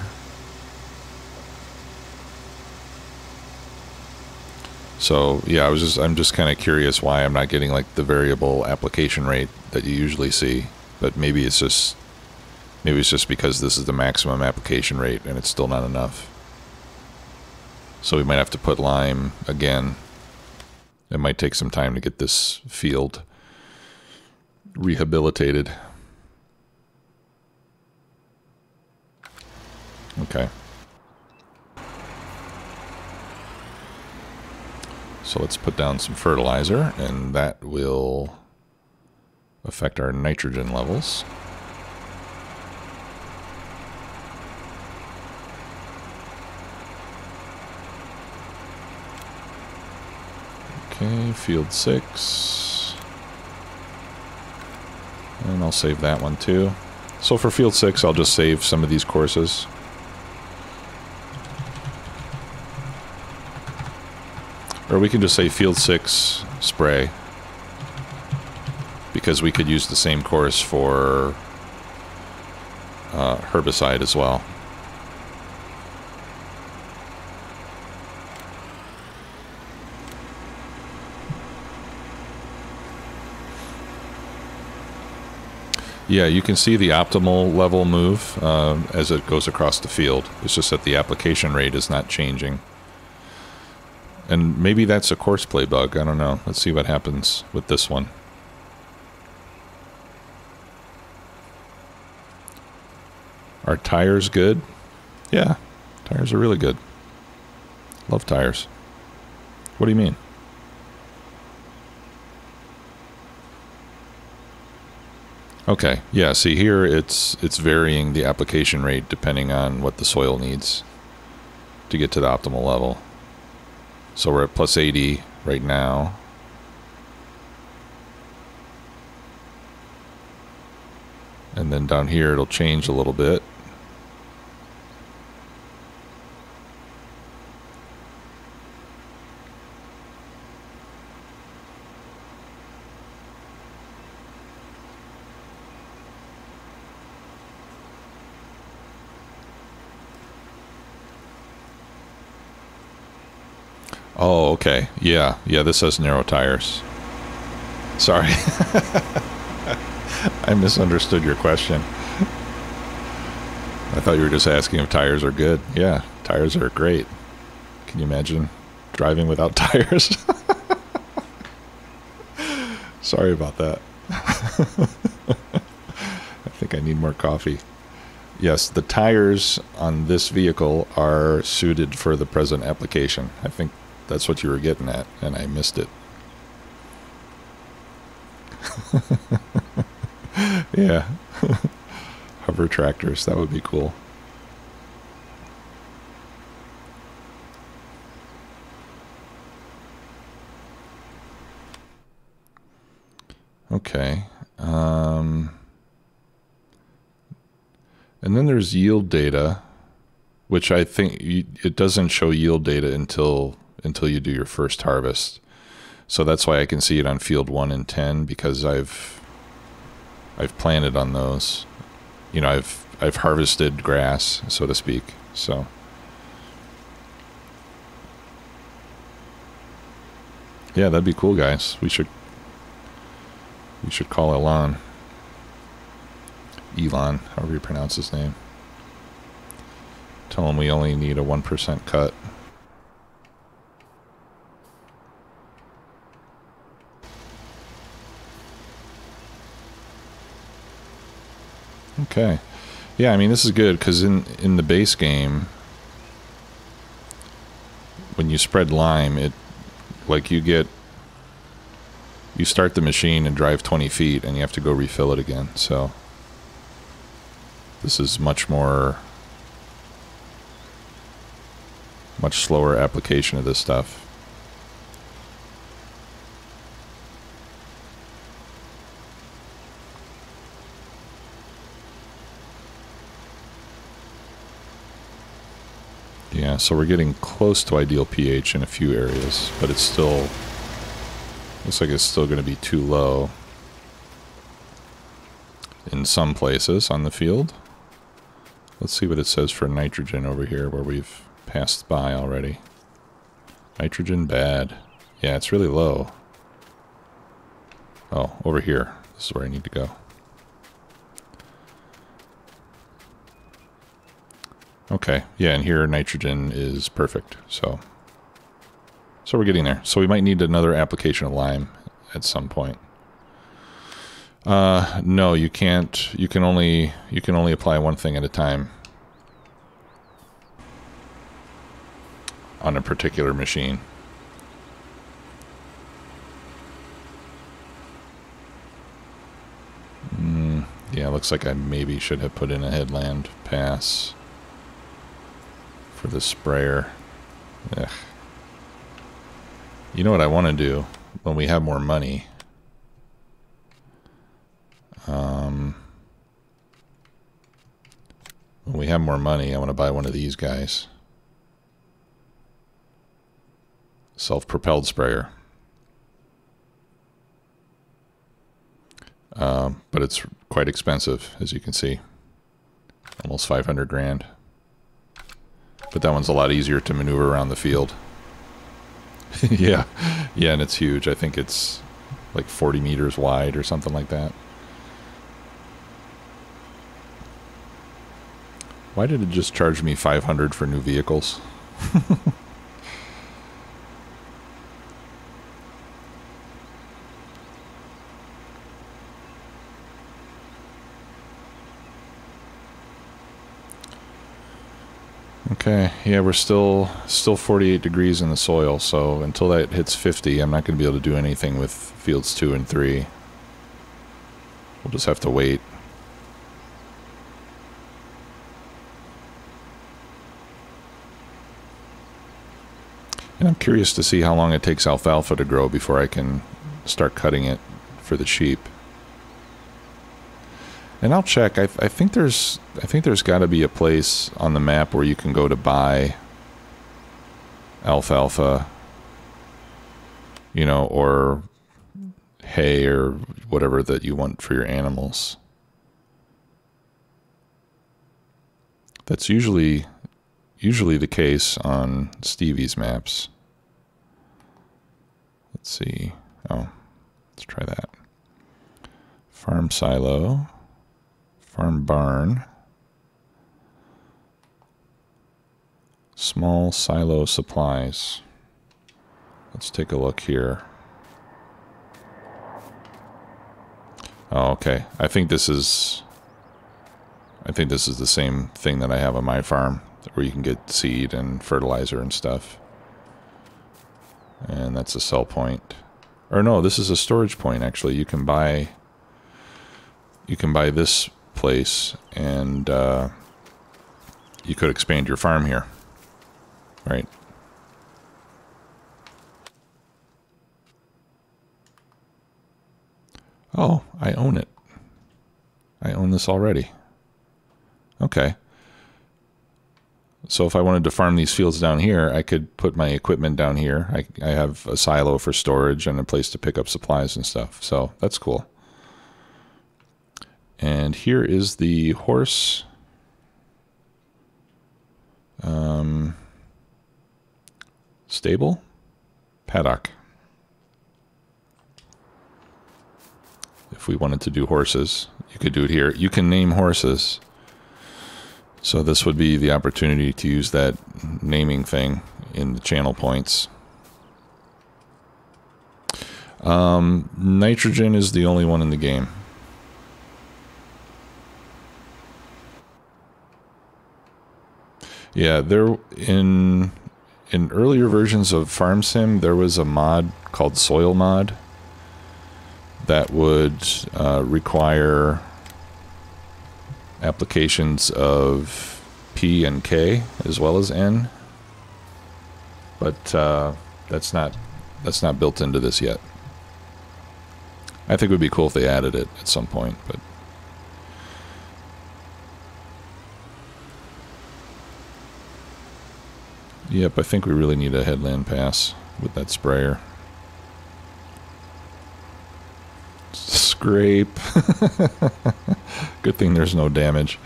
So yeah, I'm just kind of curious why I'm not getting like the variable application rate that you usually see. But maybe it's just because this is the maximum application rate and it's still not enough. So we might have to put lime again. It might take some time to get this field rehabilitated. Okay. So let's put down some fertilizer, and that will affect our nitrogen levels. Okay, field 6. And I'll save that one too. So for field 6, I'll just save some of these courses. Or we can just say field 6 spray, because we could use the same course for herbicide as well. Yeah, you can see the optimal level move as it goes across the field. It's just that the application rate is not changing. And maybe that's a course play bug. I don't know. Let's see what happens with this one. Are tires good? Yeah, tires are really good. Love tires. What do you mean? Okay, yeah, see here it's varying the application rate depending on what the soil needs to get to the optimal level. So we're at plus 80 right now. And then down here it'll change a little bit. Oh, okay. Yeah, this has narrow tires. Sorry. I misunderstood your question. I thought you were just asking if tires are good. Yeah, tires are great. Can you imagine driving without tires? Sorry about that. I think I need more coffee. Yes, the tires on this vehicle are suited for the present application. I think that's what you were getting at, and I missed it. Yeah. Hover tractors, that would be cool. Okay. And then there's yield data, which I think it doesn't show yield data until until you do your first harvest. So that's why I can see it on field 1 and 10, because I've planted on those. You know, I've harvested grass, so to speak. So yeah, that'd be cool, guys. We should call Elon, however you pronounce his name. Tell him we only need a 1% cut. Okay. Yeah, I mean, this is good, because in the base game, when you spread lime, it, like, you start the machine and drive 20 feet, and you have to go refill it again. So this is much slower application of this stuff. Yeah, so we're getting close to ideal pH in a few areas, but it's still, looks like it's still going to be too low in some places on the field. Let's see what it says for nitrogen over here, where we've passed by already. Nitrogen bad. Yeah, it's really low. Oh, over here. This is where I need to go. Okay, yeah, and here nitrogen is perfect, so we're getting there. So we might need another application of lime at some point. No, you can't. You can only apply one thing at a time on a particular machine. Yeah, looks like I maybe should have put in a headland pass for the sprayer. Ugh. You know what I want to do when we have more money? When we have more money, I want to buy one of these guys. Self-propelled sprayer. But it's quite expensive, as you can see. Almost 500 grand. But that one's a lot easier to maneuver around the field. Yeah, and it's huge. I think it's like 40 meters wide or something like that. Why did it just charge me 500 for new vehicles? Okay, yeah, we're still 48 degrees in the soil, so until that hits 50, I'm not going to be able to do anything with fields 2 and 3. We'll just have to wait. And I'm curious to see how long it takes alfalfa to grow before I can start cutting it for the sheep. And I'll check. I think there's got to be a place on the map where you can go to buy alfalfa, you know, or hay or whatever that you want for your animals. That's usually the case on Stevie's maps. Let's see. Oh, let's try that. Farm silo. Farm barn. Small silo supplies. Let's take a look here. Oh, okay. I think this is the same thing that I have on my farm, where you can get seed and fertilizer and stuff. And that's a sell point. Or no, this is a storage point, actually. You can buy this place, and you could expand your farm here, right? Oh, I own it. I own this already. Okay. So if I wanted to farm these fields down here, I could put my equipment down here. I have a silo for storage and a place to pick up supplies and stuff. So that's cool. And here is the horse stable paddock. If we wanted to do horses, you could do it here. You can name horses. So this would be the opportunity to use that naming thing in the channel points. Nitrogen is the only one in the game. Yeah, there in earlier versions of Farm Sim, there was a mod called Soil Mod that would require applications of P and K as well as N, but that's not built into this yet. I think it would be cool if they added it at some point, but yep, I think we really need a headland pass with that sprayer. Scrape. Good thing there's no damage.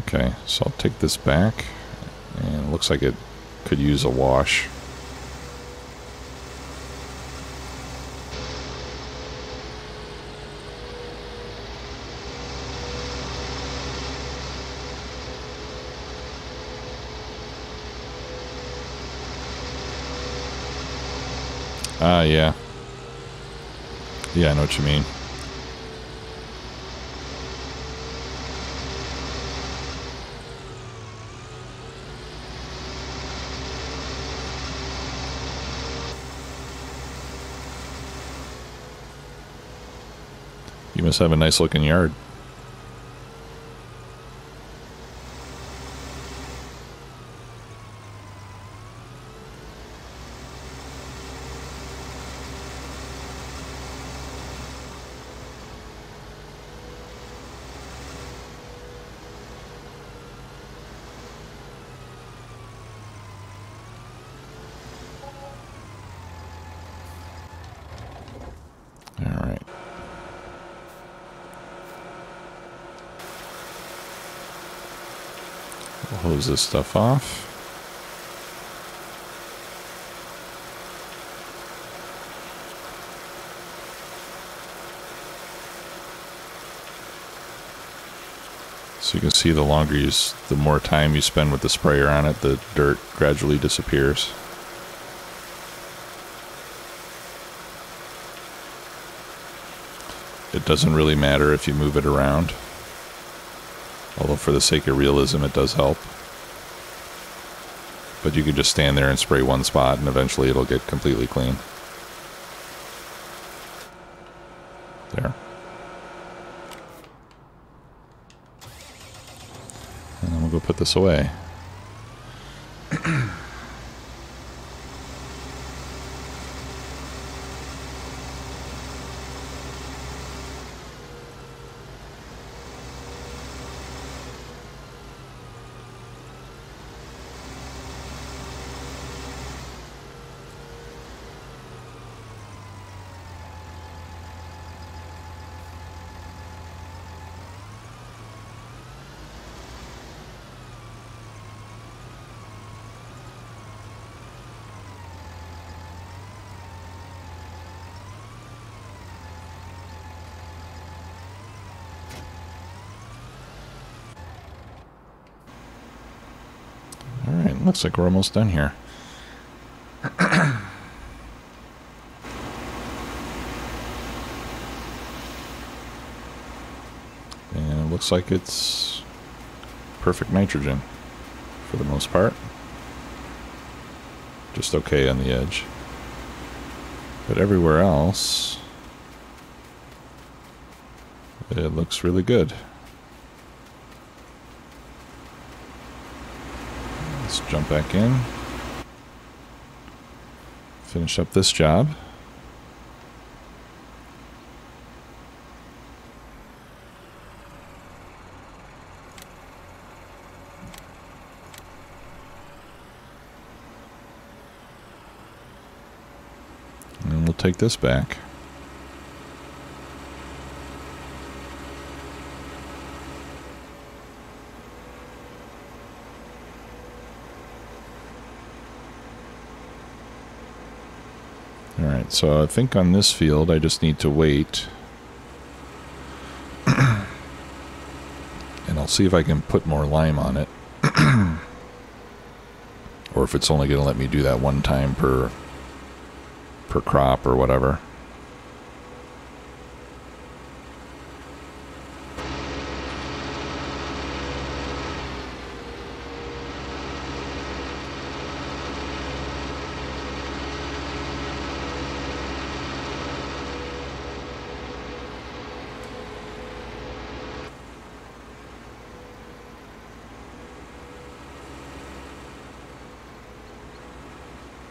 Okay, so I'll take this back, and it looks like it could use a wash. Yeah. Yeah, I know what you mean. You must have a nice looking yard. Hose this stuff off. So you can see the more time you spend with the sprayer on it, the dirt gradually disappears. It doesn't really matter if you move it around. Although for the sake of realism, it does help. But you can just stand there and spray one spot and eventually it'll get completely clean. There. And then we'll go put this away. Alright, looks like we're almost done here. And it looks like it's perfect nitrogen for the most part. Just okay on the edge. But everywhere else, it looks really good. Let's jump back in. Finish up this job. And we'll take this back. Alright, so I think on this field I just need to wait. And I'll see if I can put more lime on it. Or if it's only going to let me do that one time per crop or whatever.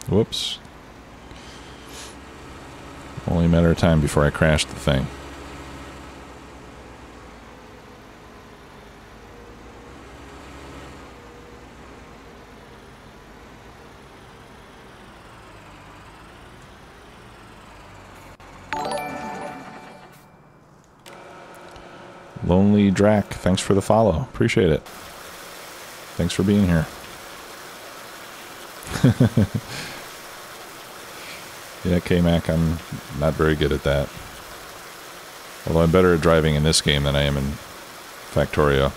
Whoops. Only a matter of time before I crashed the thing. Lonely Drac, thanks for the follow. Appreciate it. Thanks for being here. Yeah, K-Mac, I'm not very good at that. Although I'm better at driving in this game than I am in Factorio.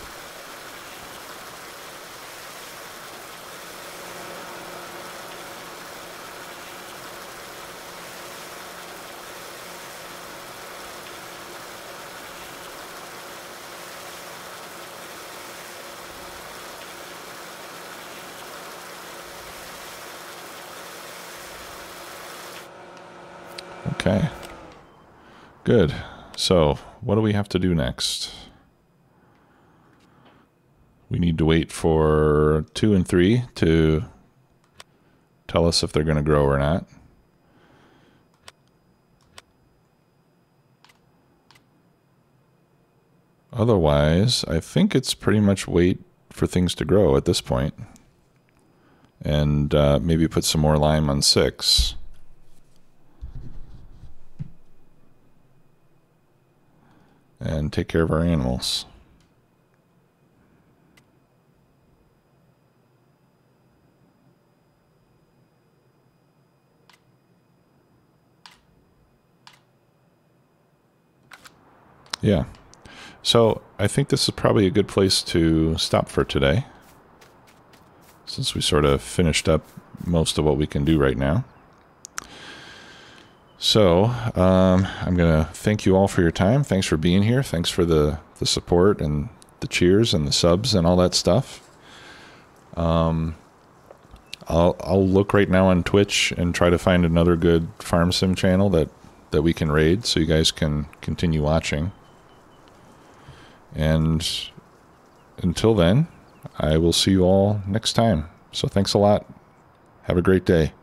Okay, good. So, what do we have to do next? We need to wait for 2 and 3 to tell us if they're going to grow or not. Otherwise, I think it's pretty much wait for things to grow at this point. And maybe put some more lime on 6. And take care of our animals. Yeah. So I think this is probably a good place to stop for today, since we sort of finished up most of what we can do right now. So, I'm going to thank you all for your time. Thanks for being here. Thanks for the support and the cheers and the subs and all that stuff. I'll look right now on Twitch and try to find another good farm sim channel that we can raid so you guys can continue watching. And until then, I will see you all next time. So thanks a lot. Have a great day.